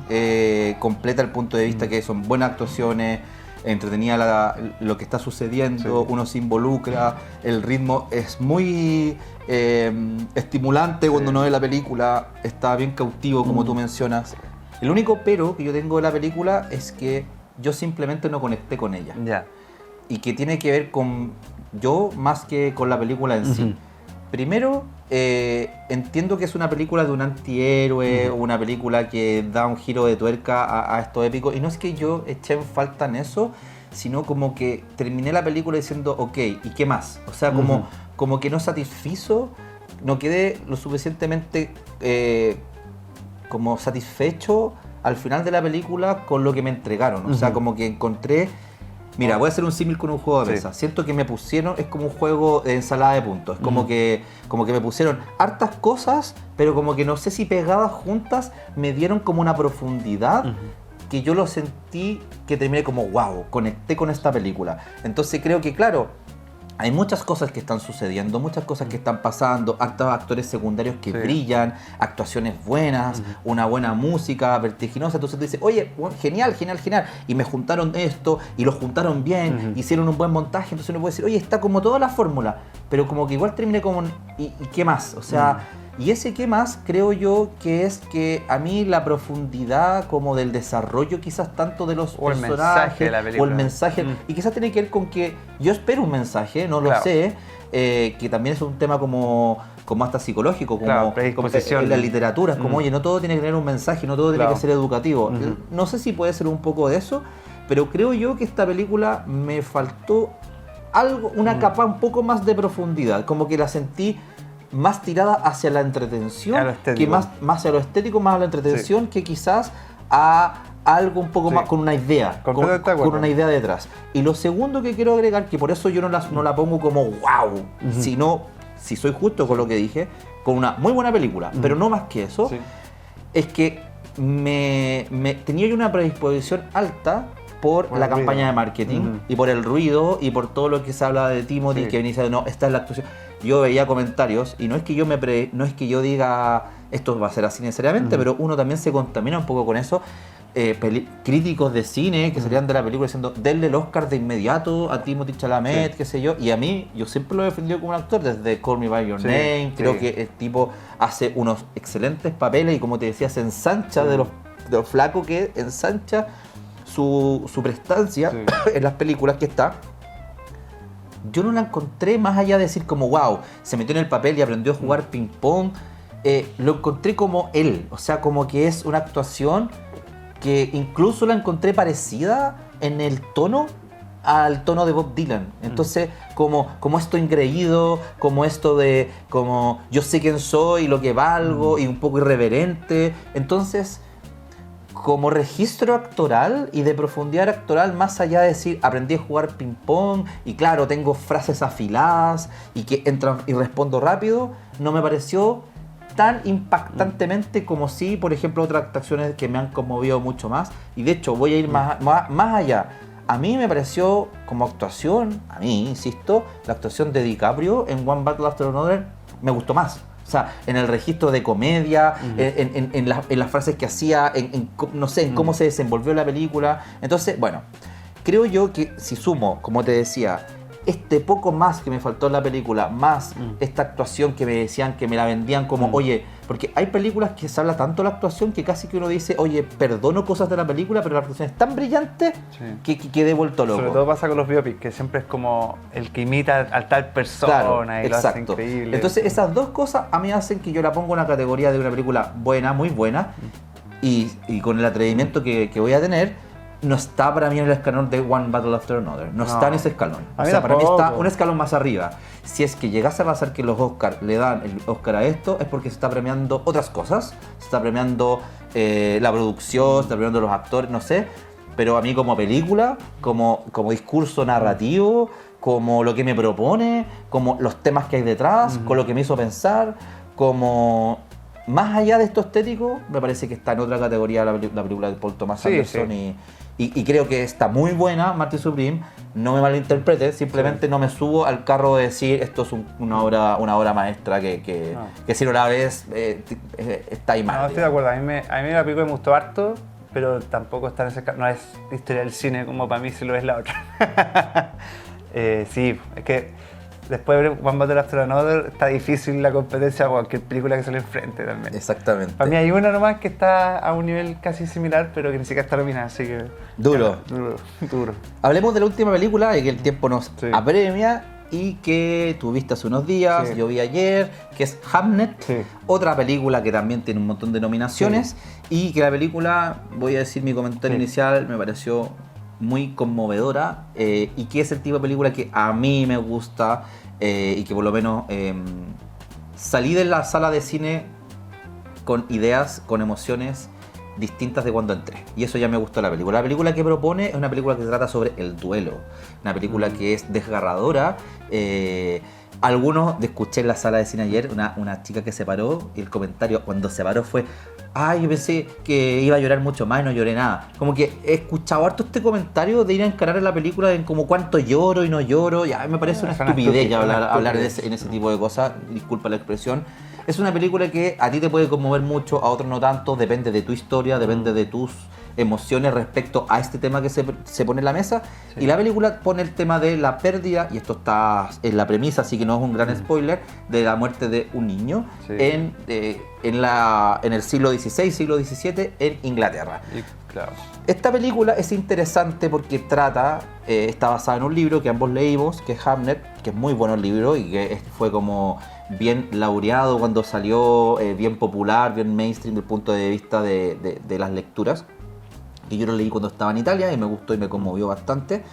completa el punto de vista que son buenas actuaciones, entretenida lo que está sucediendo,
Sí.
uno se involucra, el ritmo es muy estimulante cuando uno ve la película, está bien cautivo como tú mencionas. El único pero que yo tengo de la película es que yo simplemente no conecté con ella.
Ya.
Y que tiene que ver con yo más que con la película en sí. Primero, entiendo que es una película de un antihéroe, una película que da un giro de tuerca a esto épico, y no es que yo eché en falta en eso, sino como que terminé la película diciendo, ok, ¿y qué más? O sea, como que no satisfizo, no quedé lo suficientemente como satisfecho al final de la película con lo que me entregaron. O sea, como que encontré Mira, voy a hacer un símil con un juego de mesa. Siento que me pusieron, es como un juego de ensalada de puntos. Es como que me pusieron hartas cosas, pero como que no sé si pegadas juntas me dieron como una profundidad que yo lo sentí que terminé como wow, conecté con esta película. Entonces creo que claro, hay muchas cosas que están sucediendo, muchas cosas que están pasando, hartos actores secundarios que brillan, actuaciones buenas, una buena música vertiginosa. Entonces te dices, oye, genial, genial, genial. Y me juntaron esto, y lo juntaron bien, hicieron un buen montaje. Entonces uno puede decir, oye, está como toda la fórmula, pero como que igual terminé como, ¿y qué más? O sea, y ese qué más creo yo que es que a mí la profundidad como del desarrollo quizás tanto de los personajes
el mensaje de la película.
o el mensaje, y quizás tiene que ver con que yo espero un mensaje, no lo sé, que también es un tema como hasta psicológico, como en la literatura, es como, oye, no todo tiene que tener un mensaje, no todo tiene que ser educativo. No sé si puede ser un poco de eso, pero creo yo que esta película me faltó algo, una capa un poco más de profundidad, como que la sentí más tirada hacia la entretención, que más hacia lo estético, más a la entretención, que quizás a algo un poco más con una idea, con una idea detrás. Y lo segundo que quiero agregar, que por eso yo no la pongo como wow, sino, si soy justo con lo que dije, con una muy buena película, pero no más que eso, es que tenía yo una predisposición alta por la campaña de marketing y por el ruido y por todo lo que se habla de Timothy, que venía diciendo, no, esta es la actuación. Yo veía comentarios y no es que yo diga esto va a ser así necesariamente, pero uno también se contamina un poco con eso. Críticos de cine que salían de la película diciendo, denle el Oscar de inmediato a Timothée Chalamet, qué sé yo. Y a mí, yo siempre lo he defendido como un actor desde Call Me By Your Name. Creo que el tipo hace unos excelentes papeles y como te decía, se ensancha de lo flaco que ensancha su prestancia en las películas que está. Yo no la encontré más allá de decir como wow, se metió en el papel y aprendió a jugar ping pong. Lo encontré como él, o sea, como que es una actuación que incluso la encontré parecida en el tono al tono de Bob Dylan. Entonces, como esto ingreído, como esto de como yo sé quién soy, lo que valgo, y un poco irreverente. Entonces, como registro actoral y de profundidad actoral, más allá de decir aprendí a jugar ping pong y claro, tengo frases afiladas y que entran y respondo rápido, no me pareció tan impactantemente como si, por ejemplo, otras actuaciones que me han conmovido mucho más. Y de hecho voy a ir más allá. A mí me pareció como actuación, insisto, la actuación de DiCaprio en One Battle After Another me gustó más. O sea, en el registro de comedia, en las frases que hacía, no sé, en cómo se desenvolvió la película. Entonces, bueno, creo yo que si sumo, como te decía, este poco más que me faltó en la película, más esta actuación que me decían, que me la vendían como, oye, porque hay películas que se habla tanto de la actuación que casi que uno dice, oye, perdono cosas de la película, pero la actuación es tan brillante que quedé vuelto loco.
Sobre todo pasa con los biopics, que siempre es como el que imita a tal persona y lo hace increíble.
Entonces esas dos cosas a mí hacen que yo la pongo en la categoría de una película buena, muy buena, y con el atrevimiento que voy a tener, no está para mí en el escalón de One Battle After Another. No está en ese escalón. O sea, para mí está un escalón más arriba. Si es que llegase a pasar que los Oscars le dan el Oscar a esto, es porque se está premiando otras cosas. Se está premiando la producción, se está premiando los actores, no sé. Pero a mí como película, como discurso narrativo, como lo que me propone, como los temas que hay detrás, con lo que me hizo pensar, como... Más allá de esto estético, me parece que está en otra categoría la película de Paul Thomas Anderson. Y creo que está muy buena, Marty Supreme. No me malinterpretes, simplemente no me subo al carro de decir esto es una obra maestra que si no la ves está ahí mal.
No, estoy de acuerdo. A mí la película me gustó harto, pero tampoco está en ese carro. No es historia del cine como para mí si lo es la otra. Sí, es que... Después de One Battle After Another está difícil la competencia con cualquier película que sale enfrente también.
Exactamente.
Para mí hay una nomás que está a un nivel casi similar, pero que ni siquiera está nominada, así que...
Duro.
Duro.
Hablemos de la última película y que el tiempo nos apremia y que tú viste hace unos días, yo vi ayer, que es Hamnet, otra película que también tiene un montón de nominaciones y que la película, voy a decir mi comentario inicial, me pareció muy conmovedora y que es el tipo de película que a mí me gusta y que por lo menos salí de la sala de cine con ideas, con emociones distintas de cuando entré. Y eso ya me gustó la película. La película que propone es una película que trata sobre el duelo. Una película que es desgarradora. Algunos, escuché en la sala de cine ayer, una chica que se paró y el comentario cuando se paró fue: ay, yo pensé que iba a llorar mucho más y no lloré nada. Como que he escuchado harto este comentario de ir a encarar la película en como cuánto lloro y no lloro. Ya me parece una estupidez ya hablar en ese tipo de cosas. Disculpa la expresión. Es una película que a ti te puede conmover mucho, a otros no tanto. Depende de tu historia, depende de tus emociones respecto a este tema que se pone en la mesa. Sí. Y la película pone el tema de la pérdida, y esto está en la premisa, así que no es un gran spoiler, de la muerte de un niño en el siglo XVI, siglo XVII en Inglaterra.
Claro.
Esta película es interesante porque está basada en un libro que ambos leímos, que es Hamlet, que es muy bueno el libro y que fue como bien laureado cuando salió, bien popular, bien mainstream desde el punto de vista de las lecturas. Que yo lo leí cuando estaba en Italia y me gustó y me conmovió bastante.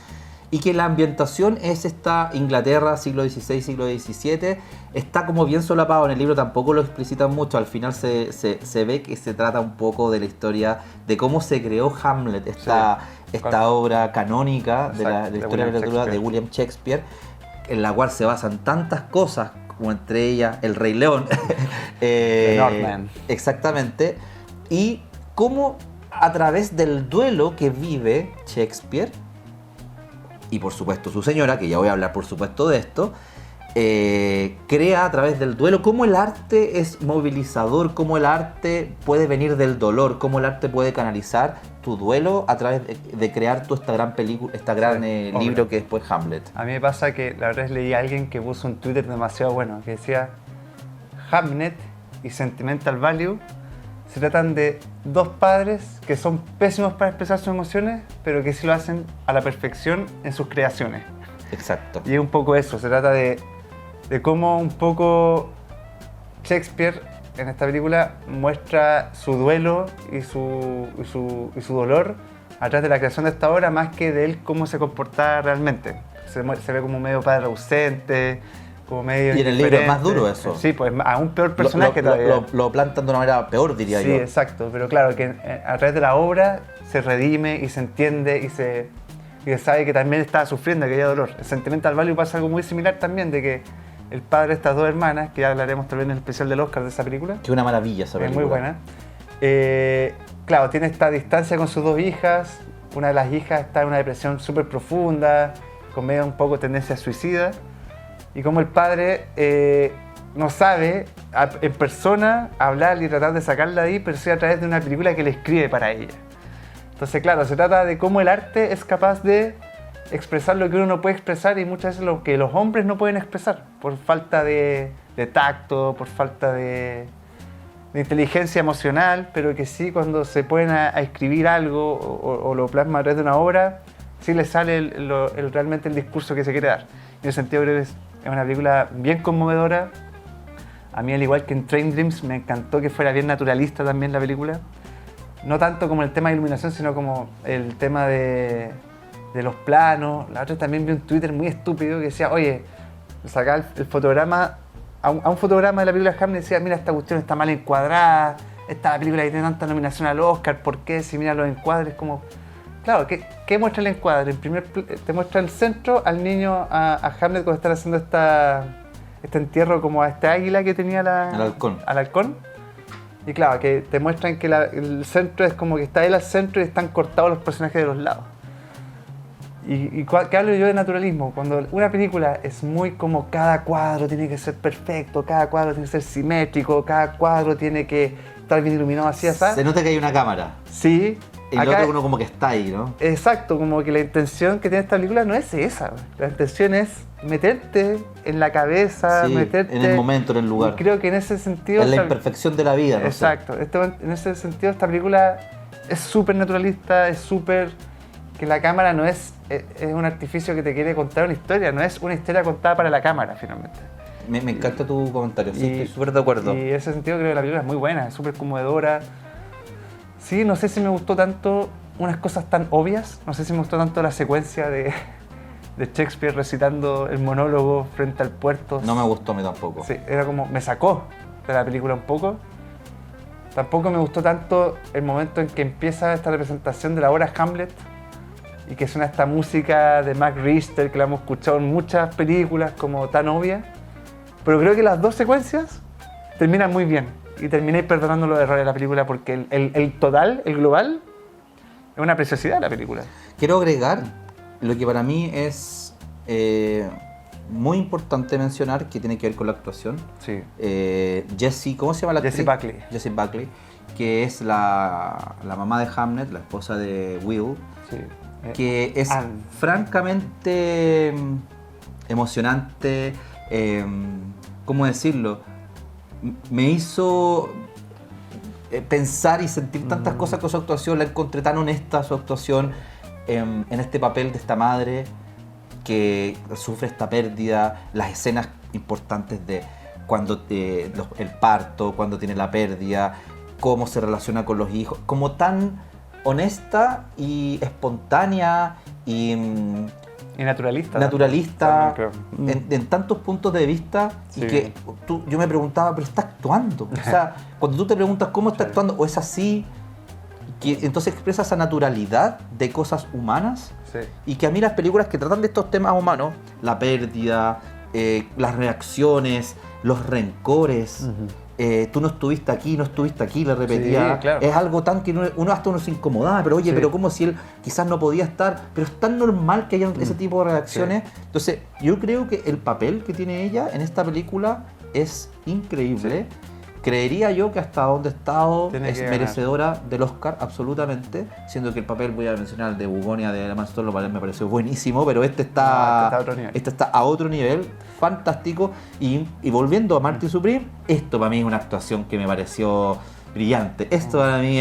Y que la ambientación es esta Inglaterra, siglo XVI, siglo XVII. Está como bien solapado, en el libro tampoco lo explicitan mucho. Al final se ve que se trata un poco de la historia de cómo se creó Hamlet, esta obra canónica de la historia de la literatura de William Shakespeare, en la cual se basan tantas cosas, como entre ellas El Rey León.
The Northman.
Exactamente. Y cómo a través del duelo que vive Shakespeare, y por supuesto su señora, que ya voy a hablar por supuesto de esto, crea a través del duelo cómo el arte es movilizador, cómo el arte puede venir del dolor, cómo el arte puede canalizar tu duelo a través de crear tú esta gran película, libro que es pues Hamlet.
A mí me pasa que la verdad es leí a alguien que puso un Twitter demasiado bueno, que decía: Hamlet y Sentimental Value se tratan de dos padres que son pésimos para expresar sus emociones, pero que sí lo hacen a la perfección en sus creaciones.
Exacto.
Y es un poco eso, se trata de cómo un poco Shakespeare en esta película muestra su duelo y su dolor a través de la creación de esta obra, más que de él cómo se comporta realmente. Se ve como medio padre ausente, como medio
y en el libro es más duro eso.
Sí, pues aún peor personaje todavía.
Lo plantan de una manera peor, diría yo.
Sí, exacto, pero claro, que a través de la obra se redime y se entiende y se sabe que también estaba sufriendo, que había dolor. En Sentimental Value pasa algo muy similar también, de que el padre de estas dos hermanas, que ya hablaremos también en el especial del Oscar de esa película.
Que es una maravilla esa película.
Es muy buena. Claro, tiene esta distancia con sus dos hijas. Una de las hijas está en una depresión súper profunda, con medio un poco tendencia suicida. Y como el padre no sabe en persona hablar y tratar de sacarla de ahí, pero sí a través de una película que le escribe para ella. Entonces, claro, se trata de cómo el arte es capaz de expresar lo que uno no puede expresar y muchas veces lo que los hombres no pueden expresar por falta de tacto, por falta de inteligencia emocional, pero que sí cuando se ponen a escribir algo o lo plasma a través de una obra, sí le sale realmente el discurso que se quiere dar. En ese sentido creo que es una película bien conmovedora. A mí, al igual que en Train Dreams, me encantó que fuera bien naturalista también la película. No tanto como el tema de iluminación, sino como el tema de los planos. La otra también vi un Twitter muy estúpido que decía: oye, sacaba el fotograma, a un fotograma de la película Hamlet y decía: mira, esta cuestión está mal encuadrada, esta película que tiene tanta nominación al Oscar, ¿por qué? Si mira los encuadres, como... Claro, ¿qué muestra el encuadre? Te muestra el centro al niño, a Hamlet, cuando están haciendo este entierro como a este águila que tenía al halcón. Y claro, que te muestran que el centro es como que está él al centro y están cortados los personajes de los lados. Y ¿qué hablo yo de naturalismo? Cuando una película es muy como cada cuadro tiene que ser perfecto, cada cuadro tiene que ser simétrico, cada cuadro tiene que estar bien iluminado, así, así.
Se nota que hay una cámara.
Sí.
Y el otro uno como que está ahí, ¿no?
Exacto, como que la intención que tiene esta película no es esa. La intención es meterte en la cabeza,
sí,
meterte...
en el momento, en el lugar.
Y creo que en ese sentido...
En la imperfección de la vida, ¿no?
Exacto. En ese sentido, esta película es súper naturalista, es súper... que la cámara no es un artificio que te quiere contar una historia, no es una historia contada para la cámara, finalmente.
Me encanta tu comentario, sí, estoy súper de acuerdo.
Y en ese sentido creo que la película es muy buena, es súper conmovedora. Sí, no sé si me gustó tanto unas cosas tan obvias, no sé si me gustó tanto la secuencia de Shakespeare recitando el monólogo frente al puerto.
No me gustó a mí tampoco.
Sí, era como, me sacó de la película un poco. Tampoco me gustó tanto el momento en que empieza esta representación de la obra Hamlet y que suena esta música de Max Richter que la hemos escuchado en muchas películas como tan obvia. Pero creo que las dos secuencias terminan muy bien y terminé perdonando los errores de la película porque el total, el global, es una preciosidad la película.
Quiero agregar lo que para mí es muy importante mencionar, que tiene que ver con la actuación.
Sí.
Jessie, ¿cómo se llama la actriz?
Jessie Buckley.
Jessie Buckley, que es la mamá de Hamlet, la esposa de Will,
Sí.
que es francamente emocionante, ¿cómo decirlo? Me hizo pensar y sentir tantas cosas con su actuación, la encontré tan honesta su actuación en este papel de esta madre que sufre esta pérdida, las escenas importantes de cuando el parto, cuando tiene la pérdida, cómo se relaciona con los hijos, como tan honesta y espontánea y
naturalista.
Naturalista,
también,
en tantos puntos de vista,
Sí.
y que yo me preguntaba, pero está actuando. O sea, cuando tú te preguntas cómo está actuando, o es así, que entonces expresa esa naturalidad de cosas humanas,
Sí.
y que a mí las películas que tratan de estos temas humanos, la pérdida, las reacciones, los rencores, tú no estuviste aquí, le repetía,
Sí, claro.
es algo tan que uno hasta uno se incomodaba, pero oye,
Sí.
pero como si él quizás no podía estar, pero es tan normal que haya ese tipo de reacciones. Entonces, yo creo que el papel que tiene ella en esta película es increíble. Creería yo que hasta donde ha estado
Tiene
es
que ganar.
merecedora del Oscar, absolutamente. Siendo que el papel, voy a mencionar, el de Bugonia de la Manson, lo cual me pareció buenísimo, pero este está
a otro nivel.
este está a otro nivel, fantástico. Y volviendo a Marty Supreme, esto para mí es una actuación que me pareció brillante. Esto para mí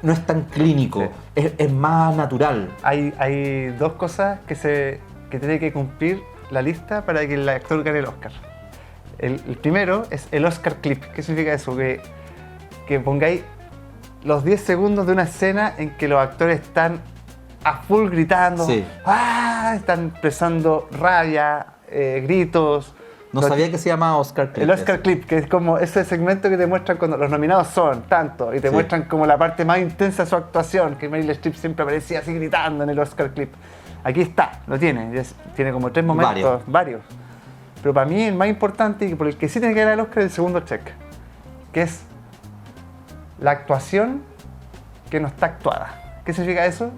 no es tan clínico, es más natural.
Hay dos cosas que tiene que cumplir la lista para que el actor gane el Oscar. El primero es el Oscar clip. ¿Qué significa eso? Que pongáis los 10 segundos de una escena en que los actores están a full gritando,
Sí.
¡ah! Están expresando rabia, gritos.
No sabía que se llamaba Oscar Clip.
El Oscar clip, que es como ese segmento que te muestran cuando los nominados son tanto y te
Sí.
muestran como la parte más intensa de su actuación, que Meryl Streep siempre aparecía así gritando en el Oscar clip. Aquí está, lo tiene, tiene como 3 momentos, varios. Pero para mí el más importante y por el que sí tiene que ganar el Oscar es el segundo check, que es la actuación que no está actuada. ¿Qué significa eso?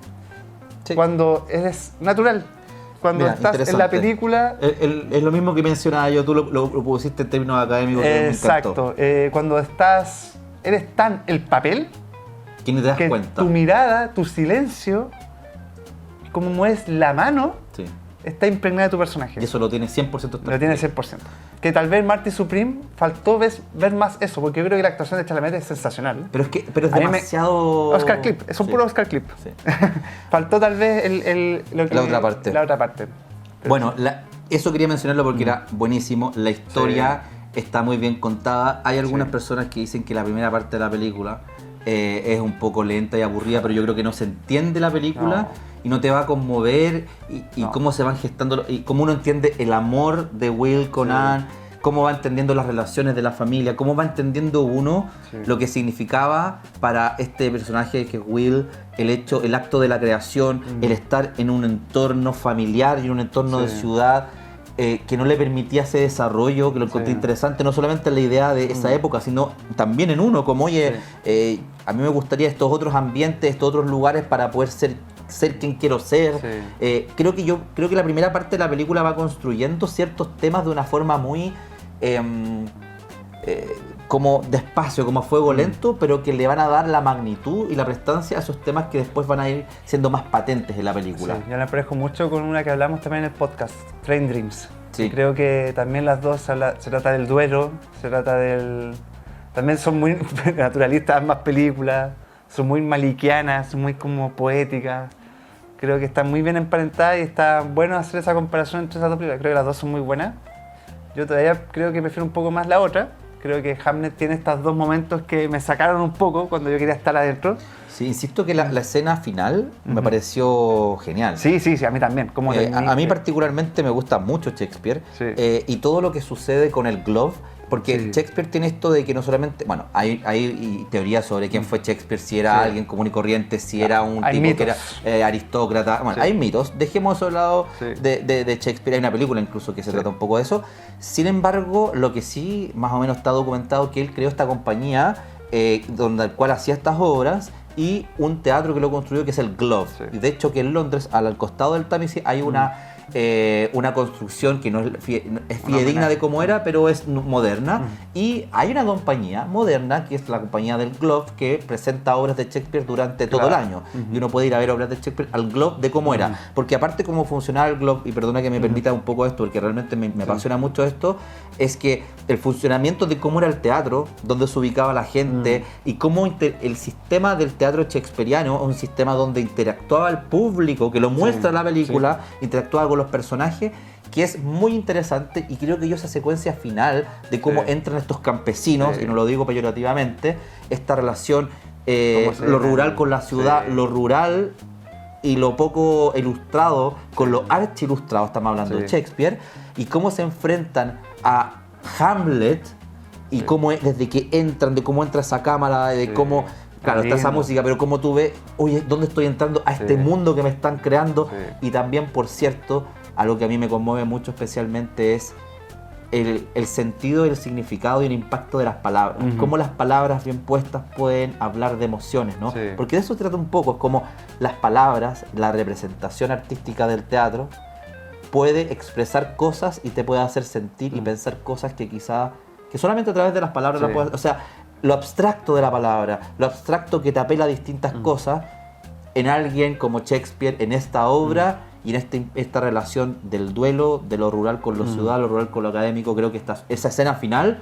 Sí.
Cuando eres natural. Cuando
Mira,
estás en la
interesante.
película.
Es lo mismo que mencionaba yo, tú lo pusiste en términos académicos. Que me encantó.
Exacto. Cuando eres tan el papel
Que ni te das
que
cuenta.
tu mirada, tu silencio, como mueves la mano,
Sí.
está impregnada de tu personaje.
Y eso lo tiene 100%
Lo tiene 100%. Que tal vez Marty Supreme faltó ver más eso, porque yo creo que la actuación de Chalamet es sensacional.
Pero es
A mí
demasiado...
Oscar clip, es un
Sí.
puro Oscar clip.
Sí.
Faltó tal vez
La otra parte.
La otra parte.
Bueno, eso quería mencionarlo porque era buenísimo. La historia está muy bien contada. Hay algunas personas que dicen que la primera parte de la película es un poco lenta y aburrida, pero yo creo que no se entiende la película
No.
y no te va a conmover y
No.
cómo se van gestando y cómo uno entiende el amor de Will con Anne, cómo va entendiendo las relaciones de la familia, cómo va entendiendo uno lo que significaba para este personaje que es Will, el acto de la creación, el estar en un entorno familiar y en un entorno de ciudad que no le permitía ese desarrollo, que lo encontré interesante, no solamente en la idea de esa época, sino también en uno, como oye, a mí me gustaría estos otros ambientes, estos otros lugares para poder ser quien quiero ser. Creo que la primera parte de la película va construyendo ciertos temas de una forma muy como despacio, como a fuego lento, pero que le van a dar la magnitud y la prestancia a esos temas que después van a ir siendo más patentes en la película.
Sí, yo la emparejo mucho con una que hablamos también en el podcast, Train Dreams.
Sí.
Y creo que también las dos se trata del duelo, se trata del... También son muy naturalistas ambas películas, son muy malikianas, son muy como poéticas. Creo que están muy bien emparentadas y está bueno hacer esa comparación entre esas dos películas. Creo que las dos son muy buenas. Yo todavía creo que prefiero un poco más la otra. Creo que Hamlet tiene estos dos momentos que me sacaron un poco cuando yo quería estar adentro.
Sí, insisto que la escena final me pareció genial.
Sí, a mí también. Como
a mí particularmente me gusta mucho Shakespeare
Sí.
y todo lo que sucede con el glove Porque
Sí.
Shakespeare tiene esto de que no solamente, bueno, hay teorías sobre quién fue Shakespeare, si era
Sí.
alguien común y corriente, si era un
Hay
tipo que
mitos.
era aristócrata, bueno,
Sí.
hay mitos, dejemos eso de lado
Sí.
de Shakespeare, hay una película incluso que se
Sí.
trata un poco de eso. Sin embargo, lo que sí más o menos está documentado que él creó esta compañía donde el cual hacía estas obras y un teatro que lo construyó que es el Globe.
Sí.
Y de hecho que en Londres, al costado del Támesis, hay una construcción que no es fidedigna de cómo era, pero es moderna. Y hay una compañía moderna, que es la compañía del Globe, que presenta obras de Shakespeare durante todo el año. Y uno puede ir a ver obras de Shakespeare al Globe de cómo era. Porque aparte cómo funcionaba el Globe, y perdona que me permita un poco esto, porque realmente me apasiona mucho esto, es que el funcionamiento de cómo era el teatro, dónde se ubicaba la gente, y cómo el sistema del teatro shakespeariano es un sistema donde interactuaba el público, que lo muestra la película, interactuaba con los personajes, que es muy interesante, y creo que yo esa secuencia final de cómo entran estos campesinos, y no lo digo peyorativamente, esta relación, lo rural con la ciudad, lo rural y lo poco ilustrado con lo archi ilustrado, estamos hablando de Shakespeare, y cómo se enfrentan a Hamlet, y cómo desde que entran, de cómo entra esa cámara, de cómo... Claro, está esa música, pero como tú ves, oye, ¿dónde estoy entrando a este mundo que me están creando? Y también, por cierto, algo que a mí me conmueve mucho especialmente es el sentido, el significado y el impacto de las palabras. Cómo las palabras bien puestas pueden hablar de emociones, ¿no? Porque de eso se trata un poco, es como las palabras, la representación artística del teatro puede expresar cosas y te puede hacer sentir y pensar cosas que quizá, que solamente a través de las palabras la puedes, o sea, lo abstracto de la palabra, lo abstracto que te apela a distintas cosas, en alguien como Shakespeare, en esta obra y en esta relación del duelo, de lo rural con lo ciudad, lo rural con lo académico. Creo que esa escena final,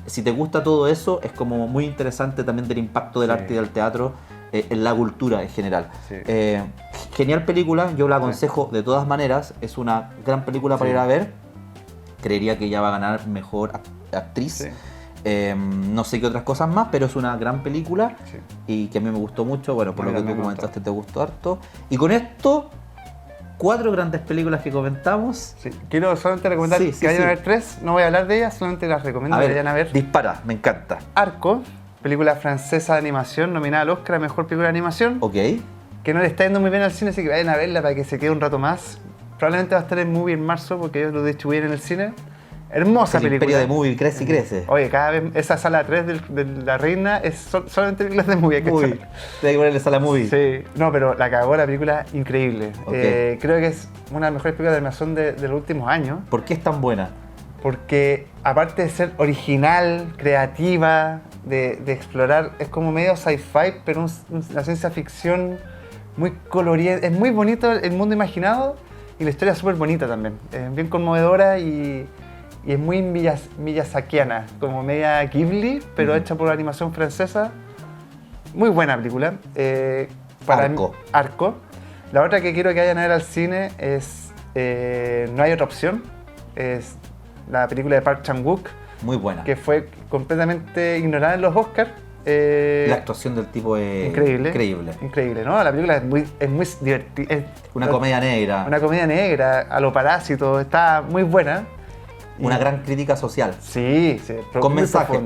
si te gusta todo eso, es como muy interesante también del impacto del arte y del teatro en la cultura en general. Genial película, yo la aconsejo de todas maneras, es una gran película para ir a ver. Creería que ella va a ganar mejor actriz. No sé qué otras cosas más, pero es una gran película y que a mí me gustó mucho. Bueno, por lo que tú comentaste, te gustó harto. Y con esto, 4 grandes películas que comentamos.
Quiero solamente recomendar que vayan a ver 3. No voy a hablar de ellas, solamente las recomiendo que vayan a ver.
Dispara, me encanta.
Arco, película francesa de animación, nominada al Oscar a Mejor Película de Animación.
Ok.
Que no le está yendo muy bien al cine, así que vayan a verla para que se quede un rato más. Probablemente va a estar en Movie en marzo, porque ellos lo distribuyen en el cine. Hermosa
el
película.
Imperio de Movie crece y crece.
Oye, cada vez esa sala 3 de La Reina es solamente películas de Movie.
Tiene que ponerle sala Movie.
Sí, no, pero la cagó la película, increíble.
Okay.
Creo que es una de las mejores películas de animación de los últimos años.
¿Por qué es tan buena?
Porque aparte de ser original, creativa, de explorar, es como medio sci-fi, pero una ciencia ficción muy colorida. Es muy bonito el mundo imaginado y la historia es súper bonita también. Es bien conmovedora y es muy miyazakiana, como media Ghibli, pero hecha por animación francesa. Muy buena película. Arco. La otra que quiero que vayan a ver al cine es No hay otra opción. Es la película de Park Chan-wook.
Muy buena.
Que fue completamente ignorada en los Oscars.
La actuación del tipo es
increíble. Increíble, ¿no? La película es muy divertida.
Una comedia negra.
Una comedia negra, a lo parásito, está muy buena.
Una gran crítica social.
Sí,
con mensaje.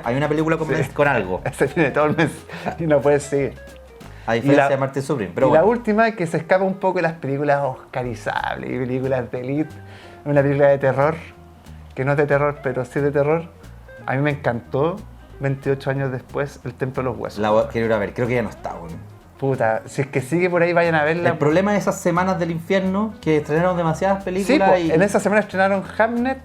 Hay una película con algo.
Se tiene todo el mes y no puedes seguir.
A diferencia de Martin Supreme. Pero
la última, que se escapa un poco de las películas oscarizables y películas de elite, una película de terror, que no es de terror, pero sí de terror. A mí me encantó, 28 años después, El Templo de los Huesos.
La quiero ir a ver, creo que ya no está, bueno.
Puta, si es que sigue por ahí, vayan a verla.
El problema de esas semanas del infierno, que estrenaron demasiadas películas.
Sí, en esa semana estrenaron Hamnet,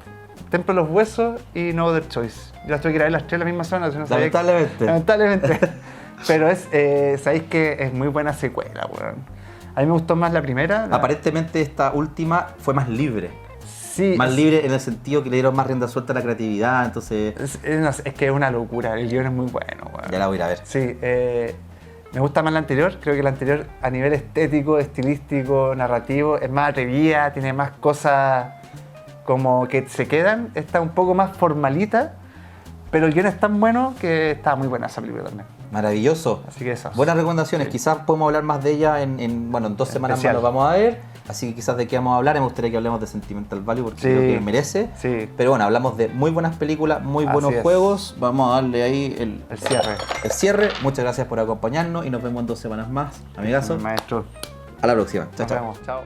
Templo de los Huesos y No Other Choice. Yo las tuve que ir a ver las 3 en la misma semana. Si no lamentablemente. Pero sabéis que es muy buena secuela, weón. A mí me gustó más la primera.
Aparentemente esta última fue más libre.
Sí.
Más libre en el sentido que le dieron más rienda suelta a la creatividad, entonces...
Es que es una locura, el guión es muy bueno, weón.
Ya la voy a ir a ver.
Sí, me gusta más la anterior. Creo que la anterior a nivel estético, estilístico, narrativo, es más atrevida, tiene más cosas como que se quedan. Está un poco más formalita, pero el guión es tan bueno que está muy buena esa película también.
Maravilloso.
Así que eso.
Buenas recomendaciones. Sí. Quizás podemos hablar más de ella en 2 semanas más lo vamos a ver. Así que quizás de qué vamos a hablar, me gustaría que hablemos de Sentimental Value porque
Sí.
creo que merece.
Sí.
Pero bueno, hablamos de muy buenas películas, muy
Así
buenos
es.
juegos. Vamos a darle ahí
El cierre.
el cierre. Muchas gracias por acompañarnos y nos vemos en 2 semanas más, amigazos.
Maestro.
A la próxima. Chao,
Nos
chao.
vemos. Chao.